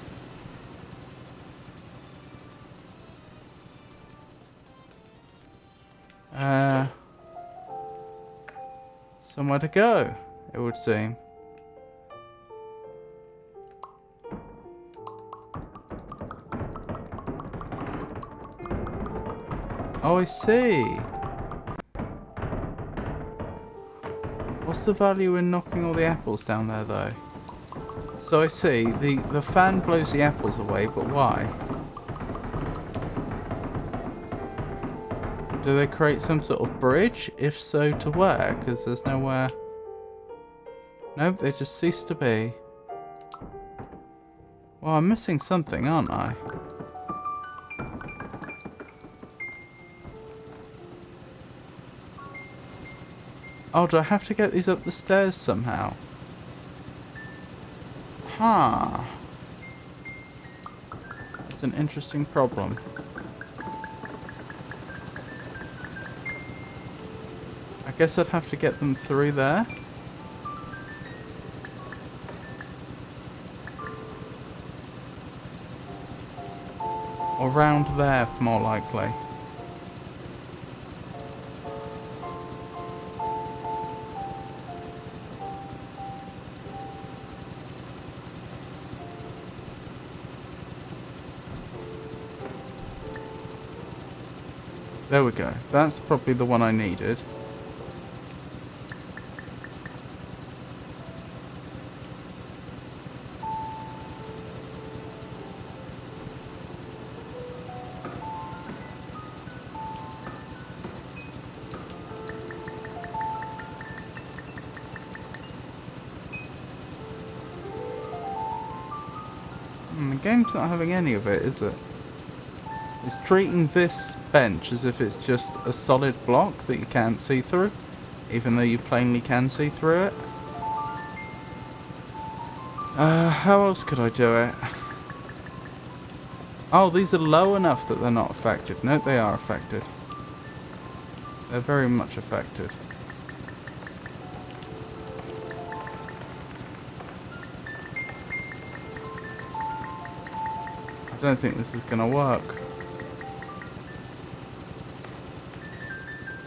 Somewhere to go, it would seem. Oh, I see. What's the value in knocking all the apples down there, though? So I see, the fan blows the apples away, but why? Do they create some sort of bridge? If so, to where? Because there's nowhere... Nope, they just cease to be. Well, I'm missing something, aren't I? Oh, do I have to get these up the stairs somehow? Huh. It's an interesting problem. I guess I'd have to get them through there. Or round there, more likely. There we go. That's probably the one I needed. The game's not having any of it, is it? It's treating this bench as if it's just a solid block that you can't see through, even though you plainly can see through it. How else could I do it? Oh, these are low enough that they're not affected. No, they are affected. They're very much affected. I don't think this is going to work.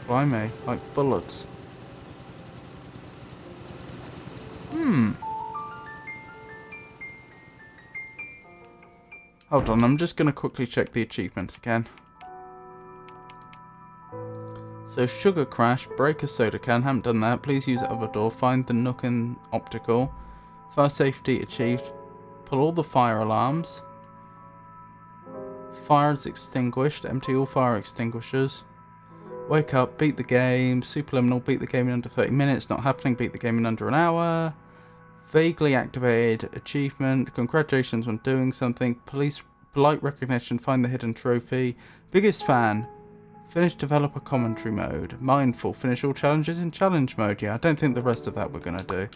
Blimey, like bullets. Hold on, I'm just going to quickly check the achievements again. So, Sugar Crash, break a soda can, haven't done that. Please use other door, find the nook in optical. Fire safety achieved. Pull all the fire alarms. Fire is extinguished, empty all fire extinguishers. Wake up, beat the game. Superliminal, beat the game in under 30 minutes. Not happening, beat the game in under an hour. Vaguely activated achievement. Congratulations on doing something. Police polite recognition. Find the hidden trophy. Biggest fan. Finish developer commentary mode. Mindful. Finish all challenges in challenge mode. Yeah, I don't think the rest of that we're going to do.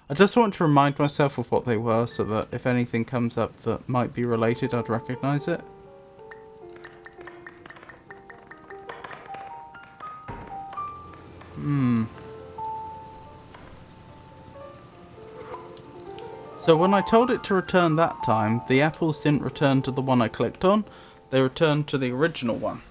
I just want to remind myself of what they were so that if anything comes up that might be related, I'd recognise it. So when I told it to return that time, the apples didn't return to the one I clicked on, they returned to the original one.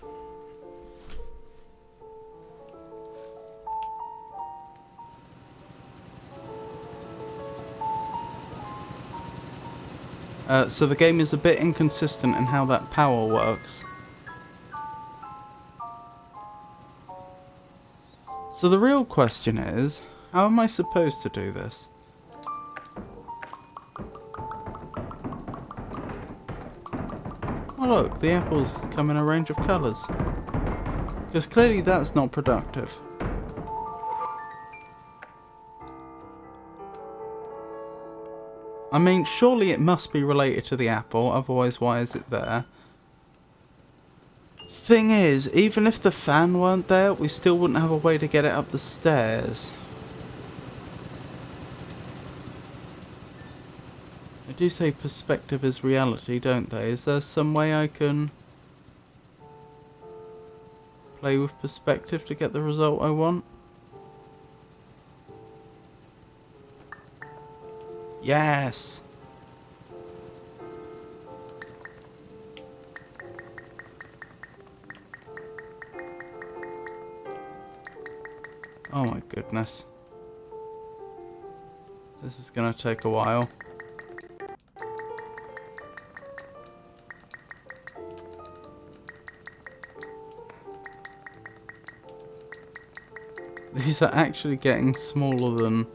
So the game is a bit inconsistent in how that power works. So the real question is, how am I supposed to do this? Oh look, the apples come in a range of colours. Because clearly that's not productive. I mean, surely it must be related to the apple, otherwise why is it there? Thing is, even if the fan weren't there, we still wouldn't have a way to get it up the stairs. They do say perspective is reality, don't they? Is there some way I can play with perspective to get the result I want? Yes! Oh my goodness. This is gonna take a while. These are actually getting smaller than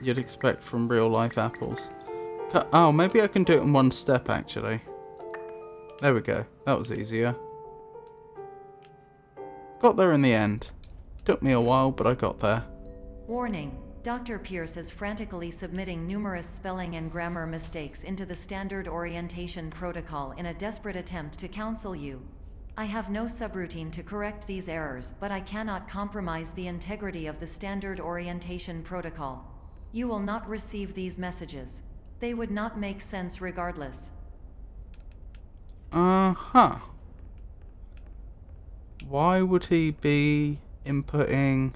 you'd expect from real life apples. Oh, maybe I can do it in one step actually. There we go. That was easier. Got there in the end. Took me a while, but I got there. Warning. Dr. Pierce is frantically submitting numerous spelling and grammar mistakes into the standard orientation protocol in a desperate attempt to counsel you. I have no subroutine to correct these errors, but I cannot compromise the integrity of the standard orientation protocol. You will not receive these messages. They would not make sense regardless. Uh-huh. Why would he be inputting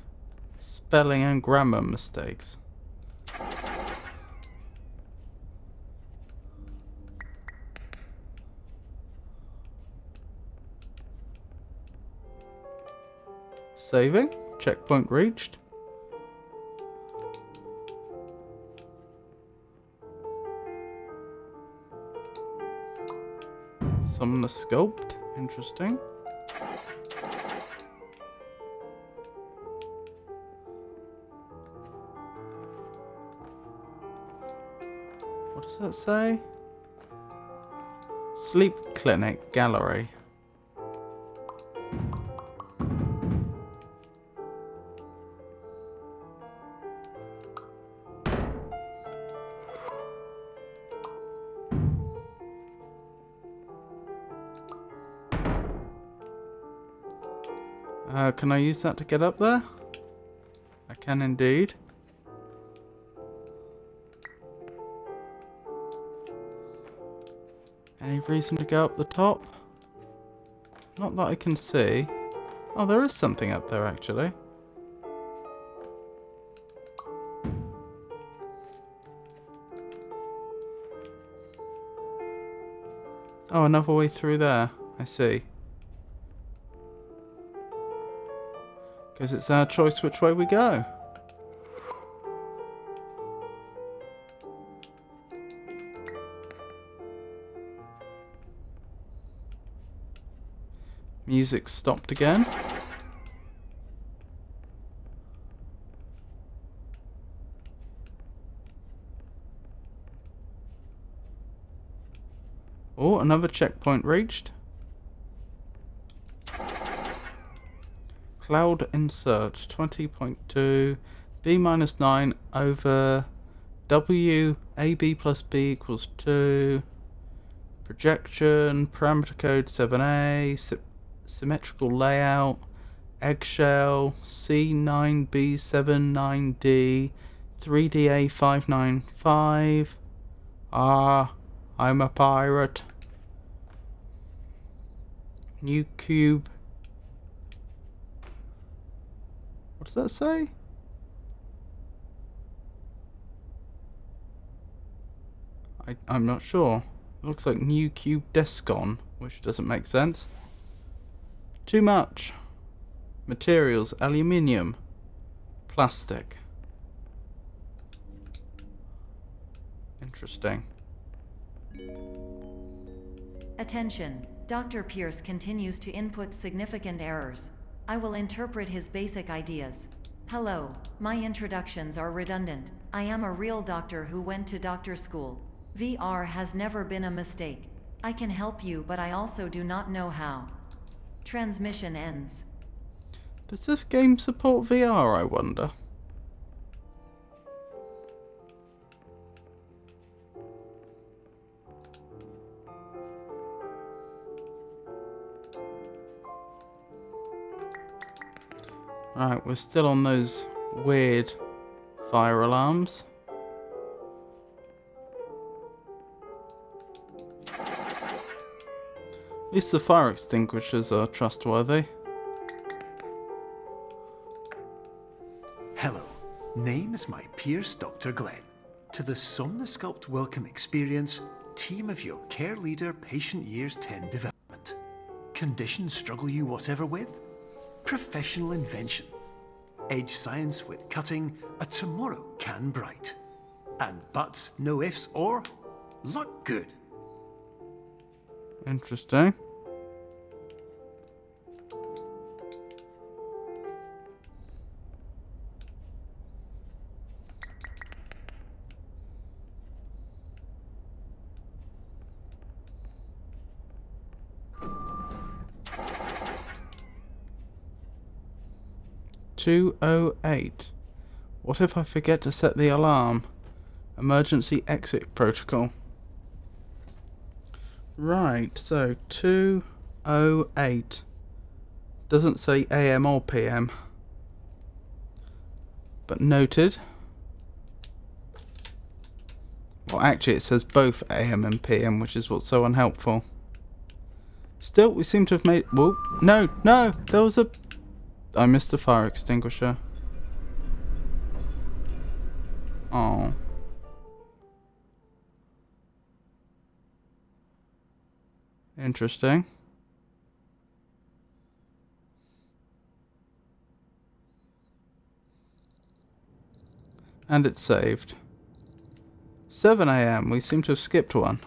spelling and grammar mistakes? Saving. Checkpoint reached. Summon a sculpt. Interesting. What does that say? Sleep Clinic Gallery. Can I use that to get up there? I can indeed. Any reason to go up the top? Not that I can see. Oh, there is something up there actually. Oh, another way through there. I see. Because it's our choice which way we go. Music stopped again. Oh, another checkpoint reached. Cloud insert 20.2 b minus 9 over w ab plus b equals 2. Projection parameter code 7a. Symmetrical layout, eggshell, C9B79D, 3DA595. Ah, I'm a pirate. New cube. What does that say? I'm not sure. It looks like new cube Descon, which doesn't make sense. Too much. Materials, aluminium, plastic. Interesting. Attention. Dr. Pierce continues to input significant errors. I will interpret his basic ideas. Hello, my introductions are redundant. I am a real doctor who went to doctor school. VR has never been a mistake. I can help you, but I also do not know how. Transmission ends. Does this game support VR, I wonder? Right, we're still on those weird fire alarms. At least the fire extinguishers are trustworthy. Hello, name is my Pierce Dr. Glenn. To the Somnosculpt Welcome Experience, team of your care leader patient years 10 development. Conditions struggle you whatever with? Professional invention. Edge science with cutting, a tomorrow can bright. And buts, no ifs or luck good. Interesting. (2:08). What if I forget to set the alarm? Emergency exit protocol. Right, so 2:08. Doesn't say AM or PM. But noted. Well, actually it says both AM and PM, which is what's so unhelpful. Still, we seem to have made... Whoa, no, no, there was a... I missed a fire extinguisher. Oh. Interesting. And it's saved. 7 AM. We seem to have skipped one.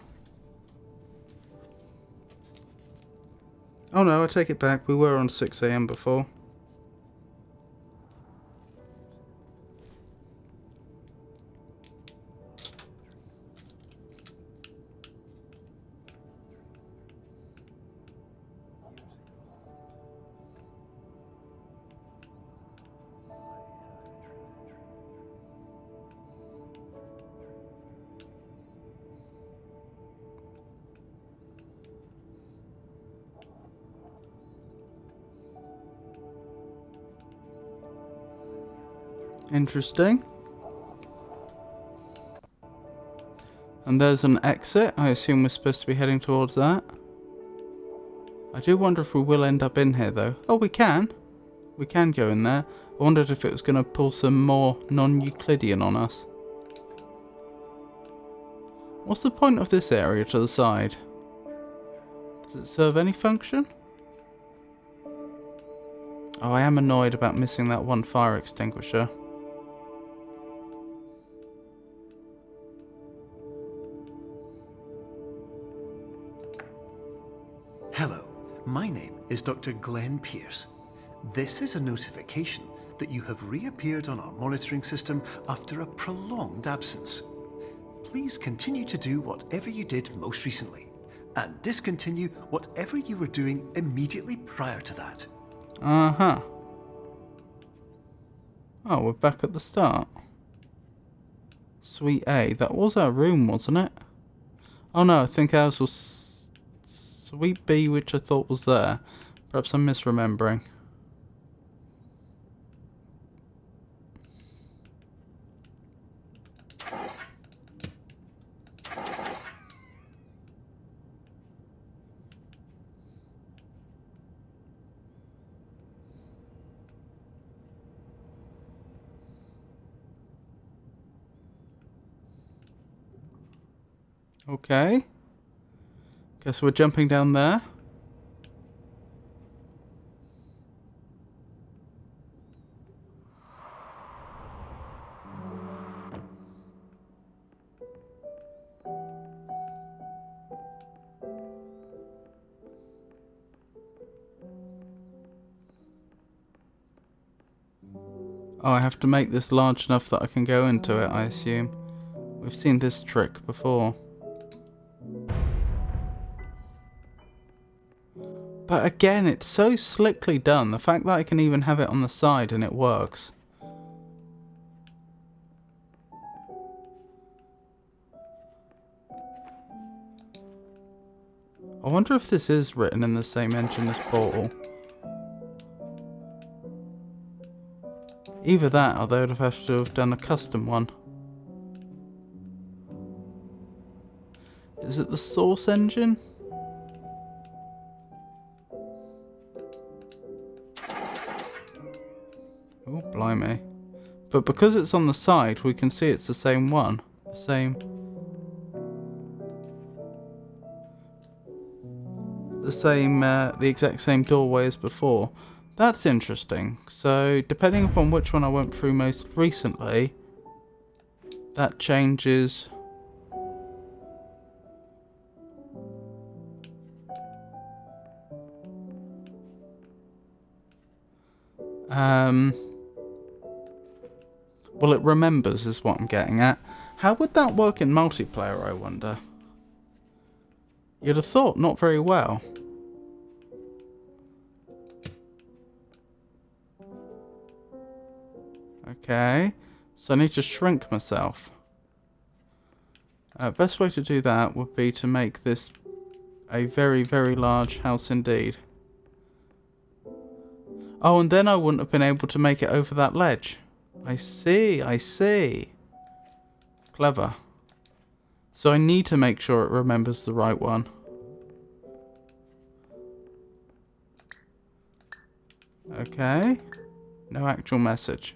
Oh no, I take it back. We were on 6 AM before. Interesting. And there's an exit. I assume we're supposed to be heading towards that. I do wonder if we will end up in here though. Oh, we can. We can go in there. I wondered if it was going to pull some more non-Euclidean on us. What's the point of this area to the side? Does it serve any function? Oh, I am annoyed about missing that one fire extinguisher. Hello, my name is Dr. Glenn Pierce. This is a notification that you have reappeared on our monitoring system after a prolonged absence. Please continue to do whatever you did most recently, and discontinue whatever you were doing immediately prior to that. Uh-huh. Oh, we're back at the start. Suite A. That was our room, wasn't it? Oh no, I think ours was Suite B, which I thought was there. Perhaps I'm misremembering. Okay. Guess we're jumping down there. Oh, I have to make this large enough that I can go into it, I assume. We've seen this trick before. But again, it's so slickly done. The fact that I can even have it on the side and it works. I wonder if this is written in the same engine as Portal. Either that, or they would have to have done a custom one. Is it the Source engine? Oh, blimey. But because it's on the side, we can see it's the same one. The exact same doorway as before. That's interesting. So, depending upon which one I went through most recently, that changes. Well, it remembers is what I'm getting at. How would that work in multiplayer, I wonder? You'd have thought not very well. Okay, so I need to shrink myself. Best way to do that would be to make this a very, very large house indeed. Oh, and then I wouldn't have been able to make it over that ledge. I see, I see. Clever. So I need to make sure it remembers the right one. Okay. No actual message.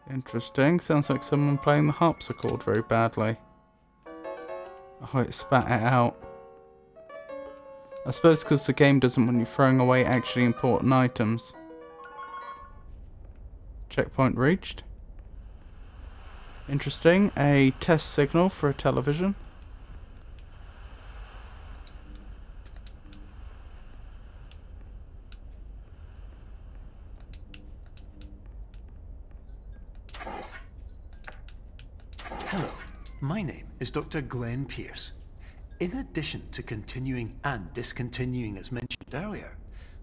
Interesting. Sounds like someone playing the harpsichord very badly. Oh, it spat it out. I suppose because the game doesn't want you throwing away actually important items. Checkpoint reached. Interesting. A test signal for a television. Hello, my name is Dr. Glenn Pierce. In addition to continuing and discontinuing as mentioned earlier,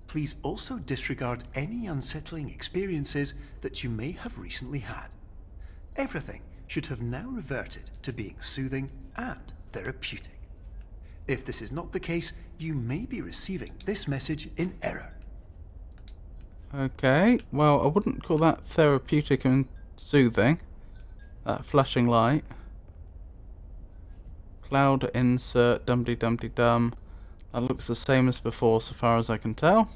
please also disregard any unsettling experiences that you may have recently had. Everything should have now reverted to being soothing and therapeutic. If this is not the case, you may be receiving this message in error. Okay, well, I wouldn't call that therapeutic and soothing. That flashing light. Cloud insert, dum-de-dum-de-dum. That looks the same as before so far as I can tell.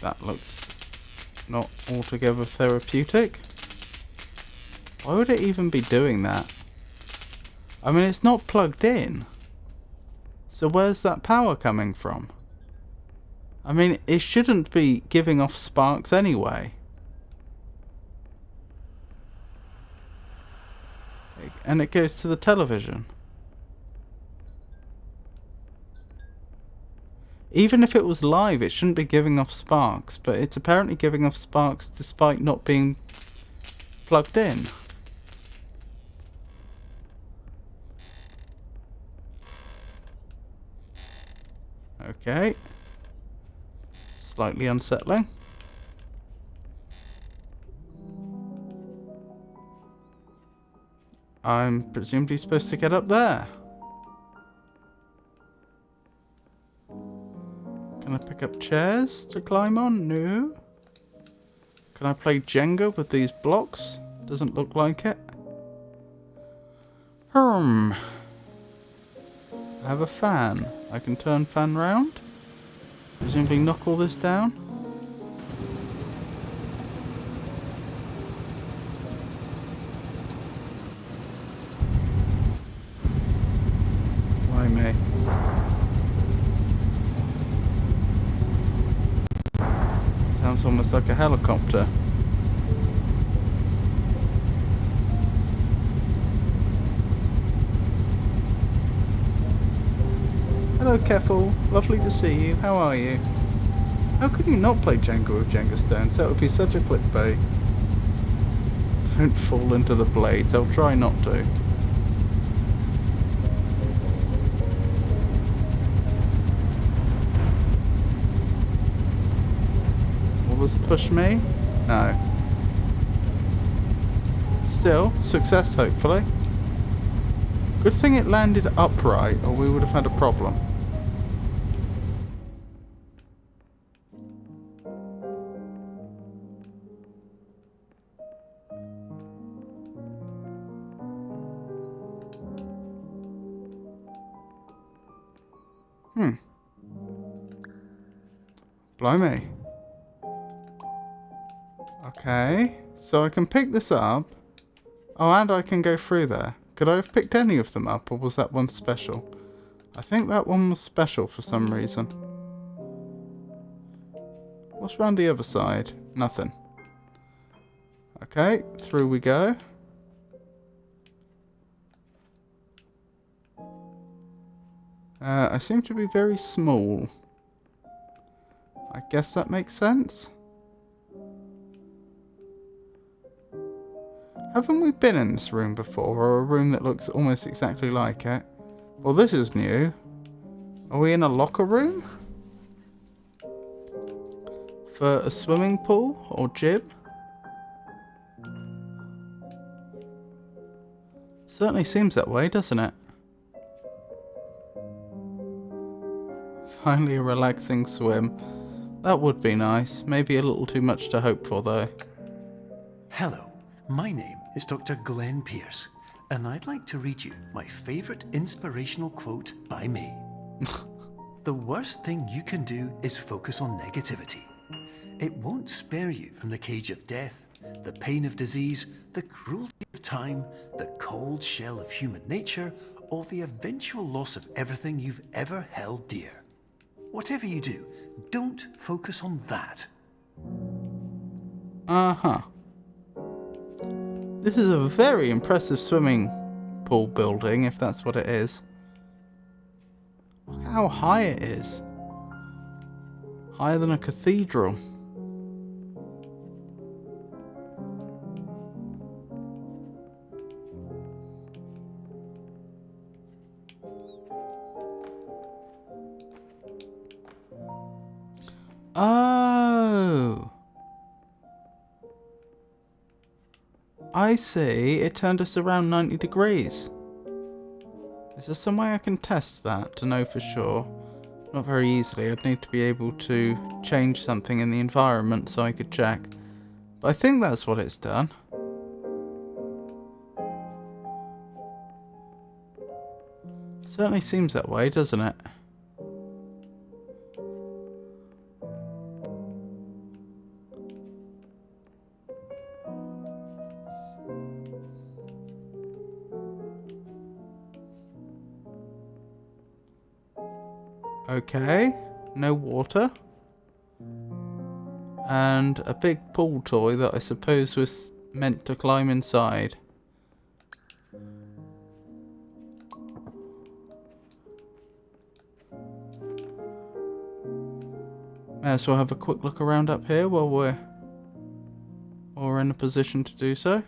That looks not altogether therapeutic. Why would it even be doing that? I mean, it's not plugged in. So where's that power coming from? I mean, it shouldn't be giving off sparks anyway. And it goes to the television. Even if it was live, it shouldn't be giving off sparks, but it's apparently giving off sparks despite not being plugged in. Okay. Slightly unsettling. I'm presumably supposed to get up there. Can I pick up chairs to climb on? No. Can I play Jenga with these blocks? Doesn't look like it. I have a fan. I can turn fan round. Presumably knock all this down. Why me? Sounds almost like a helicopter. Hello, Keffel. Lovely to see you. How are you? How could you not play Jenga with Jenga stones? That would be such a clickbait. Don't fall into the blades. I'll try not to. Will this push me? No. Still, success hopefully. Good thing it landed upright, or we would have had a problem. Blimey. Okay, so I can pick this up. Oh, and I can go through there. Could I have picked any of them up, or was that one special? I think that one was special for some reason. What's around the other side? Nothing. Okay, through we go. I seem to be very small. I guess that makes sense. Haven't we been in this room before, or a room that looks almost exactly like it? Well, this is new. Are we in a locker room? For a swimming pool or gym? Certainly seems that way, doesn't it? Finally a relaxing swim. That would be nice. Maybe a little too much to hope for, though. Hello, my name is Dr. Glenn Pierce, and I'd like to read you my favourite inspirational quote by me. The worst thing you can do is focus on negativity. It won't spare you from the cage of death, the pain of disease, the cruelty of time, the cold shell of human nature, or the eventual loss of everything you've ever held dear. Whatever you do, don't focus on that. Uh-huh. This is a very impressive swimming pool building, if that's what it is. Look how high it is. Higher than a cathedral. Oh! I see. It turned us around 90 degrees. Is there some way I can test that to know for sure? Not very easily. I'd need to be able to change something in the environment so I could check. But I think that's what it's done. Certainly seems that way, doesn't it? Okay, no water. And a big pool toy that I suppose was meant to climb inside. May as well have a quick look around up here while we're in a position to do so.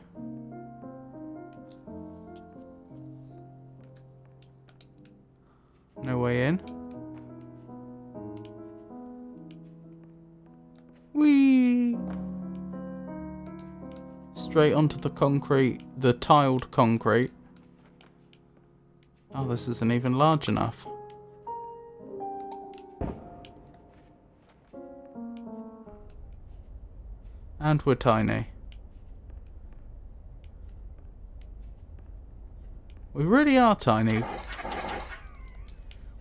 No way in. Whee! Straight onto the concrete, the tiled concrete. Oh, this isn't even large enough. And we're tiny. We really are tiny.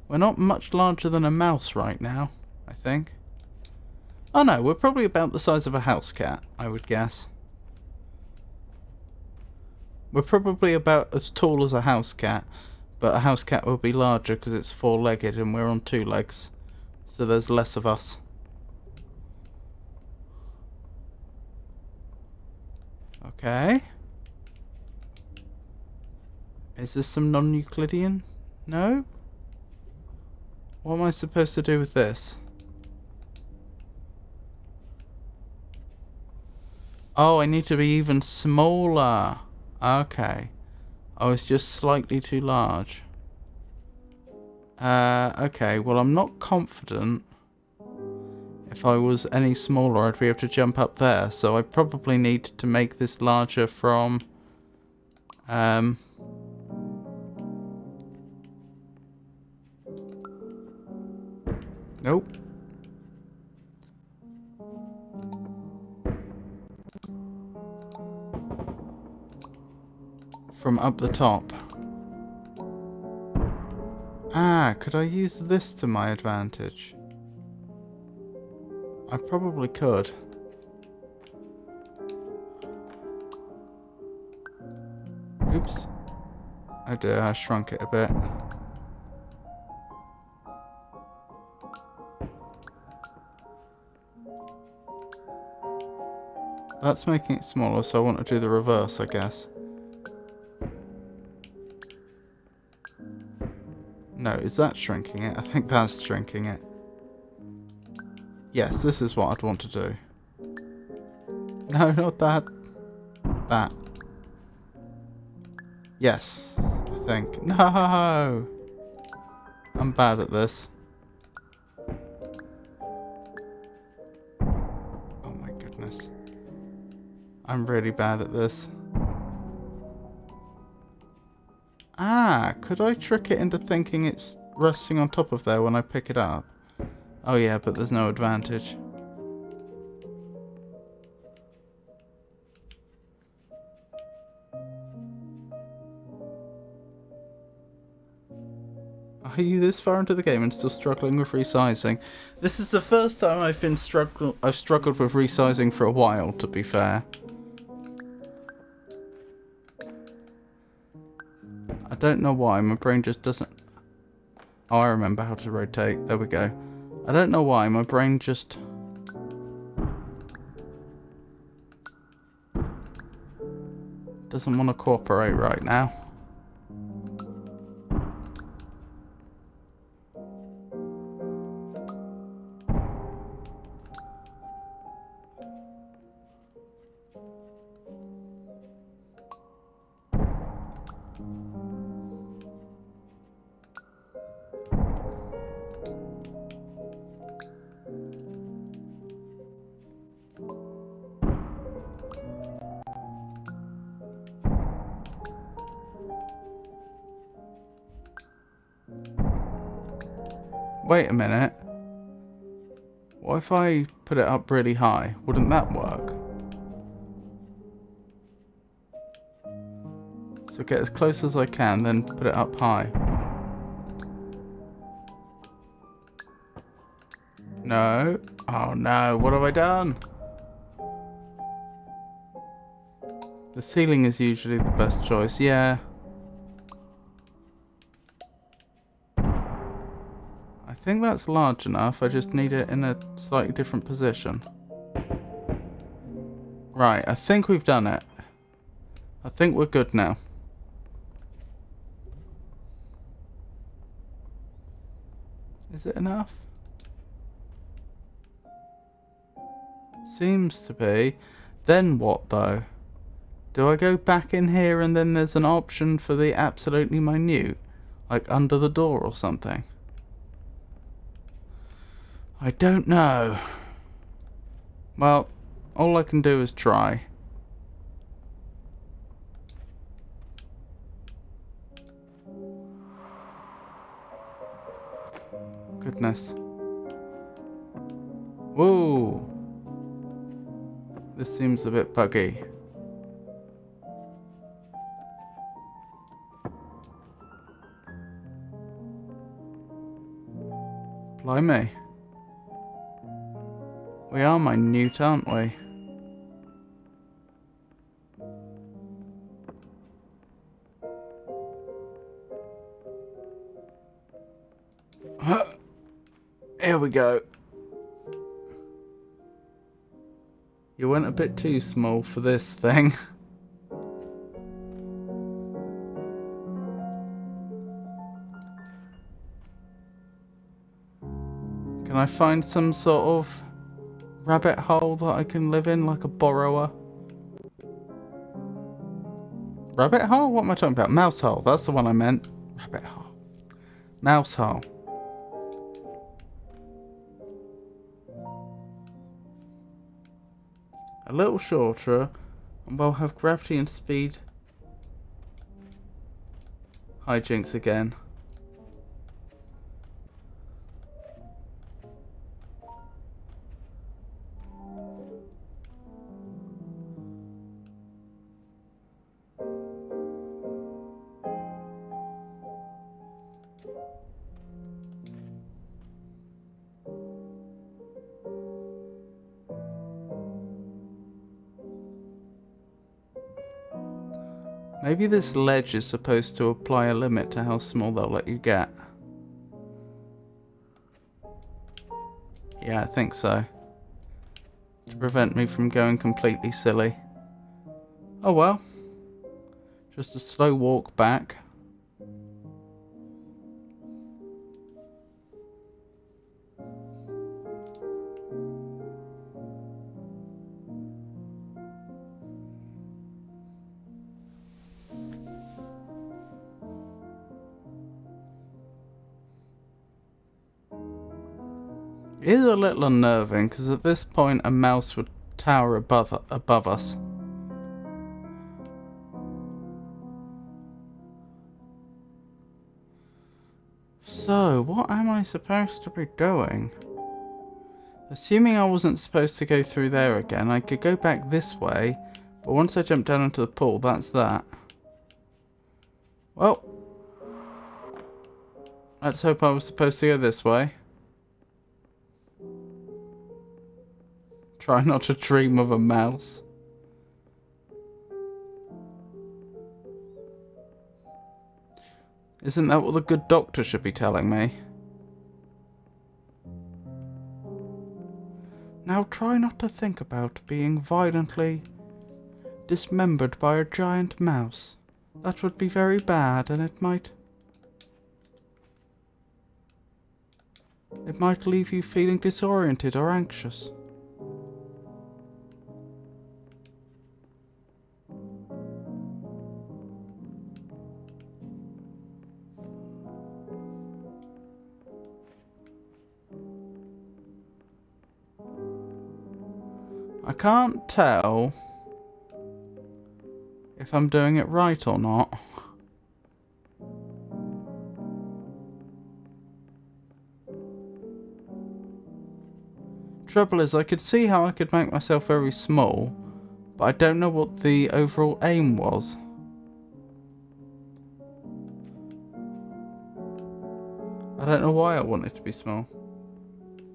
We're not much larger than a mouse right now, I think. Oh no, we're probably about the size of a house cat, I would guess. We're probably about as tall as a house cat, but a house cat will be larger because it's four-legged and we're on two legs. So there's less of us. Okay. Is this some non-Euclidean? No? What am I supposed to do with this? Oh, I need to be even smaller. Okay. I was just slightly too large. Okay, well I'm not confident if I was any smaller I'd be able to jump up there, so I probably need to make this larger from nope. From up the top. Ah, could I use this to my advantage? I probably could. Oops. Oh dear, I shrunk it a bit. That's making it smaller, so I want to do the reverse, I guess. No, is that shrinking it? I think that's shrinking it. Yes, this is what I'd want to do. No, not that. That. Yes, I think. No! I'm bad at this. Oh my goodness. I'm really bad at this. Ah, could I trick it into thinking it's resting on top of there when I pick it up? Oh yeah, but there's no advantage. Are you this far into the game and still struggling with resizing? This is the first time I've struggled with resizing for a while, to be fair. I don't know why, my brain just doesn't... Oh, I remember how to rotate. There we go. I don't know why, my brain just... doesn't want to cooperate right now. Wait a minute. What if I put it up really high? Wouldn't that work? So get as close as I can, then put it up high. No. Oh no, what have I done? The ceiling is usually the best choice, yeah. I think that's large enough, I just need it in a slightly different position. Right, I think we've done it. I think we're good now. Is it enough? Seems to be. Then what though? Do I go back in here and then there's an option for the absolutely minute? Like under the door or something? I don't know. Well, all I can do is try. Goodness. Whoa. This seems a bit buggy. Blimey. We are minute, aren't we? Here we go. You went a bit too small for this thing. Can I find some sort of rabbit hole that I can live in, like a borrower? Rabbit hole? What am I talking about? Mouse hole. That's the one I meant. Rabbit hole. Mouse hole. A little shorter, and we'll have gravity and speed. Hijinks again. Maybe this ledge is supposed to apply a limit to how small they'll let you get. Yeah, I think so. To prevent me from going completely silly. Oh well. Just a slow walk back. It is a little unnerving, because at this point a mouse would tower above us. So, what am I supposed to be doing? Assuming I wasn't supposed to go through there again, I could go back this way, but once I jump down into the pool, that's that. Well, Let's hope I was supposed to go this way. Try not to dream of a mouse. Isn't that what the good doctor should be telling me? Now try not to think about being violently dismembered by a giant mouse. That would be very bad, and it might leave you feeling disoriented or anxious. I can't tell if I'm doing it right or not. Trouble is, I could see how I could make myself very small, but I don't know what the overall aim was. I don't know why I want it to be small.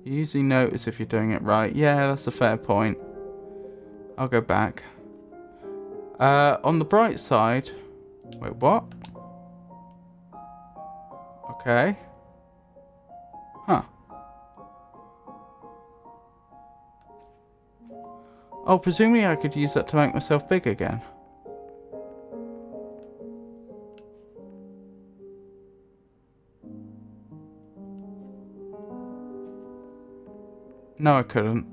You usually notice if you're doing it right. Yeah, that's a fair point. I'll go back. On the bright side... Wait, what? Okay. Huh. Oh, presumably I could use that to make myself big again. No, I couldn't.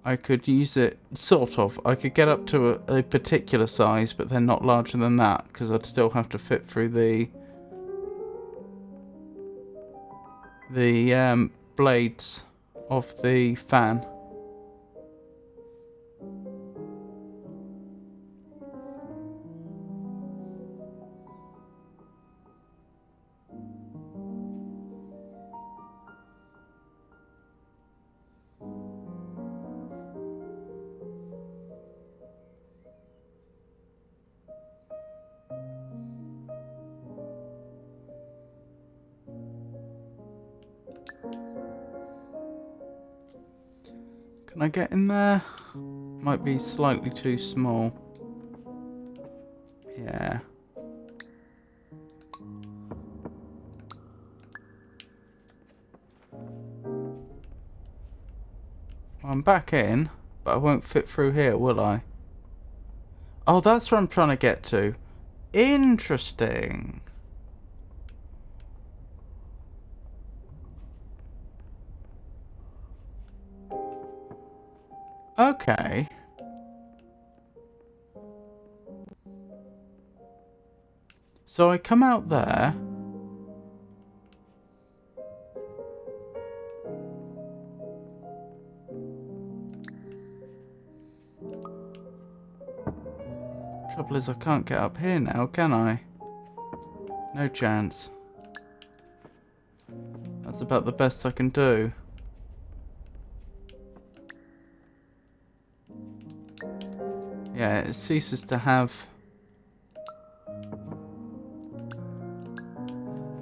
I could use it, sort of. I could get up to a particular size, but then not larger than that, because I'd still have to fit through the blades of the fan. Can I get in there? Might be slightly too small. Yeah. I'm back in, but I won't fit through here, will I? Oh, that's where I'm trying to get to. Interesting. Okay. So I come out there. Trouble is I can't get up here now, can I? No chance. That's about the best I can do. Yeah, it ceases to have...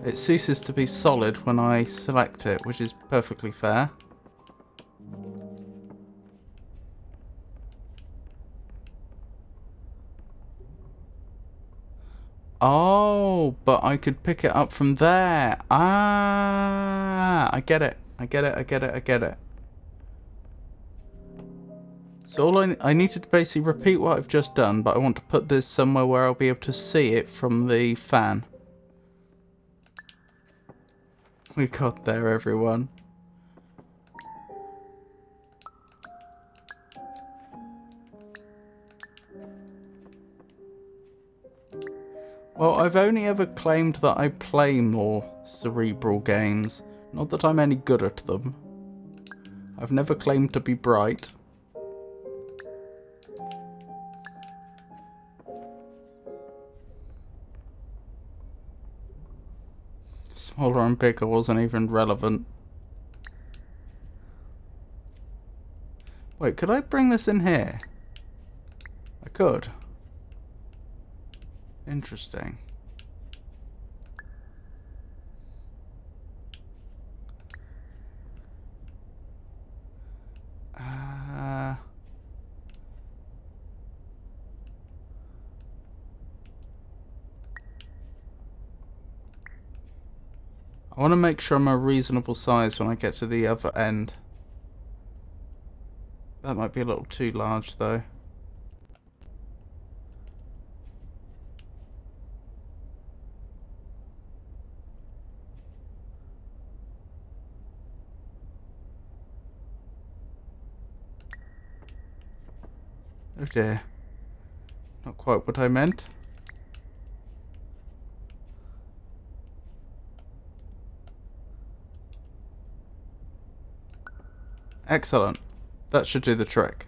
It ceases to be solid when I select it, which is perfectly fair. Oh, but I could pick it up from there. Ah, I get it. I get it. So all I need to basically repeat what I've just done, but I want to put this somewhere where I'll be able to see it from the fan. We got there, everyone. Well, I've only ever claimed that I play more cerebral games. Not that I'm any good at them. I've never claimed to be bright. Smaller and bigger wasn't even relevant. Wait, could I bring this in here? I could. Interesting. I want to make sure I'm a reasonable size when I get to the other end. That might be a little too large though. Oh dear. Not quite what I meant. Excellent. That should do the trick.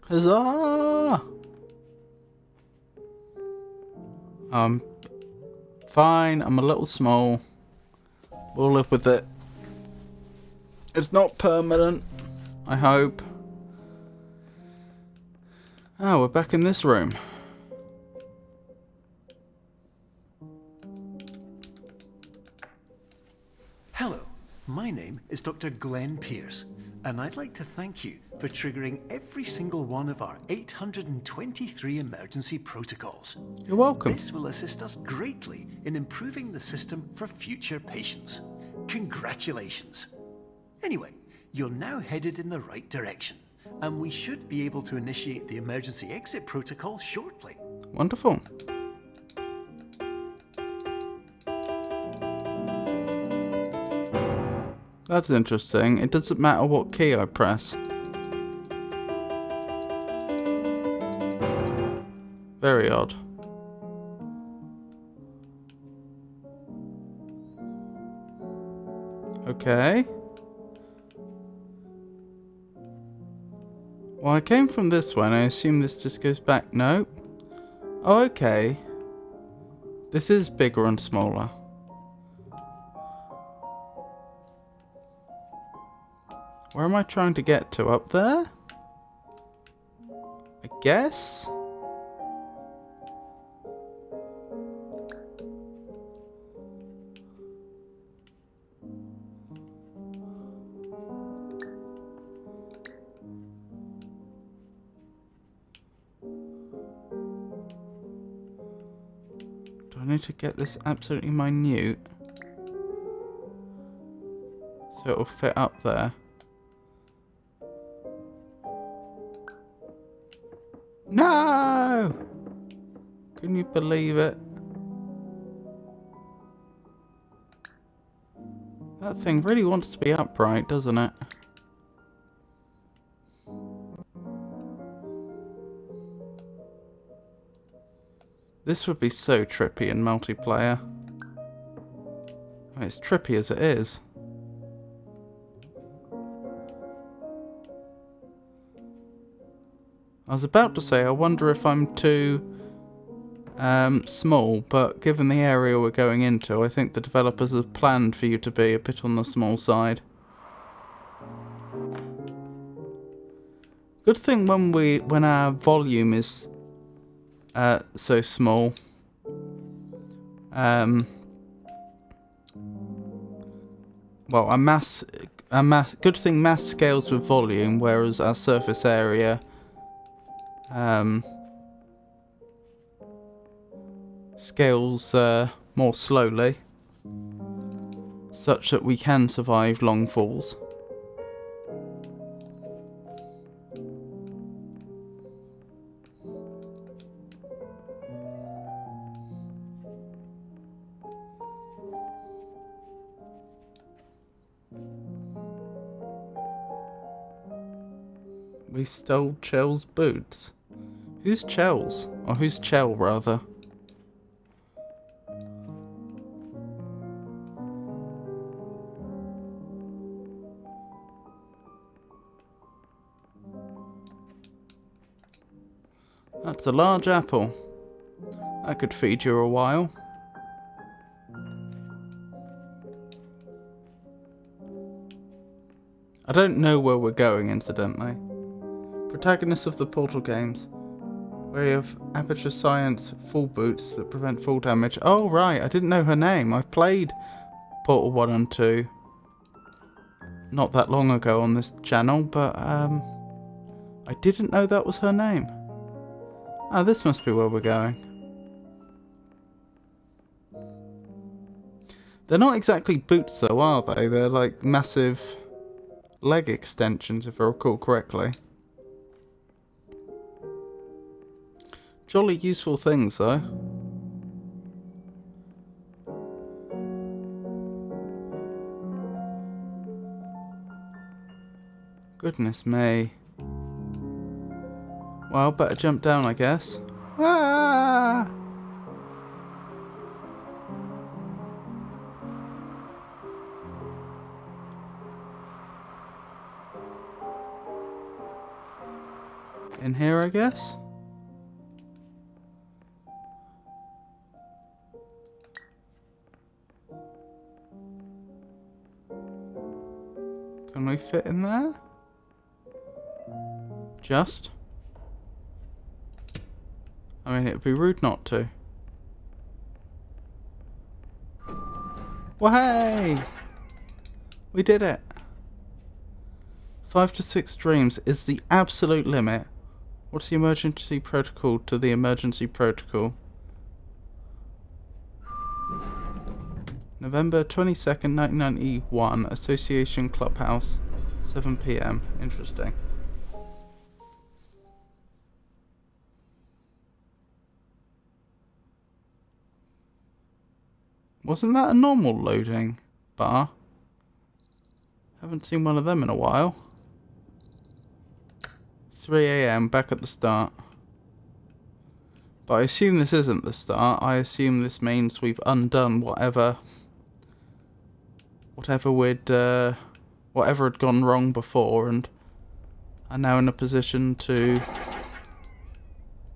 Huzzah! Fine. I'm a little small. We'll live with it. It's not permanent, I hope. Oh, we're back in this room. Hello, my name is Dr. Glenn Pierce, and I'd like to thank you for triggering every single one of our 823 emergency protocols. You're welcome. This will assist us greatly in improving the system for future patients. Congratulations. Anyway, you're now headed in the right direction, and we should be able to initiate the emergency exit protocol shortly. Wonderful. That's interesting. It doesn't matter what key I press. Very odd. Okay. Well, I came from this one. I assume this just goes back. No. Oh, okay. This is bigger and smaller. Where am I trying to get to? Up there? I guess? Do I need to get this absolutely minute so it'll fit up there? No! Can you believe it? That thing really wants to be upright, doesn't it? This would be so trippy in multiplayer. I mean, it's trippy as it is. I was about to say, I wonder if I'm too small, but given the area we're going into, I think the developers have planned for you to be a bit on the small side. Good thing when our volume is so small. Well, good thing mass scales with volume, whereas our surface area scales more slowly, such that we can survive long falls. We stole Chell's boots. Who's Chell's? Or who's Chell, rather? That's a large apple. That could feed you a while. I don't know where we're going, incidentally. Protagonists of the Portal games. We have Aperture Science full boots that prevent fall damage. Oh, right. I didn't know her name. I played Portal 1 and 2 not that long ago on this channel, but I didn't know that was her name. Ah, this must be where we're going. They're not exactly boots though, are they? They're like massive leg extensions, if I recall correctly. Jolly useful things though. Goodness me. Well, better jump down, I guess. Ah! In here, I guess? Can we fit in there? Just? I mean, it would be rude not to. Well, hey! We did it! 5 to 6 dreams is the absolute limit. What's the emergency protocol to the emergency protocol? November 22nd, 1991, Association Clubhouse, 7 PM. Interesting. Wasn't that a normal loading bar? Haven't seen one of them in a while. 3 AM, back at the start. But I assume this isn't the start. I assume this means we've undone whatever had gone wrong before, and are now in a position to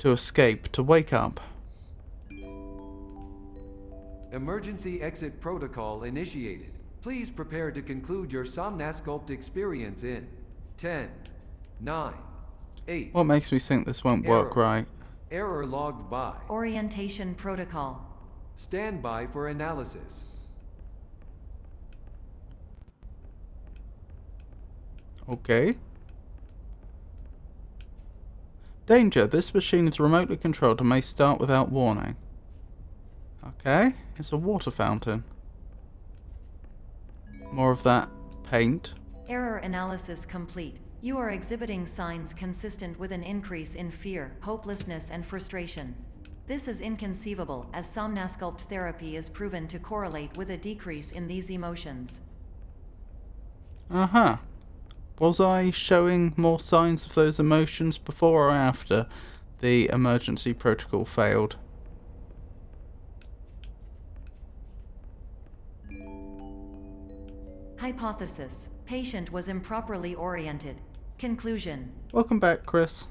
escape, to wake up. Emergency exit protocol initiated. Please prepare to conclude your Somnasculpt experience in 10, 9, 8. What makes me think this won't work right? Error logged by. Orientation protocol. Stand by for analysis. Okay. Danger, this machine is remotely controlled and may start without warning. Okay, it's a water fountain. More of that paint. Error analysis complete. You are exhibiting signs consistent with an increase in fear, hopelessness, and frustration. This is inconceivable, as Somnasculpt therapy is proven to correlate with a decrease in these emotions. Uh-huh. Was I showing more signs of those emotions before or after the emergency protocol failed? Hypothesis. Patient was improperly oriented. Conclusion. Welcome back, Chris.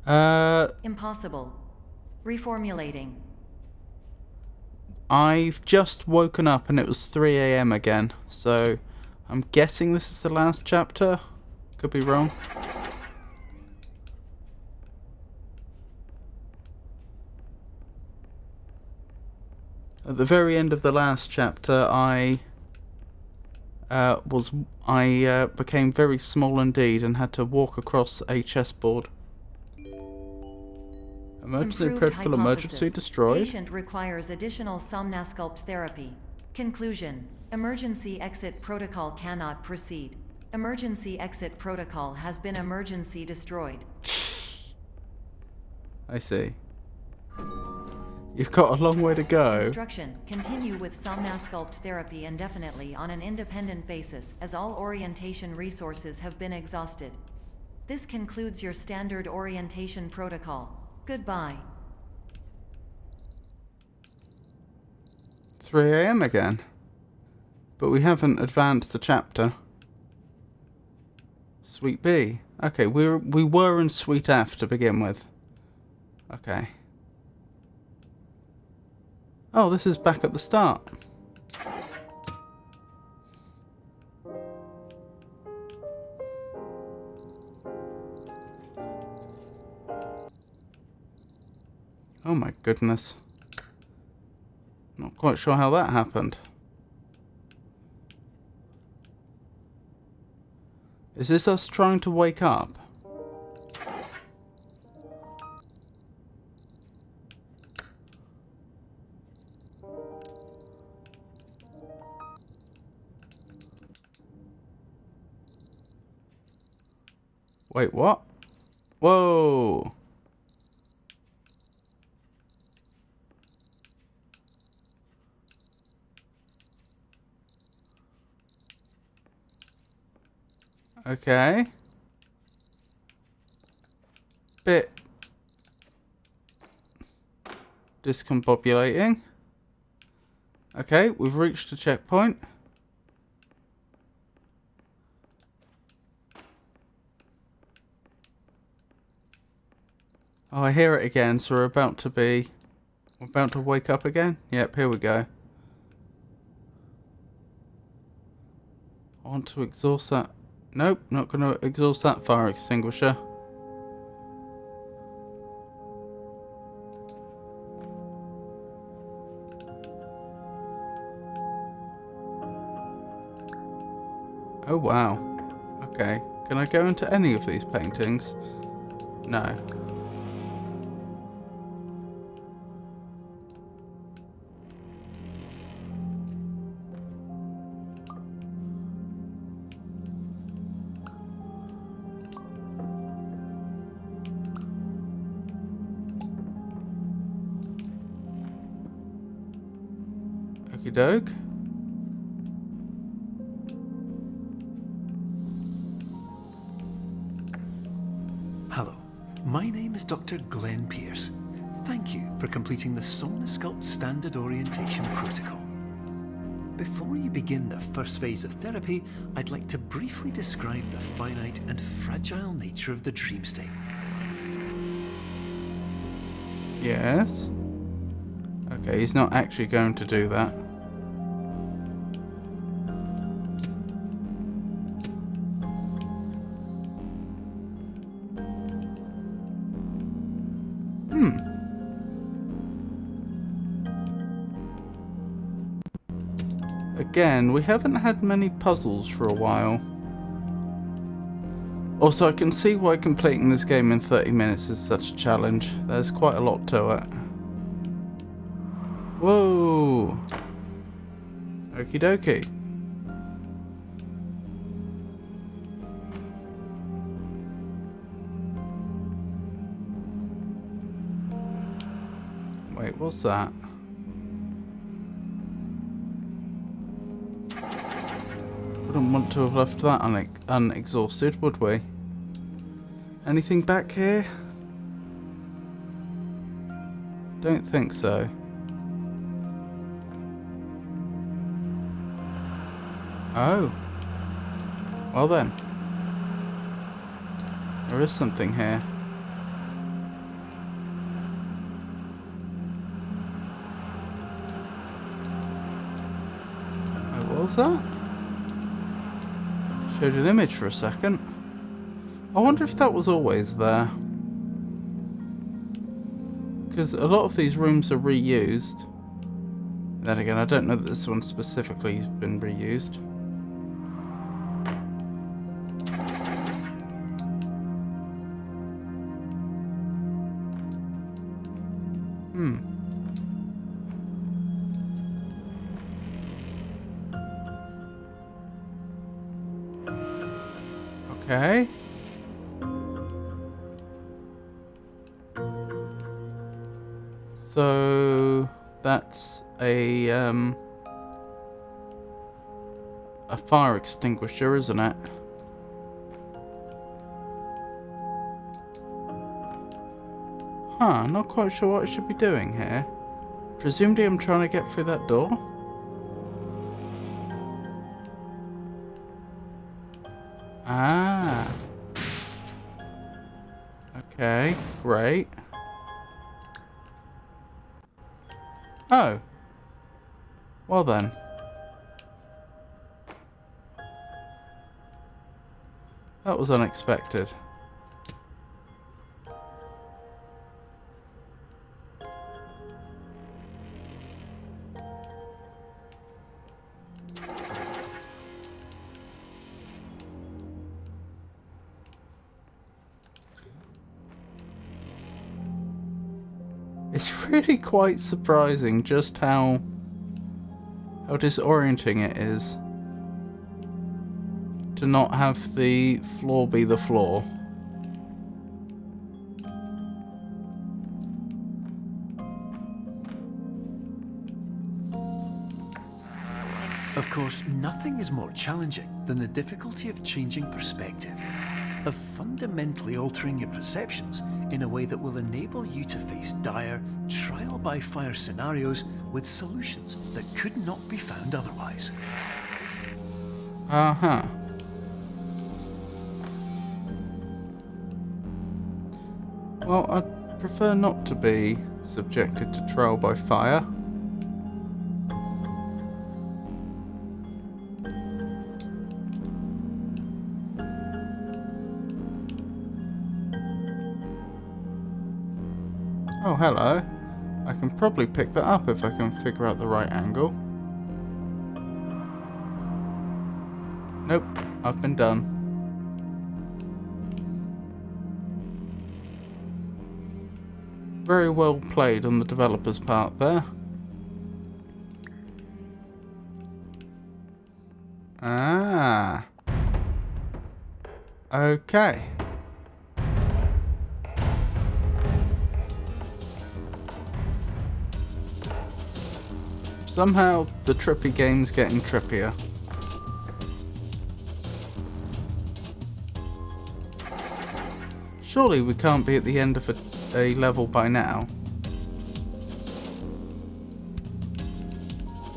Impossible. Reformulating. I've just woken up and it was 3 AM again, so I'm guessing this is the last chapter. Could be wrong. At the very end of the last chapter, I became very small indeed and had to walk across a chessboard. Emergency Improved protocol emergency hypothesis. destroyed. Patient requires additional Somnasculpt therapy. Conclusion. Emergency exit protocol cannot proceed. Emergency exit protocol has been emergency destroyed. I see. You've got a long way to go. Instruction. Continue with Somnasculpt therapy indefinitely on an independent basis, as all orientation resources have been exhausted. This concludes your standard orientation protocol. Goodbye. 3 AM again. But we haven't advanced the chapter. Suite B. Okay, we were in Suite F to begin with. Okay. Oh, this is back at the start. Oh my goodness. Not quite sure how that happened. Is this us trying to wake up? Wait, what? Whoa! Okay. Bit discombobulating. Okay, we've reached a checkpoint. Oh, I hear it again, so we're about to wake up again? Yep, here we go. I want to exhaust that. Nope, not going to exhaust that fire extinguisher. Oh wow. Okay, can I go into any of these paintings? No. Okie doke. Hello, my name is Dr. Glenn Pierce. Thank you for completing the Somnosculpt Standard Orientation Protocol. Before you begin the first phase of therapy, I'd like to briefly describe the finite and fragile nature of the dream state. Yes. Okay, he's not actually going to do that. Again, we haven't had many puzzles for a while. Also, I can see why completing this game in 30 minutes is such a challenge. There's quite a lot to it. Whoa! Okie dokie. Wait, what's that? Wouldn't want to have left that unexhausted, would we? Anything back here? Don't think so. Oh. Well then. There is something here. Oh, what was that? Showed an image for a second. I wonder if that was always there. Because a lot of these rooms are reused. Then again, I don't know that this one specifically has been reused. Okay. So that's a fire extinguisher, isn't it? Huh, not quite sure what I should be doing here. Presumably I'm trying to get through that door. Ah. Okay, great. Oh. Well then. That was unexpected. It's really quite surprising just how disorienting it is to not have the floor be the floor. Of course, nothing is more challenging than the difficulty of changing perspective, of fundamentally altering your perceptions in a way that will enable you to face dire, trial-by-fire scenarios with solutions that could not be found otherwise. Uh-huh. Well, I'd prefer not to be subjected to trial by fire. Oh, hello. I can probably pick that up if I can figure out the right angle. Nope, I've been done. Very well played on the developer's part there. Ah. Okay. Somehow the trippy game's getting trippier. Surely we can't be at the end of a level by now.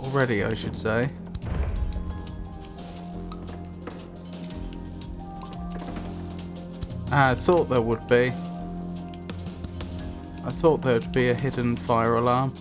Already, I should say. I thought there would be. I thought there would be a hidden fire alarm.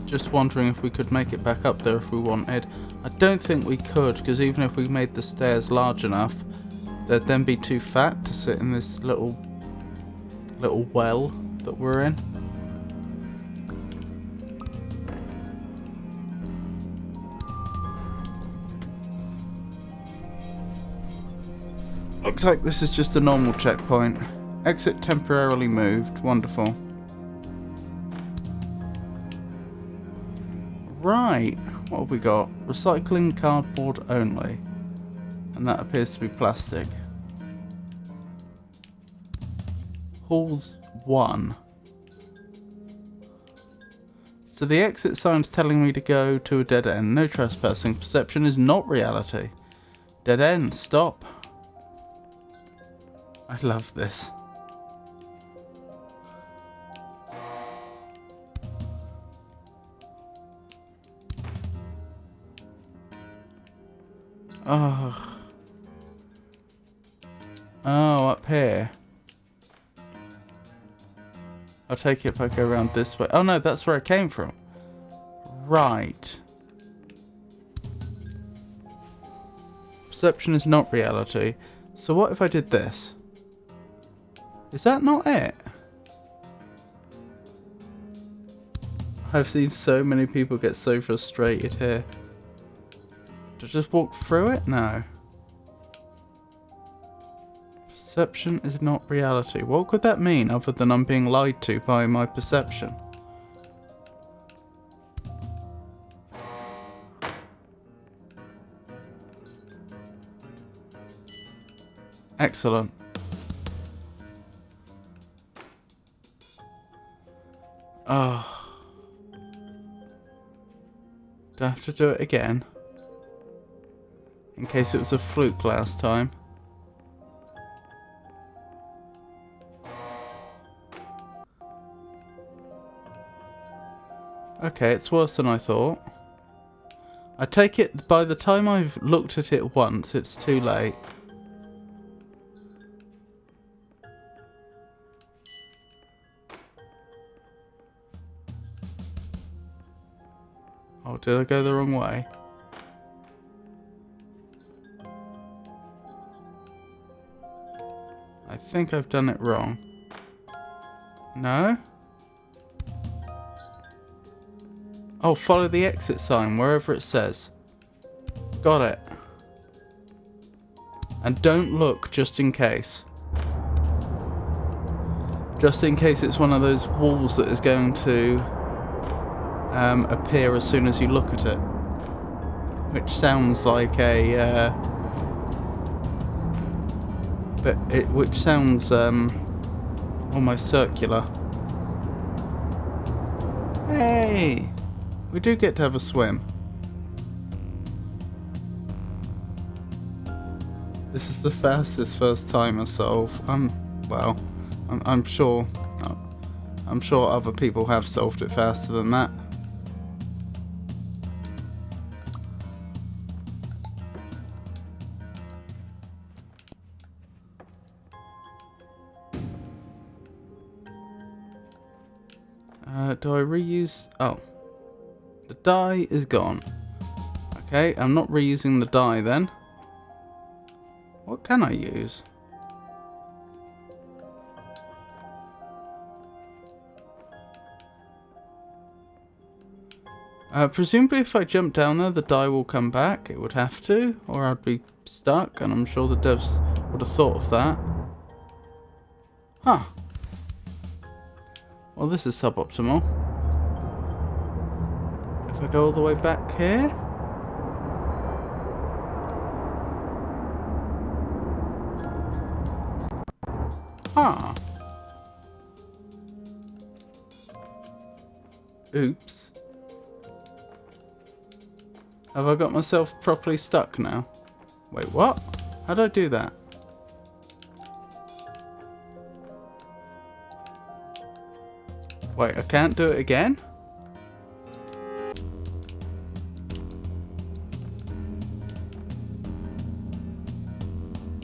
Just wondering if we could make it back up there if we wanted. I don't think we could, because even if we made the stairs large enough, they'd then be too fat to sit in this little well that we're in. Looks like this is just a normal checkpoint. Exit temporarily moved. Wonderful. Right, what have we got? Recycling cardboard only. And that appears to be plastic. Halls 1. So the exit sign's telling me to go to a dead end. No trespassing. Perception is not reality. Dead end. Stop. I love this. Oh. Oh, up here. I'll take it if I go around this way. Oh no, that's where I came from. Right. Perception is not reality. So what if I did this? Is that not it? I've seen so many people get so frustrated here. To just walk through it? No. Perception is not reality. What could that mean other than I'm being lied to by my perception? Excellent. Oh. Do I have to do it again? In case it was a fluke last time. Okay, it's worse than I thought. I take it by the time I've looked at it once, it's too late. Oh, did I go the wrong way? I think I've done it wrong. No? Oh, follow the exit sign, wherever it says. Got it. And don't look, just in case. Just in case it's one of those walls that is going to appear as soon as you look at it. which sounds like a which sounds almost circular. Hey, we do get to have a swim. This is the fastest first timer solve. Well, I'm sure other people have solved it faster than that. Do I reuse? Oh, the dye is gone. Okay, I'm not reusing the dye then. What can I use? Presumably if I jump down there, the dye will come back. It would have to, or I'd be stuck, and I'm sure the devs would have thought of that. Huh. Well, this is suboptimal. If I go all the way back here... Ah. Oops. Have I got myself properly stuck now? Wait, what? How do I do that? Wait, I can't do it again?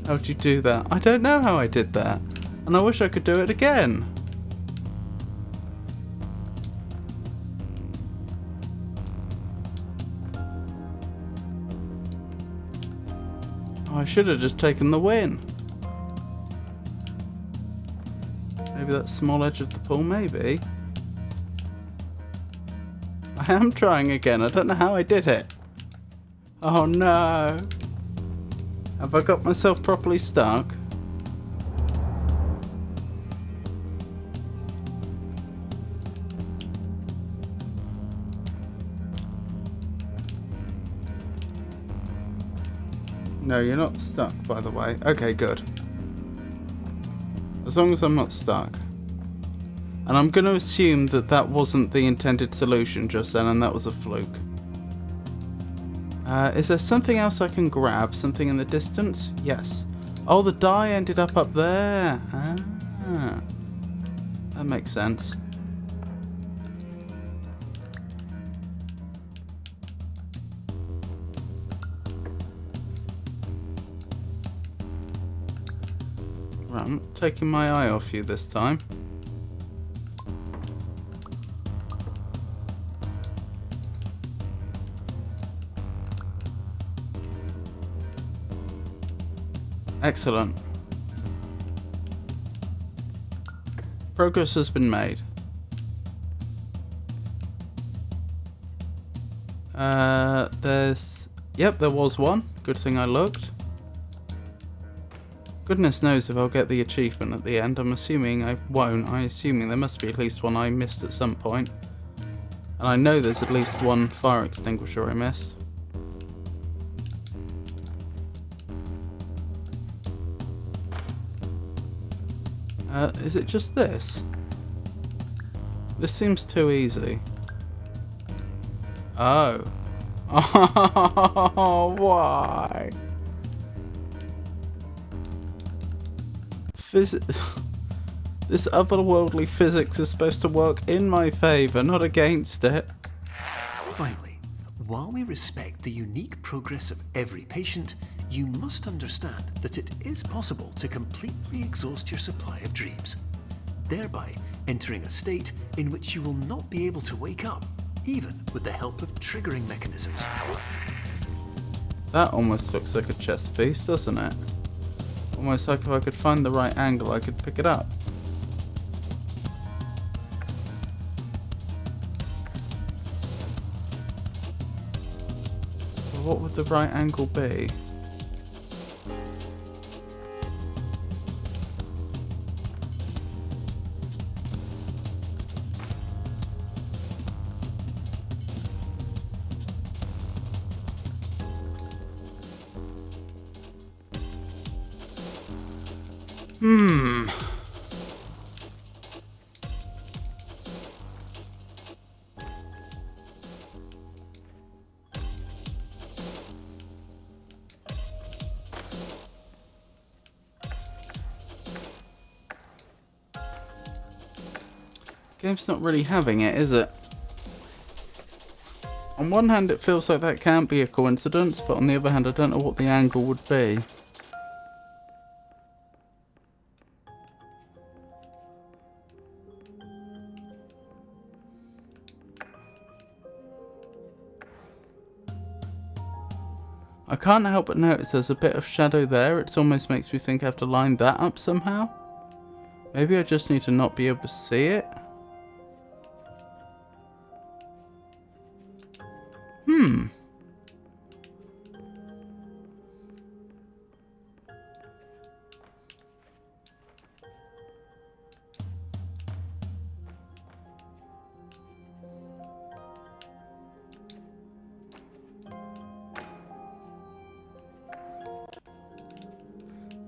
How'd you do that? I don't know how I did that. And I wish I could do it again. Oh, I should have just taken the win. Maybe that small edge of the pool, maybe. I am trying again. I don't know how I did it. Oh no. Have I got myself properly stuck? No, you're not stuck, by the way. Okay, good. As long as I'm not stuck. And I'm going to assume that that wasn't the intended solution just then, and that was a fluke. Is there something else I can grab? Something in the distance? Yes. Oh, the dye ended up there. Ah. That makes sense. Right, I'm not taking my eye off you this time. Excellent. Progress has been made. Yep, there was one. Good thing I looked. Goodness knows if I'll get the achievement at the end. I'm assuming I won't. I'm assuming there must be at least one I missed at some point. And I know there's at least one fire extinguisher I missed. Is it just this? This seems too easy. Oh. Oh, why? This otherworldly physics is supposed to work in my favour, not against it. Finally, while we respect the unique progress of every patient, you must understand that it is possible to completely exhaust your supply of dreams, thereby entering a state in which you will not be able to wake up, even with the help of triggering mechanisms. That almost looks like a chess piece, doesn't it? Almost like if I could find the right angle, I could pick it up. Well, what would the right angle be? Hmm. Game's not really having it, is it? On one hand, it feels like that can't be a coincidence, but on the other hand, I don't know what the angle would be. I can't help but notice there's a bit of shadow there. It almost makes me think I have to line that up somehow. Maybe I just need to not be able to see it. Hmm.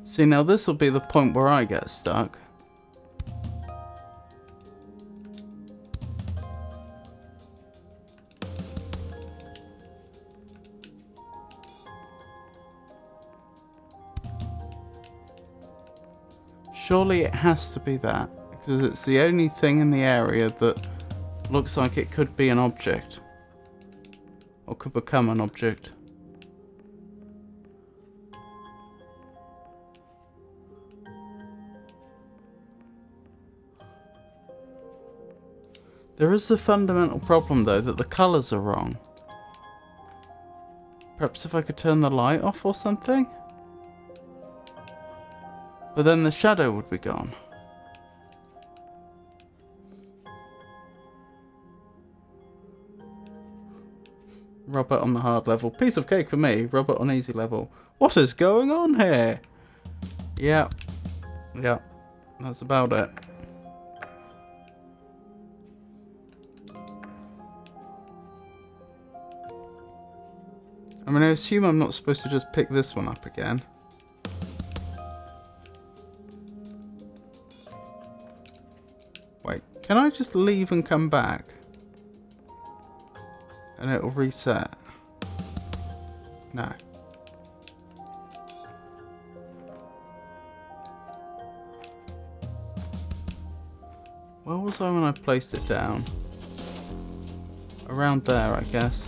See, now this will be the point where I get stuck. Surely it has to be that, because it's the only thing in the area that looks like it could be an object. Or could become an object. There is the fundamental problem though that the colours are wrong. Perhaps if I could turn the light off or something? But then the shadow would be gone. Robert on the hard level. Piece of cake for me. Robert on easy level. What is going on here? Yep. Yep. That's about it. I mean, I assume I'm not supposed to just pick this one up again. Wait, can I just leave and come back? And it'll reset? No. Where was I when I placed it down? Around there, I guess.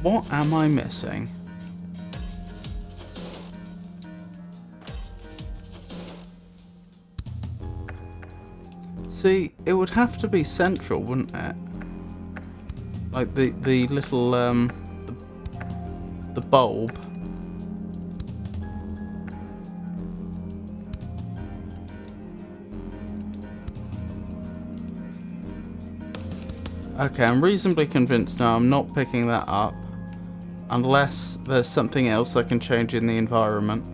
What am I missing? See, it would have to be central, wouldn't it? Like the little the bulb. Okay, I'm reasonably convinced now I'm not picking that up. Unless there's something else I can change in the environment.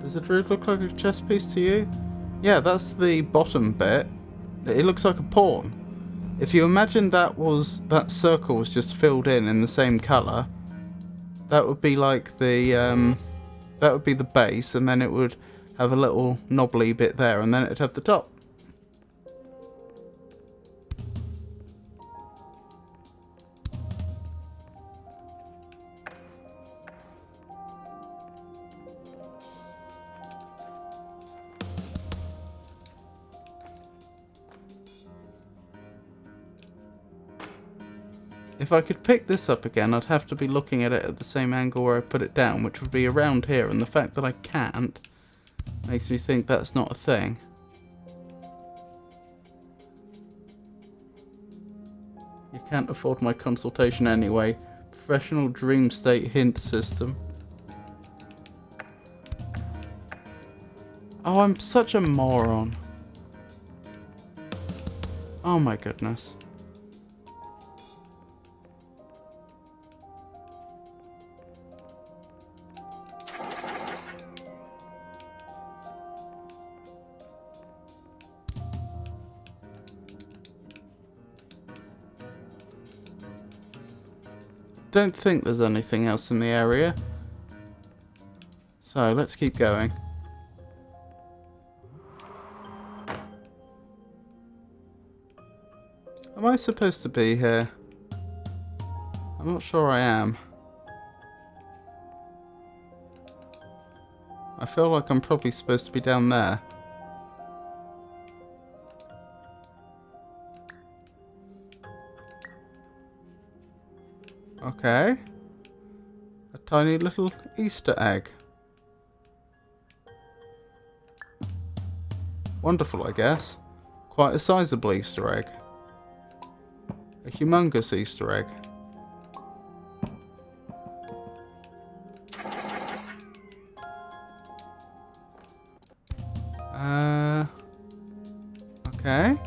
Does the druid look like a chess piece to you? Yeah, that's the bottom bit. It looks like a pawn. If you imagine that circle was just filled in the same colour, that would be like the that would be the base, and then it would have a little knobbly bit there, and then it'd have the top. If I could pick this up again, I'd have to be looking at it at the same angle where I put it down, which would be around here, and the fact that I can't makes me think that's not a thing. You can't afford my consultation anyway. Professional dream state hint system. Oh, I'm such a moron. Oh my goodness. don't think there's anything else in the area. So let's keep going. Am I supposed to be here? I'm not sure I am. I feel like I'm probably supposed to be down there. Okay. A tiny little Easter egg. Wonderful, I guess. Quite a sizable Easter egg. A humongous Easter egg. Okay.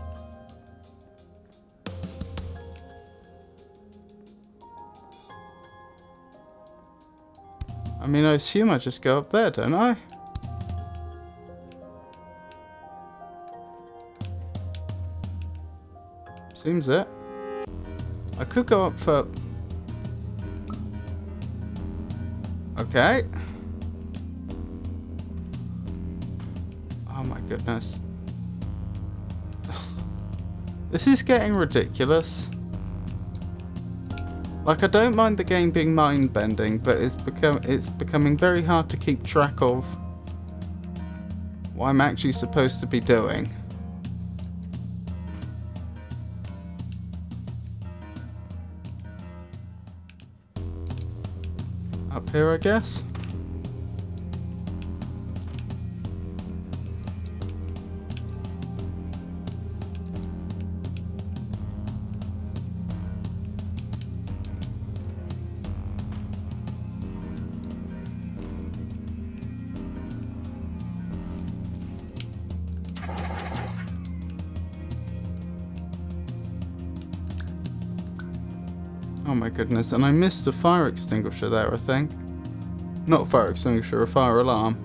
I mean, I assume I just go up there, don't I? Seems it. I could go up for... Okay. Oh my goodness. This is getting ridiculous. Like, I don't mind the game being mind-bending, but it's becoming very hard to keep track of what I'm actually supposed to be doing. Up here, I guess. Oh my goodness, and I missed a fire extinguisher there, I think. Not a fire extinguisher, a fire alarm.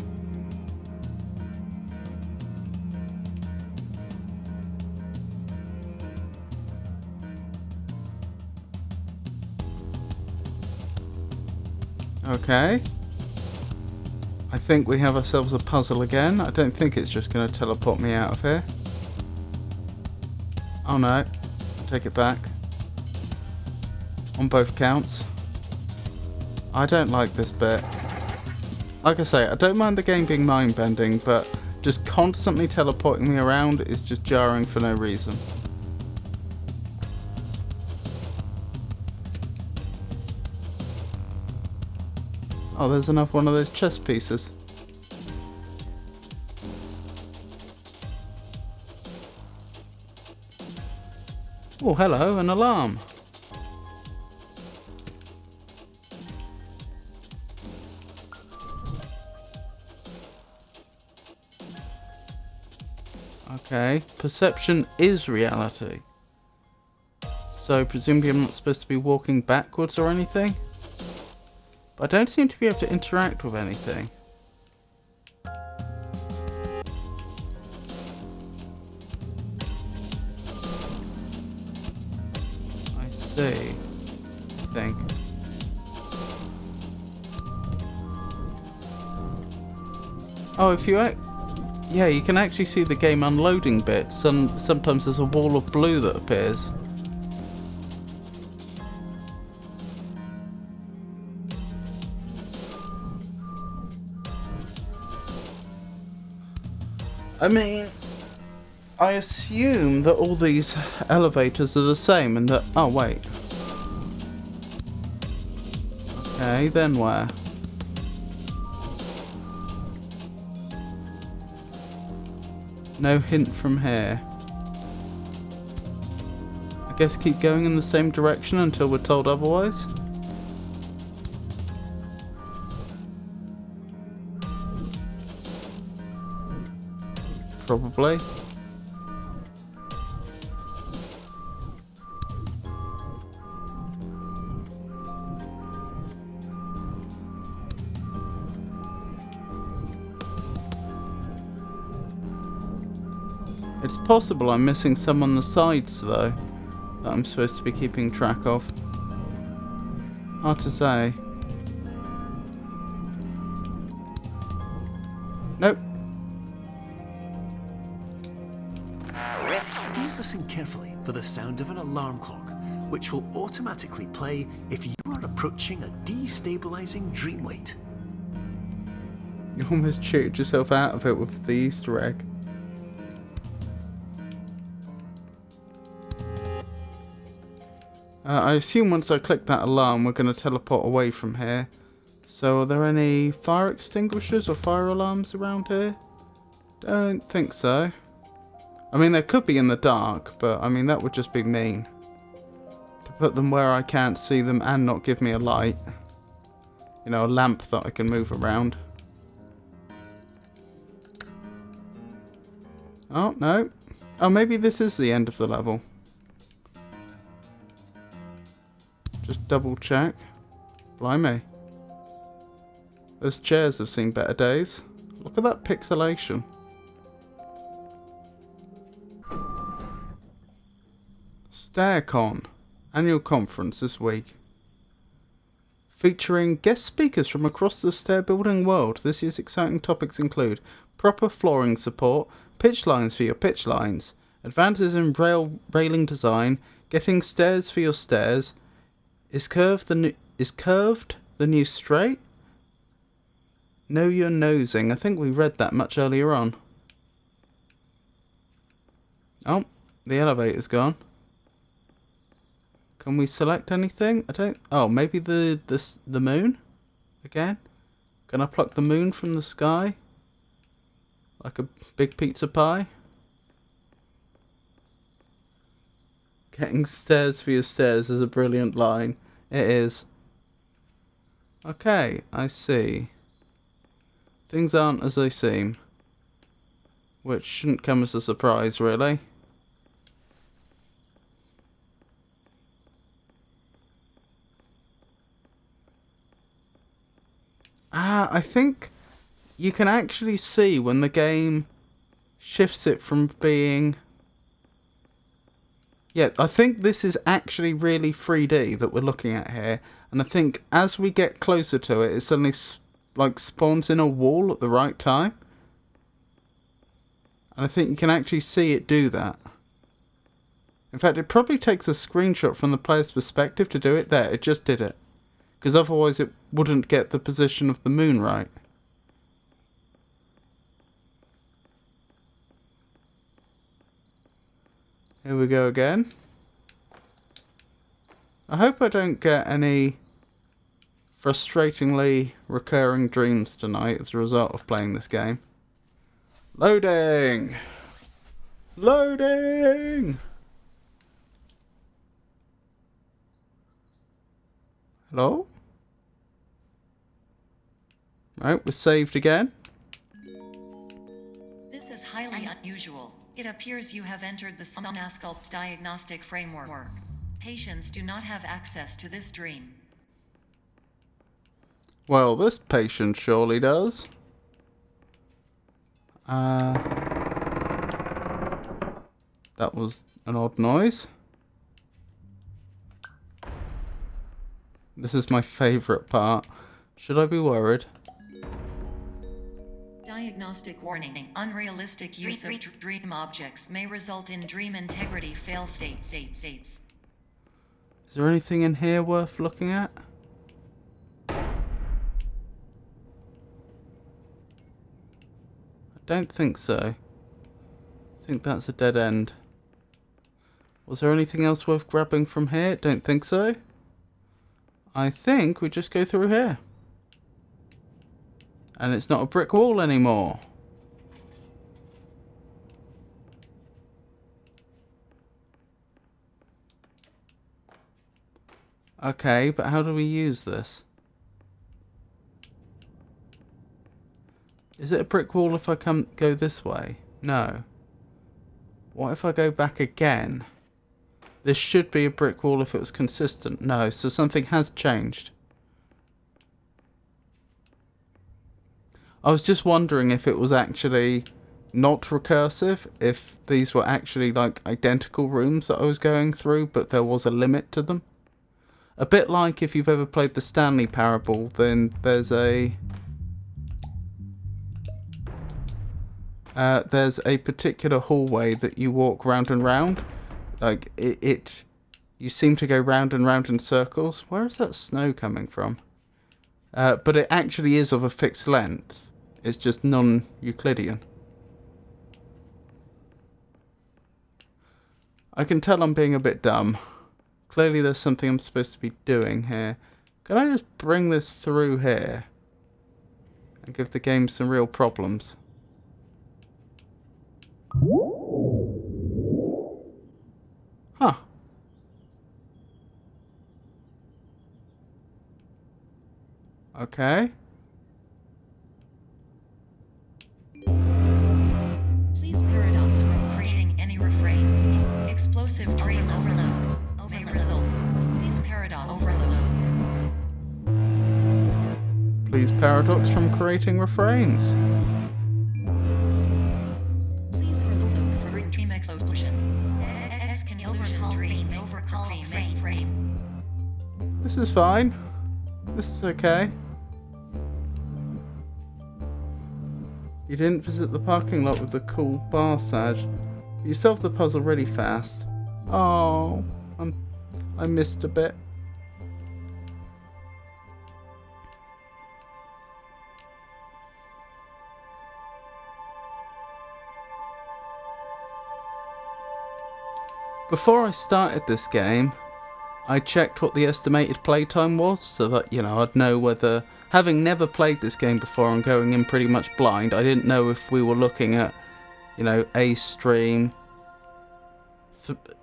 Okay. I think we have ourselves a puzzle again. I don't think it's just going to teleport me out of here. Oh no, I take it back. On both counts. I don't like this bit. Like I say, I don't mind the game being mind-bending, but just constantly teleporting me around is just jarring for no reason. Oh, there's another one of those chess pieces. Oh, hello, an alarm. Okay, perception is reality. So presumably I'm not supposed to be walking backwards or anything? But I don't seem to be able to interact with anything. I see. I think. Oh, if you yeah, you can actually see the game unloading bits, and sometimes there's a wall of blue that appears. I mean, I assume that all these elevators are the same and that... Oh, wait. Okay, then where? No hint from here. I guess keep going in the same direction until we're told otherwise. Probably. It's possible I'm missing some on the sides though, that I'm supposed to be keeping track of. Hard to say. Nope. Please listen carefully for the sound of an alarm clock, which will automatically play if you are approaching a destabilizing dream weight. You almost cheated yourself out of it with the Easter egg. I assume once I click that alarm we're going to teleport away from here. So are there any fire extinguishers or fire alarms around here? Don't think so. I mean, there could be in the dark, but I mean that would just be mean. To put them where I can't see them and not give me a light. You know, a lamp that I can move around. Oh, no. Oh, maybe this is the end of the level. Just double check. Blimey. Those chairs have seen better days. Look at that pixelation. StairCon. Annual conference this week. Featuring guest speakers from across the stair building world. This year's exciting topics include proper flooring support, pitch lines for your pitch lines, advances in railing design, getting stairs for your stairs. Is curved the new straight? Know your nosing. I think we read that much earlier on. Oh, the elevator's gone. Can we select anything? I don't. Oh, maybe the moon again. Can I pluck the moon from the sky? Like a big pizza pie? Getting stairs for your stairs is a brilliant line. It is. Okay, I see. Things aren't as they seem. Which shouldn't come as a surprise, really. I think you can actually see when the game shifts it from being... Yeah, I think this is actually really 3D that we're looking at here. And I think as we get closer to it, it suddenly spawns in a wall at the right time. And I think you can actually see it do that. In fact, it probably takes a screenshot from the player's perspective to do it. There, it just did it. Because otherwise it wouldn't get the position of the moon right. Here we go again. I hope I don't get any frustratingly recurring dreams tonight as a result of playing this game. Loading! Loading! Hello? Right, we're saved again. This is highly unusual. It appears you have entered the Somnasculpt diagnostic framework. Patients do not have access to this dream. Well, this patient surely does. That was an odd noise. This is my favourite part. Should I be worried? Diagnostic warning. Unrealistic use of dream objects may result in dream integrity fail states. Is there anything in here worth looking at? I don't think so. I think that's a dead end. Was there anything else worth grabbing from here? Don't think so. I think we just go through here. And it's not a brick wall anymore. Okay, but how do we use this? Is it a brick wall if I go this way? No. What if I go back again? This should be a brick wall if it was consistent. No, so something has changed. I was just wondering if it was actually not recursive, if these were actually like identical rooms that I was going through, but there was a limit to them. A bit like if you've ever played the Stanley Parable, then there's a particular hallway that you walk round and round. Like you seem to go round and round in circles. Where is that snow coming from? But it actually is of a fixed length. It's just non-Euclidean. I can tell I'm being a bit dumb. Clearly there's something I'm supposed to be doing here. Can I just bring this through here? And give the game some real problems? Huh. Okay. Please paradox from creating any refrains. Explosive dream overload may result. Please paradox overload. Please paradox from creating refrains. Please overload for dream explosion. Exclusion dream overcall frame. This is fine. This is okay. You didn't visit the parking lot with the cool bar Saj. You solved the puzzle really fast. Oh, I missed a bit. Before I started this game, I checked what the estimated playtime was so that, you know, I'd know whether, having never played this game before and going in pretty much blind, I didn't know if we were looking at, you know, a stream,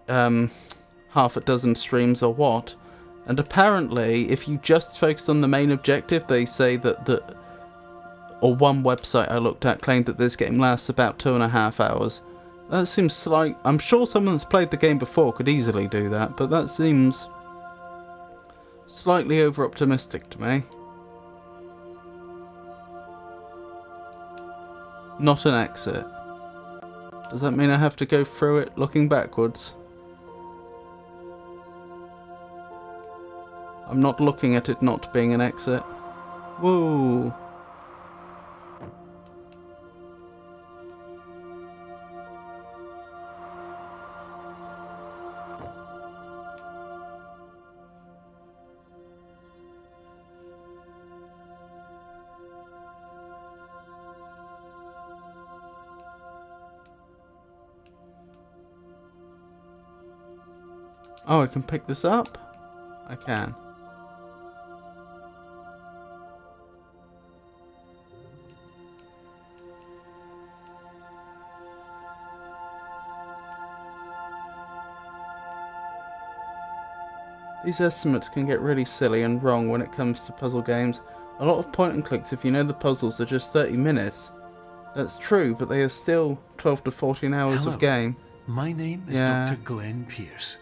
half a dozen streams or what. And apparently, if you just focus on the main objective, they say that or one website I looked at claimed that this game lasts about 2.5 hours. That seems like, I'm sure someone that's played the game before could easily do that, but that seems slightly over-optimistic to me. Not an exit. Does that mean I have to go through it looking backwards? I'm not looking at it not being an exit. Whoa. Oh, I can pick this up? I can. These estimates can get really silly and wrong when it comes to puzzle games. A lot of point and clicks, if you know the puzzles are just 30 minutes. That's true, but they are still 12 to 14 hours Hello. of game. My name is Yeah. Dr. Glenn Pierce,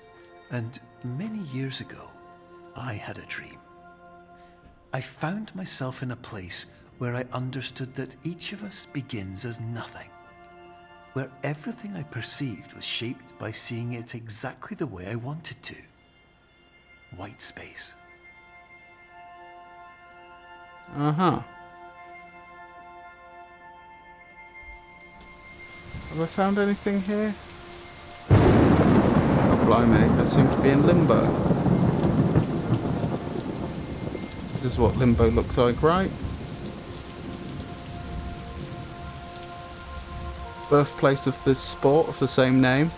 and many years ago, I had a dream. I found myself in a place where I understood that each of us begins as nothing, where everything I perceived was shaped by seeing it exactly the way I wanted to. White space. Uh-huh. Have I found anything here? Oh, blimey, I seem to be in limbo. This is what limbo looks like, right? Birthplace of this sport of the same name.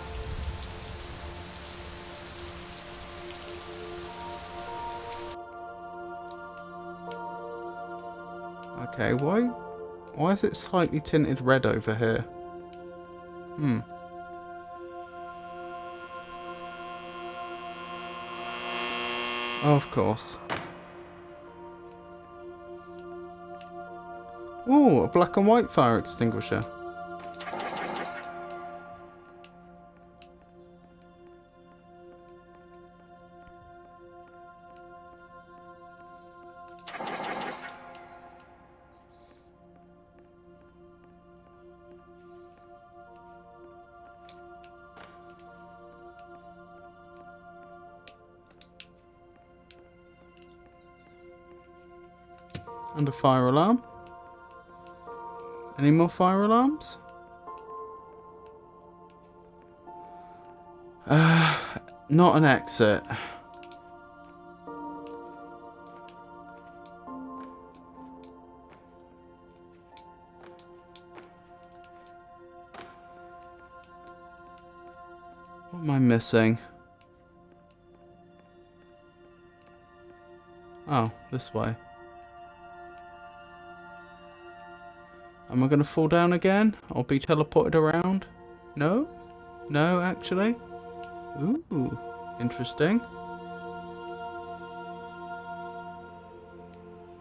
Okay, why is it slightly tinted red over here? Oh, of course. Ooh, a black and white fire extinguisher. And a fire alarm. Any more fire alarms? Not an exit. What am I missing? Oh, this way. Am I going to fall down again? Or be teleported around? No? No, actually? Ooh, interesting.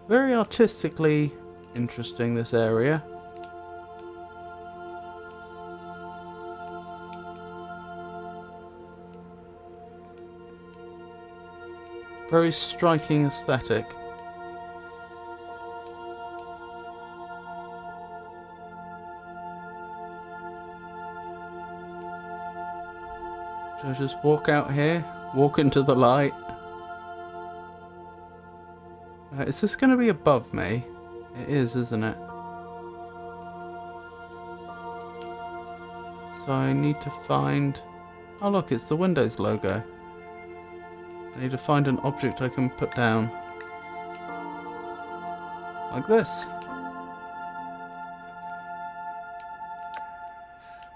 Very artistically interesting, this area. Very striking aesthetic. So just walk out here, walk into the light. Is this going to be above me? It is, isn't it? So I need to find... Oh look, it's the Windows logo. I need to find an object I can put down. Like this.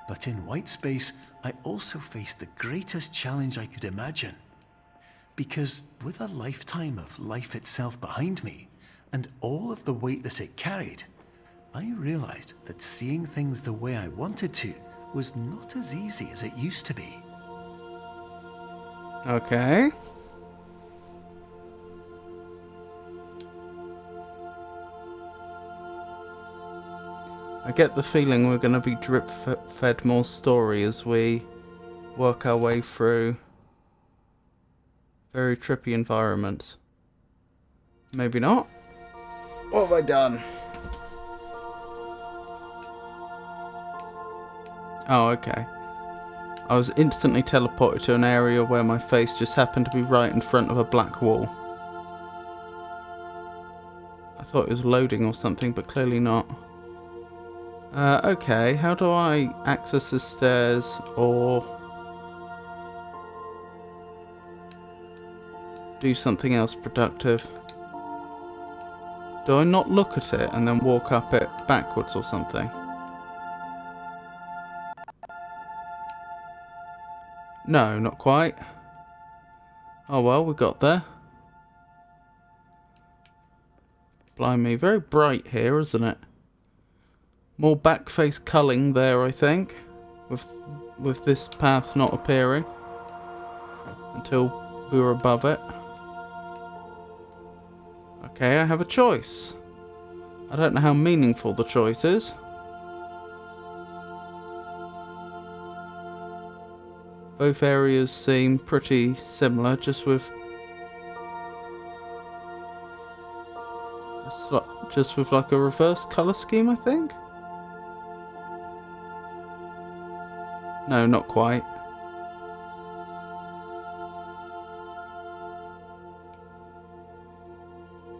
But in white space, I also faced the greatest challenge I could imagine. Because with a lifetime of life itself behind me, and all of the weight that it carried, I realized that seeing things the way I wanted to was not as easy as it used to be. Okay. I get the feeling we're going to be drip-fed more story as we work our way through very trippy environments. Maybe not. What have I done? Oh, okay. I was instantly teleported to an area where my face just happened to be right in front of a black wall. I thought it was loading or something, but clearly not. Okay, how do I access the stairs or do something else productive? Do I not look at it and then walk up it backwards or something? No, not quite. Oh well, we got there. Blimey, very bright here, isn't it? More backface culling there, I think, with this path not appearing until we were above it. Okay, I have a choice. I don't know how meaningful the choice is. Both areas seem pretty similar, just with like a reverse colour scheme, I think. No, not quite.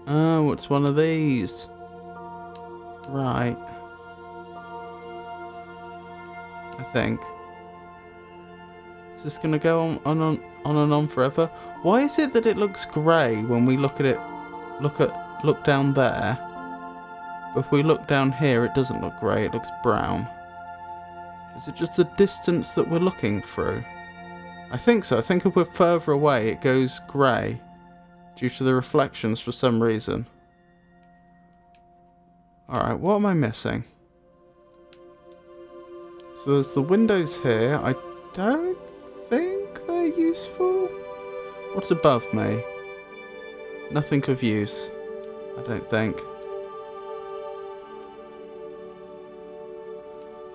Oh, it's one of these. Right. I think. Is this going to go on and on forever? Why is it that it looks grey when we look at it? Look down there. But if we look down here, it doesn't look grey. It looks brown. Is it just the distance that we're looking through? I think so. I think if we're further away, it goes grey due to the reflections for some reason. Alright, what am I missing? So there's the windows here. I don't think they're useful. What's above me? Nothing of use, I don't think.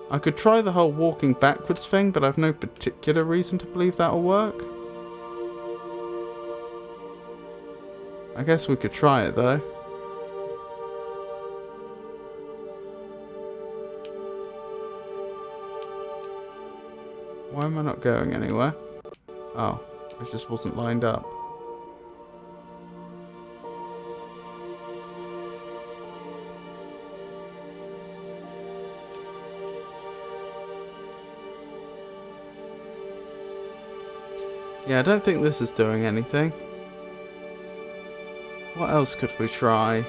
I could try the whole walking backwards thing, but I've no particular reason to believe that'll work. I guess we could try it though. Why am I not going anywhere? Oh, I just wasn't lined up. Yeah, I don't think this is doing anything. What else could we try?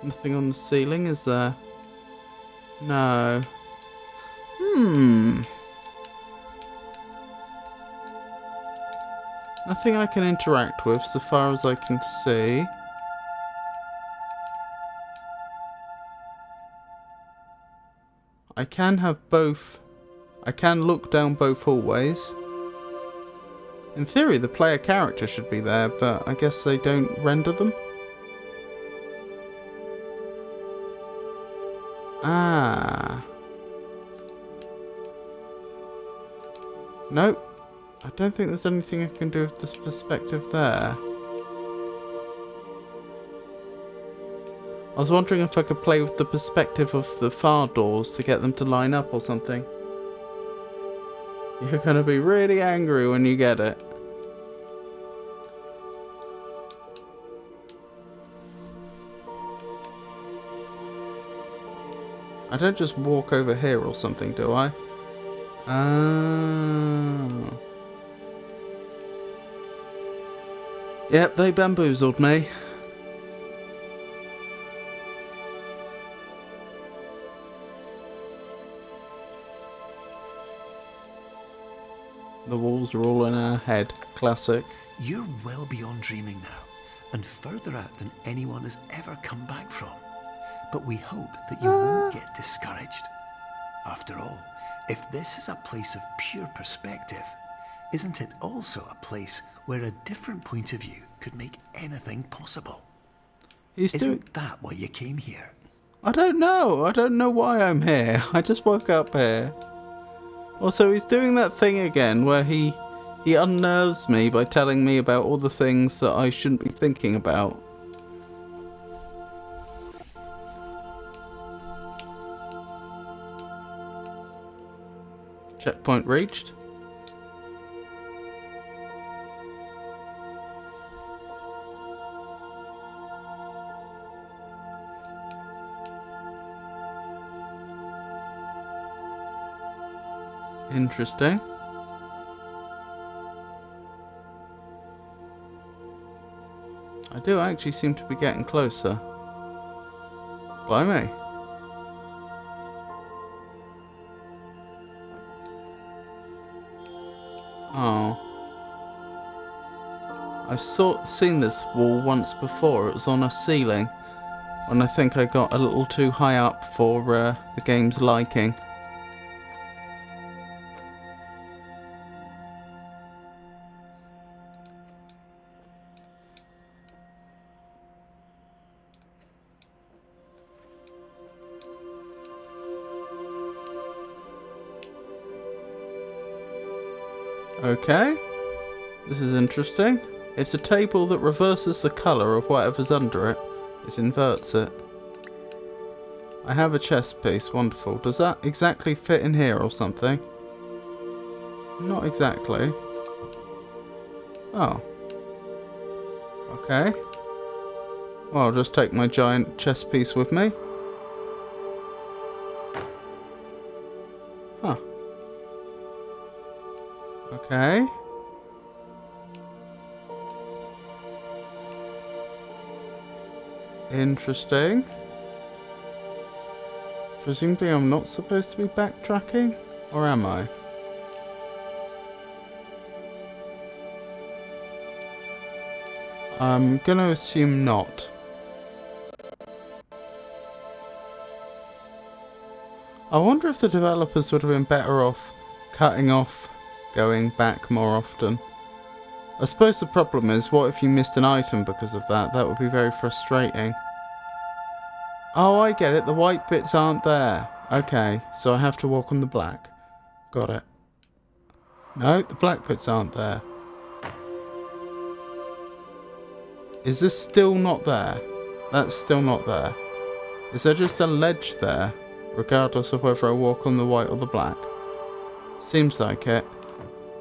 Nothing on the ceiling, is there? No. Nothing I can interact with so far as I can see. I can have both. I can look down both hallways. In theory, the player character should be there, but I guess they don't render them. Ah. Nope. I don't think there's anything I can do with this perspective there. I was wondering if I could play with the perspective of the far doors to get them to line up or something. You're gonna be really angry when you get it. I don't just walk over here or something, do I? Oh. Yep, they bamboozled me. The walls are all in our head. Classic. You're well beyond dreaming now, and further out than anyone has ever come back from. But we hope that you won't get discouraged. After all, if this is a place of pure perspective, isn't it also a place where a different point of view could make anything possible? Isn't that why you came here? I don't know. I don't know why I'm here. I just woke up here. Also, he's doing that thing again where he unnerves me by telling me about all the things that I shouldn't be thinking about. Checkpoint reached. Interesting. I do actually seem to be getting closer. Blimey. Oh. I've seen this wall once before. It was on a ceiling when I think I got a little too high up for the game's liking. Okay, this is interesting. It's a table that reverses the colour of whatever's under it. It inverts it. I have a chess piece, wonderful. Does that exactly fit in here or something? Not exactly. Oh. Okay. Well, I'll just take my giant chess piece with me. Huh. Okay. Interesting. Presumably I'm not supposed to be backtracking? Or am I? I'm gonna assume not. I wonder if the developers would have been better off cutting off going back more often. I suppose the problem is, what if you missed an item because of that? That would be very frustrating. Oh, I get it. The white bits aren't there. Okay, so I have to walk on the black. Got it. No, the black bits aren't there. Is this still not there? That's still not there. Is there just a ledge there, regardless of whether I walk on the white or the black? Seems like it.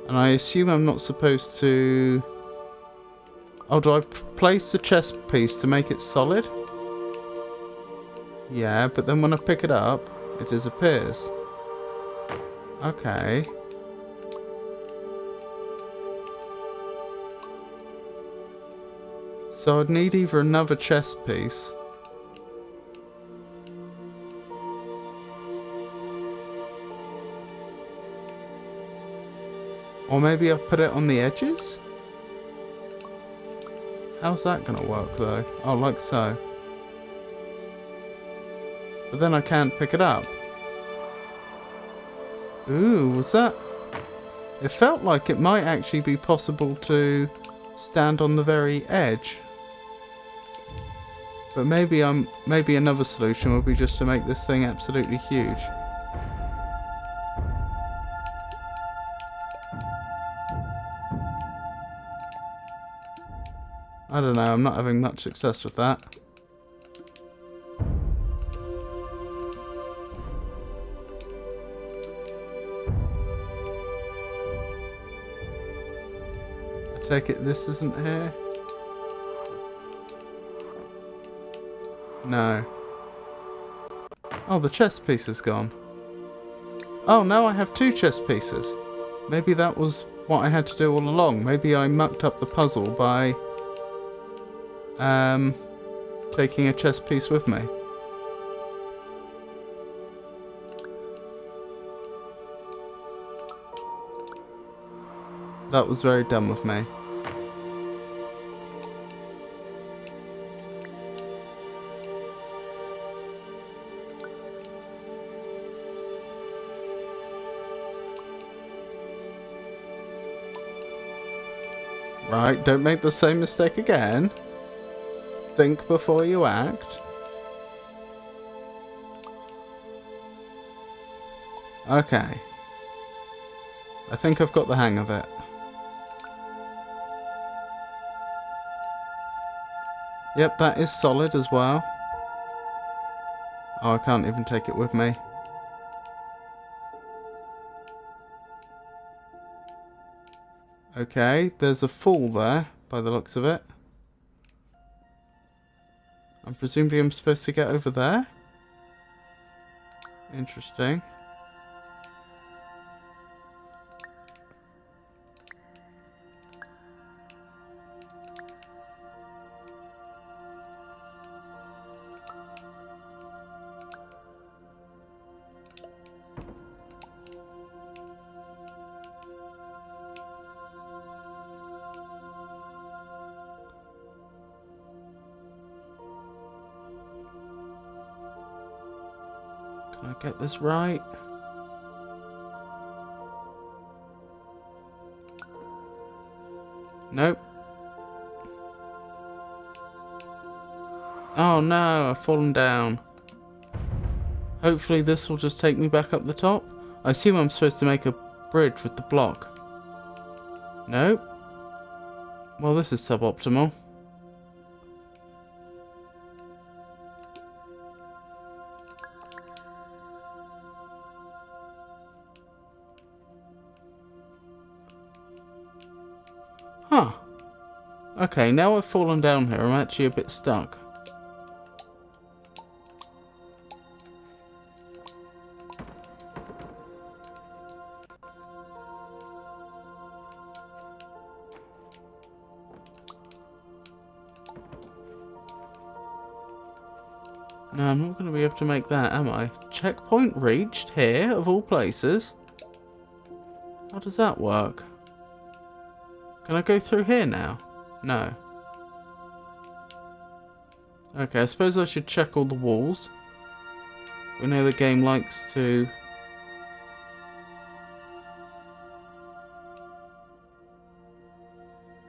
And I assume I'm not supposed to... Oh, do I place the chess piece to make it solid? Yeah, but then when I pick it up, it disappears. Okay. So I'd need either another chess piece. Or maybe I'll put it on the edges? How's that gonna work though? Oh, like so. But then I can't pick it up. Ooh, was that... It felt like it might actually be possible to stand on the very edge. But maybe another solution would be just to make this thing absolutely huge. I don't know, I'm not having much success with that. I take it this isn't here? No. Oh, the chess piece is gone. Oh, now I have 2 chess pieces. Maybe that was what I had to do all along. Maybe I mucked up the puzzle by taking a chess piece with me. That was very dumb of me. Right, don't make the same mistake again. Think before you act. Okay. I think I've got the hang of it. Yep, that is solid as well. Oh, I can't even take it with me. Okay, there's a fall there, by the looks of it. And presumably I'm supposed to get over there? Interesting. Can I get this right? Nope. Oh no, I've fallen down. Hopefully this will just take me back up the top. I assume I'm supposed to make a bridge with the block. Nope. Well, this is suboptimal. Huh. Okay, now I've fallen down here, I'm actually a bit stuck. No, I'm not going to be able to make that, am I? Checkpoint reached here, of all places. How does that work? Can I go through here now? No. Okay, I suppose I should check all the walls. We know the game likes to...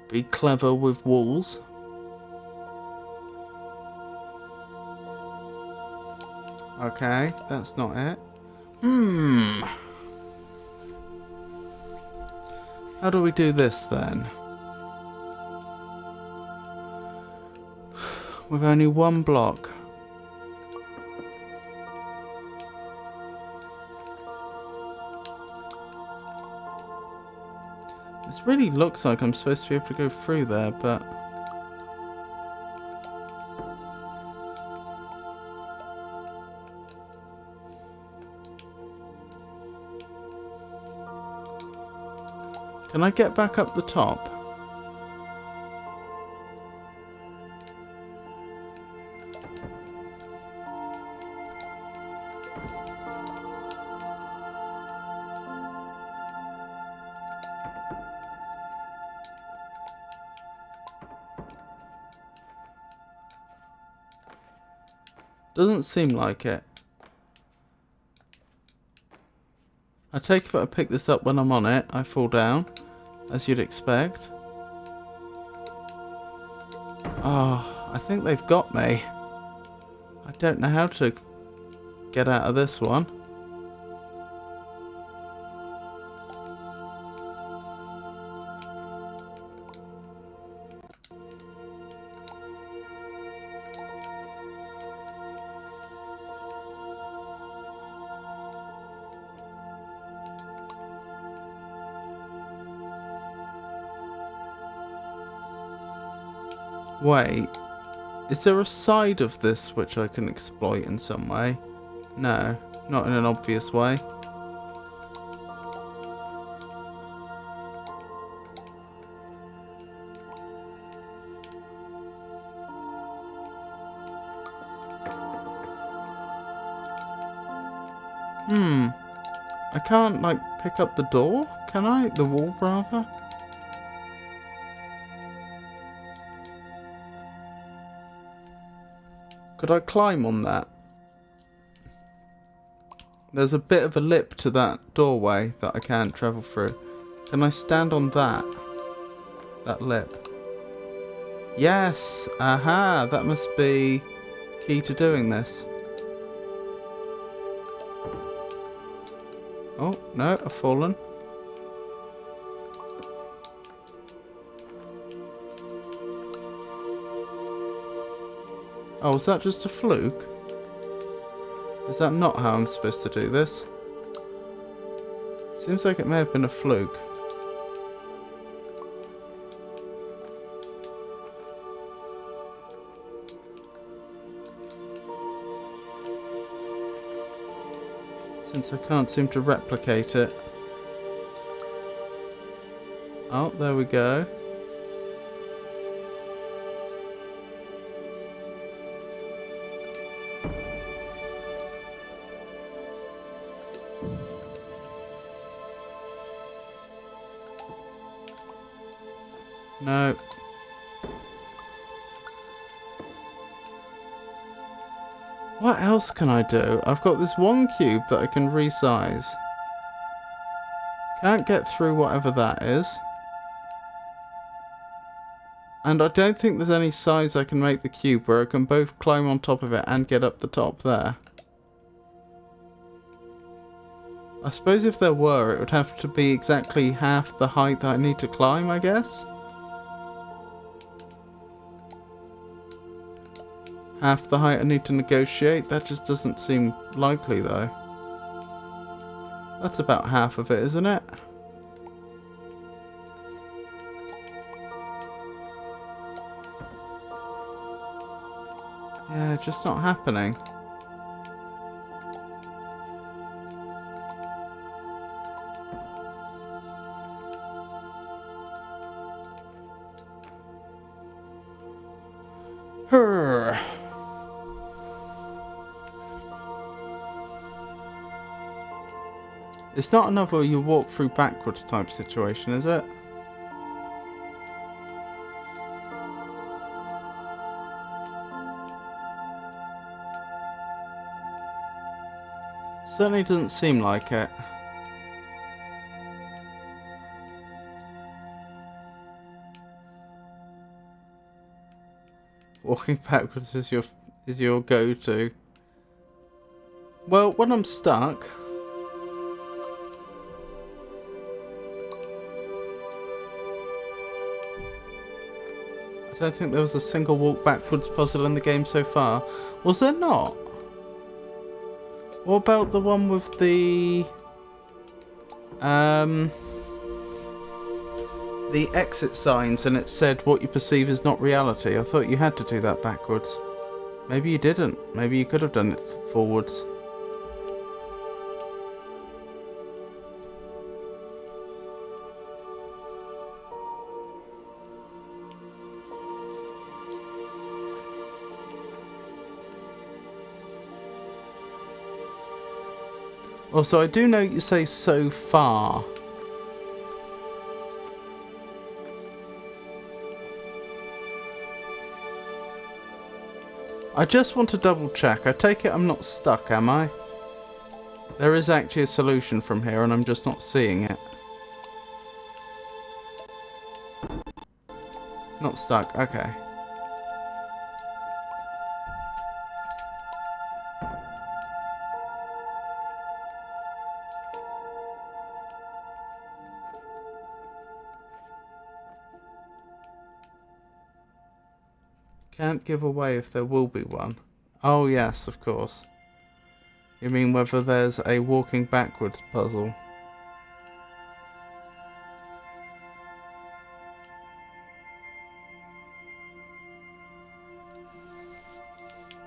be clever with walls. Okay, that's not it. How do we do this then? With only one block. This really looks like I'm supposed to be able to go through there, but... Can I get back up the top? Doesn't seem like it. I take it if I pick this up when I'm on it, I fall down, as you'd expect. Oh, I think they've got me. I don't know how to get out of this one. Wait, is there a side of this which I can exploit in some way? No, not in an obvious way. I can't, like, pick up the door, can I? The wall, rather? Could I climb on that? There's a bit of a lip to that doorway that I can't travel through. Can I stand on that? That lip? Yes! Aha! That must be key to doing this. Oh, no, I've fallen. Oh, was that just a fluke? Is that not how I'm supposed to do this? Seems like it may have been a fluke. Since I can't seem to replicate it. Oh, there we go. No. What else can I do? I've got this one cube that I can resize. Can't get through whatever that is. And I don't think there's any size I can make the cube where I can both climb on top of it and get up the top there. I suppose if there were, it would have to be exactly half the height that I need to climb, I guess. Half the height I need to negotiate? That just doesn't seem likely, though. That's about half of it, isn't it? Yeah, just not happening. Her. It's not another you walk through backwards type situation, is it? Certainly doesn't seem like it. Walking backwards is your go-to. Well, when I'm stuck, I don't think there was a single walk backwards puzzle in the game so far. Was there not? What about the one with the exit signs and it said what you perceive is not reality? I thought you had to do that backwards. Maybe you didn't. Maybe you could have done it forwards. Also, I do know you say so far. I just want to double check. I take it I'm not stuck, am I? There is actually a solution from here and I'm just not seeing it. Not stuck, okay. Can't give away if there will be one. Oh yes, of course. You mean whether there's a walking backwards puzzle?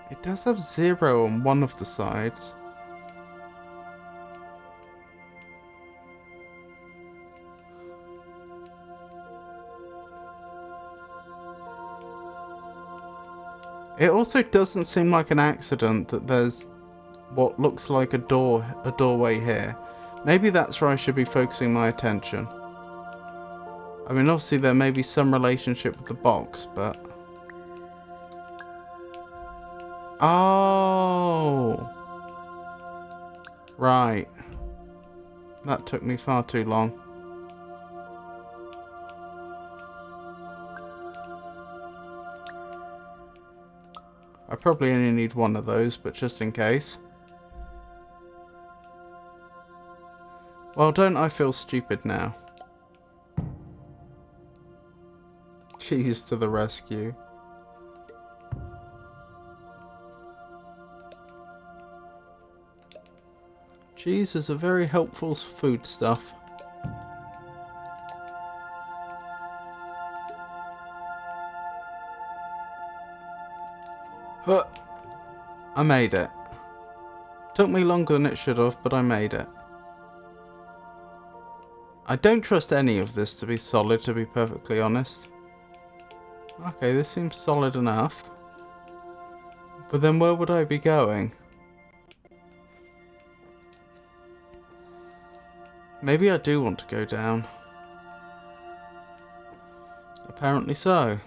It does have 0 on one of the sides. It also doesn't seem like an accident that there's what looks like a doorway here. Maybe that's where I should be focusing my attention. I mean, obviously there may be some relationship with the box, but... Oh! Right. That took me far too long. I probably only need one of those, but just in case. Well, don't I feel stupid now? Cheese to the rescue. Cheese is a very helpful foodstuff. Huh. I made it. Took me longer than it should have, but I made it. I don't trust any of this to be solid, to be perfectly honest. Okay, this seems solid enough. But then where would I be going? Maybe I do want to go down. Apparently so.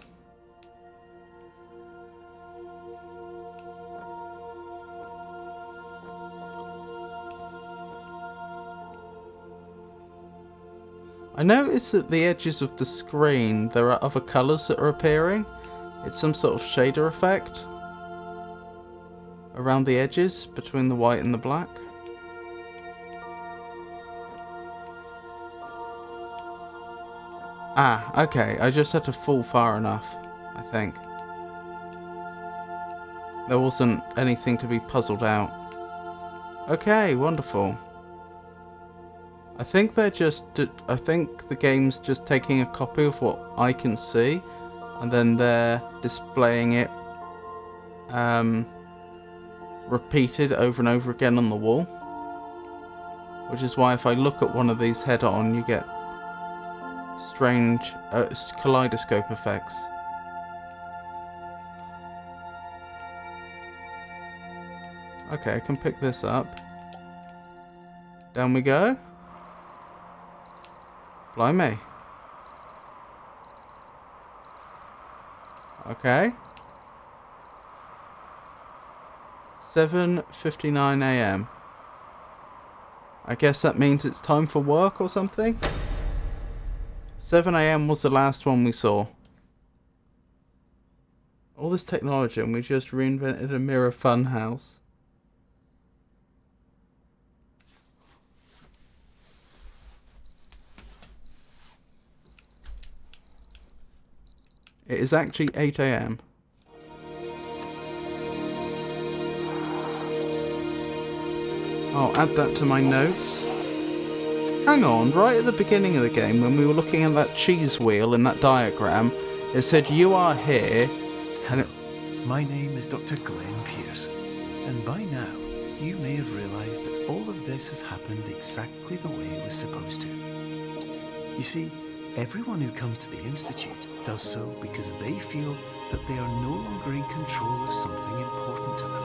I noticed at the edges of the screen there are other colours that are appearing. It's some sort of shader effect around the edges between the white and the black. Ah, okay, I just had to fall far enough, I think. There wasn't anything to be puzzled out. Okay, wonderful. I think they're I think the game's just taking a copy of what I can see, and then they're displaying it repeated over and over again on the wall. Which is why if I look at one of these head on, you get strange kaleidoscope effects. Okay, I can pick this up. Down we go. Blimey. Okay. 7:59 AM. I guess that means it's time for work or something? 7 AM was the last one we saw. All this technology and we just reinvented a mirror funhouse. It is actually 8 AM. I'll add that to my notes. Hang on, right at the beginning of the game when we were looking at that cheese wheel in that diagram, it said you are here, and it... My name is Dr. Glenn Pierce, and by now you may have realised that all of this has happened exactly the way it was supposed to. You see, everyone who comes to the Institute does so because they feel that they are no longer in control of something important to them.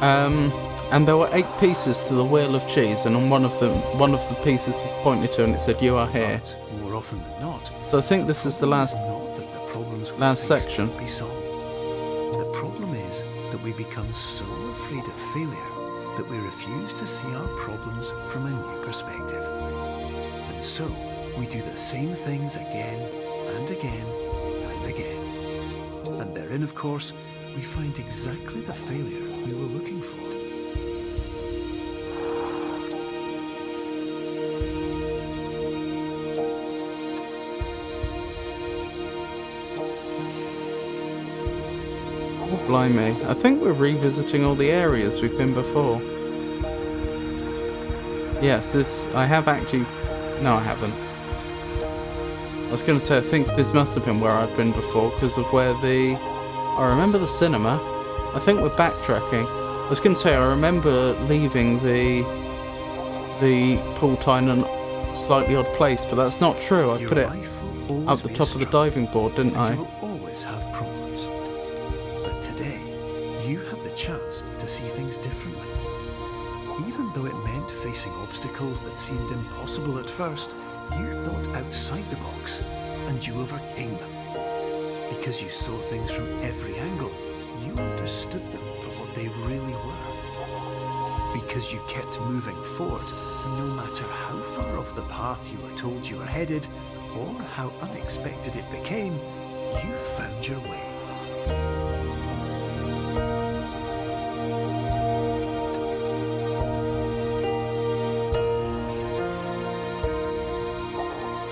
And there were 8 pieces to the wheel of cheese, and on one of the pieces was pointed to, and it said, "You are here." But more often than not, So I think this is the last not that the problems we last face section. can't be solved. The problem is that we become so afraid of failure that we refuse to see our problems from a new perspective. And so we do the same things again and again and again. And therein, of course, we find exactly the failure we were looking for. Oh, blimey. I think we're revisiting all the areas we've been before. Yes, I have actually... No, I haven't. I was going to say, I think this must have been where I've been before, because of where I remember the cinema. I think we're backtracking. I was going to say, I remember leaving the pool time in a slightly odd place, but that's not true. I put it up the top of the diving board, didn't I? You will always have problems. But today, you have the chance to see things differently. Even though it meant facing obstacles that seemed impossible at first, you thought outside the box, and you overcame them. Because you saw things from every angle, you understood them for what they really were. Because you kept moving forward, no matter how far off the path you were told you were headed, or how unexpected it became, you found your way.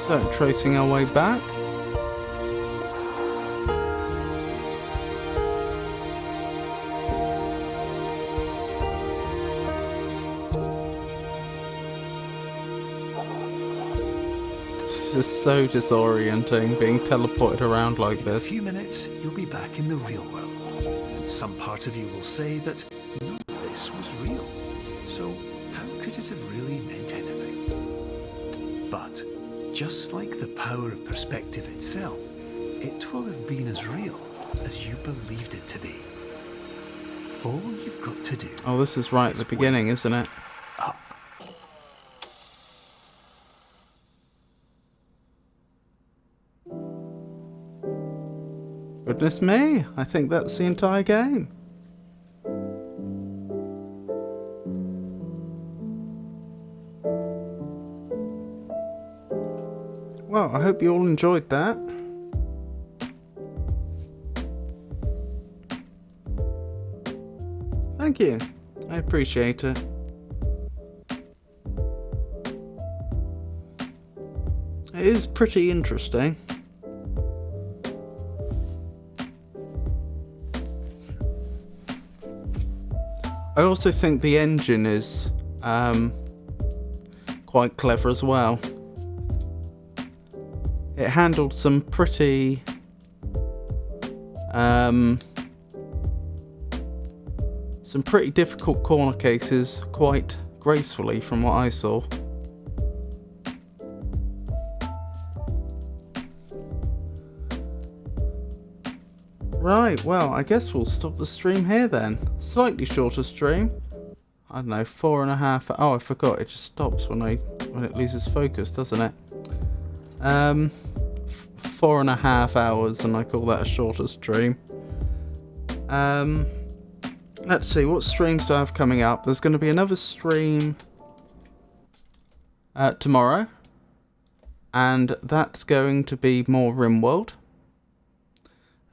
So, tracing our way back. This is so disorienting, being teleported around like In a this. few minutes, you'll be back in the real world. And some part of you will say that none of this was real. So how could it have really meant anything? But just like the power of perspective itself, it will have been as real as you believed it to be. All you've got to do... Oh, this is right at the beginning, isn't it? Up. Goodness me, I think that's the entire game. Well, I hope you all enjoyed that. Thank you. I appreciate it. It is pretty interesting. I also think the engine is quite clever as well. It handled some pretty difficult corner cases quite gracefully from what I saw. Right, well, I guess we'll stop the stream here then. Slightly shorter stream. I don't know, 4.5. Oh, I forgot. It just stops when it loses focus, doesn't it? 4.5 hours, and I call that a shorter stream. Let's see, what streams do I have coming up? There's going to be another stream tomorrow, and that's going to be more RimWorld.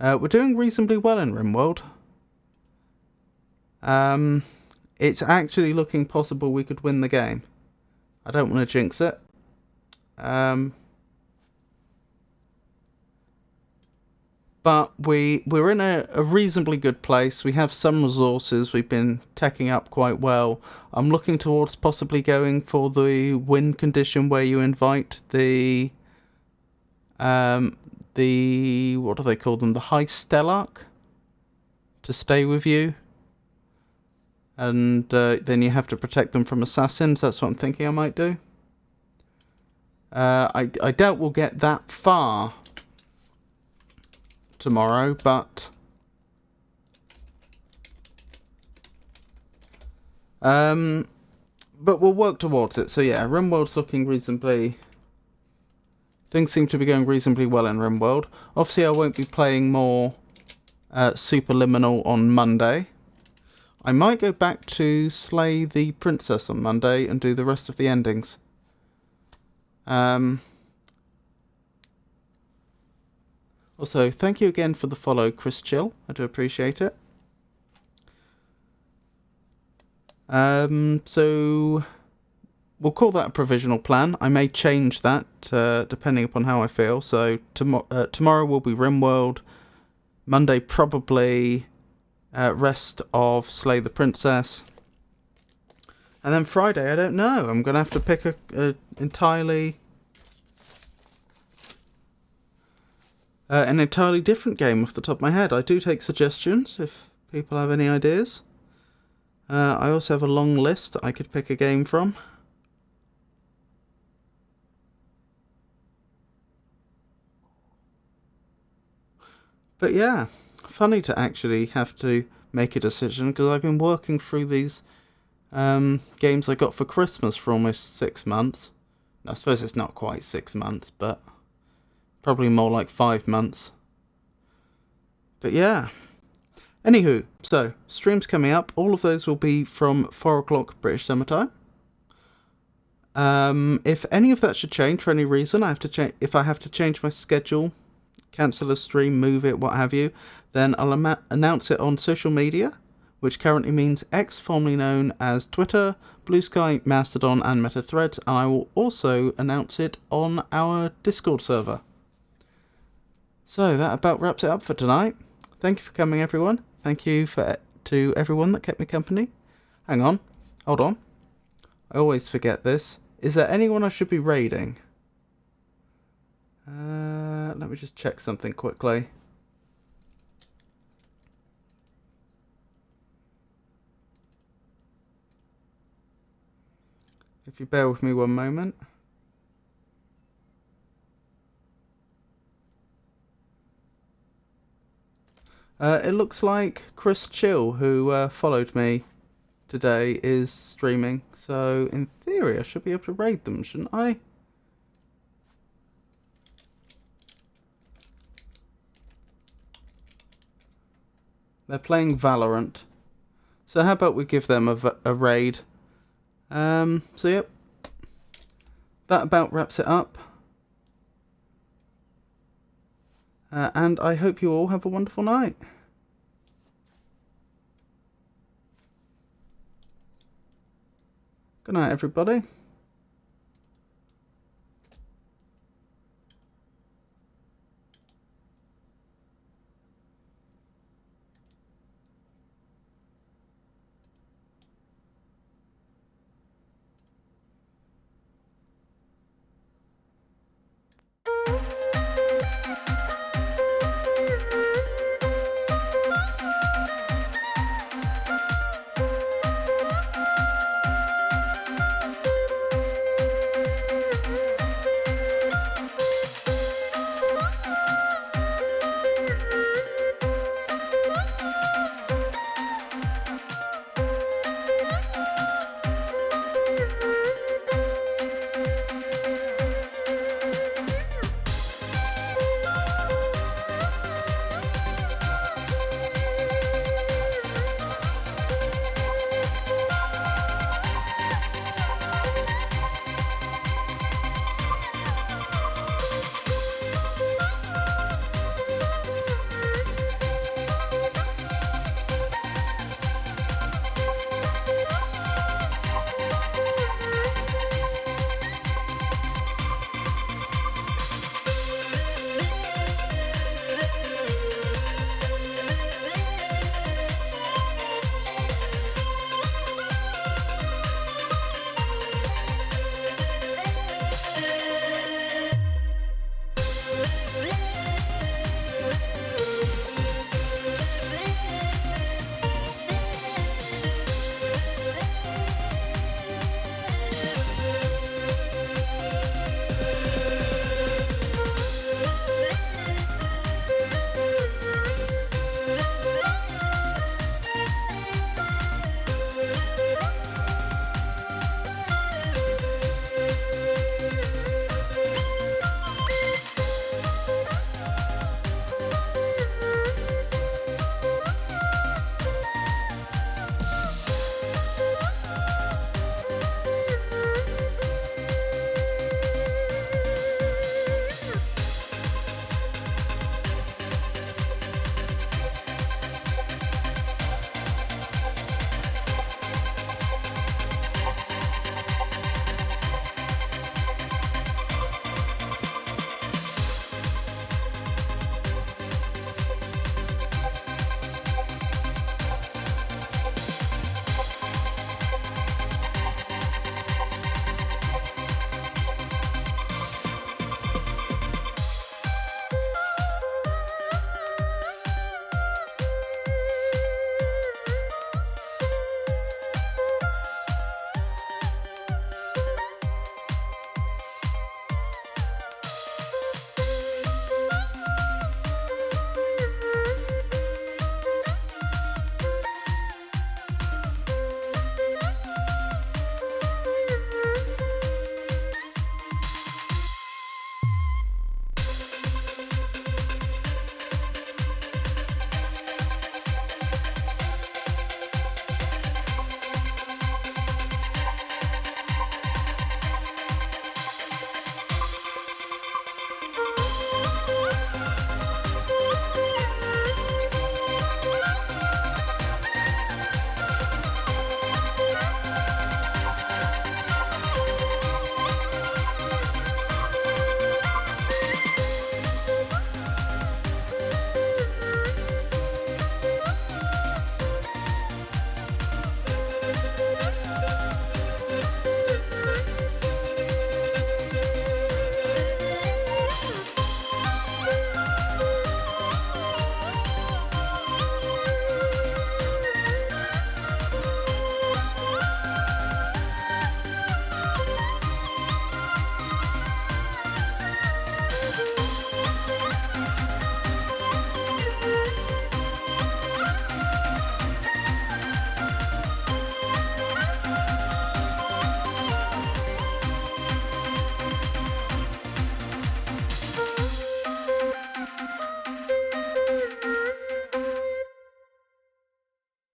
We're doing reasonably well in RimWorld. It's actually looking possible we could win the game. I don't want to jinx it. But we're in a reasonably good place. We have some resources. We've been teching up quite well. I'm looking towards possibly going for the win condition where you invite the what do they call them? The High Stellarch to stay with you. And then you have to protect them from assassins. That's what I'm thinking I might do. I doubt we'll get that far tomorrow, but But we'll work towards it. So yeah, RimWorld's looking reasonably... Things seem to be going reasonably well in RimWorld. Obviously I won't be playing more Superliminal on Monday. I might go back to Slay the Princess on Monday and do the rest of the endings. Also, thank you again for the follow, Chris Chill. I do appreciate it. So we'll call that a provisional plan. I may change that depending upon how I feel. So tomorrow will be RimWorld. Monday probably rest of Slay the Princess. And then Friday, I don't know. I'm going to have to pick an entirely different game off the top of my head. I do take suggestions if people have any ideas. I also have a long list I could pick a game from. But yeah, funny to actually have to make a decision because I've been working through these games I got for Christmas for almost 6 months. I suppose it's not quite 6 months, but probably more like 5 months. But yeah. Anywho, so streams coming up. All of those will be from 4 o'clock British Summer Time. If any of that should change for any reason, if I have to change my schedule, cancel a stream, move it, what have you, then I'll announce it on social media, which currently means X, formerly known as Twitter, Blue Sky, Mastodon, and Meta Threads, and I will also announce it on our Discord server. So that about wraps it up for tonight. Thank you for coming, everyone. Thank you to everyone that kept me company. Hang on. Hold on. I always forget this. Is there anyone I should be raiding? Let me just check something quickly. If you bear with me one moment. It looks like Chris Chill, who followed me today, is streaming. So, in theory, I should be able to raid them, shouldn't I? They're playing Valorant. So how about we give them a raid? So, yep. That about wraps it up. And I hope you all have a wonderful night. Good night, everybody.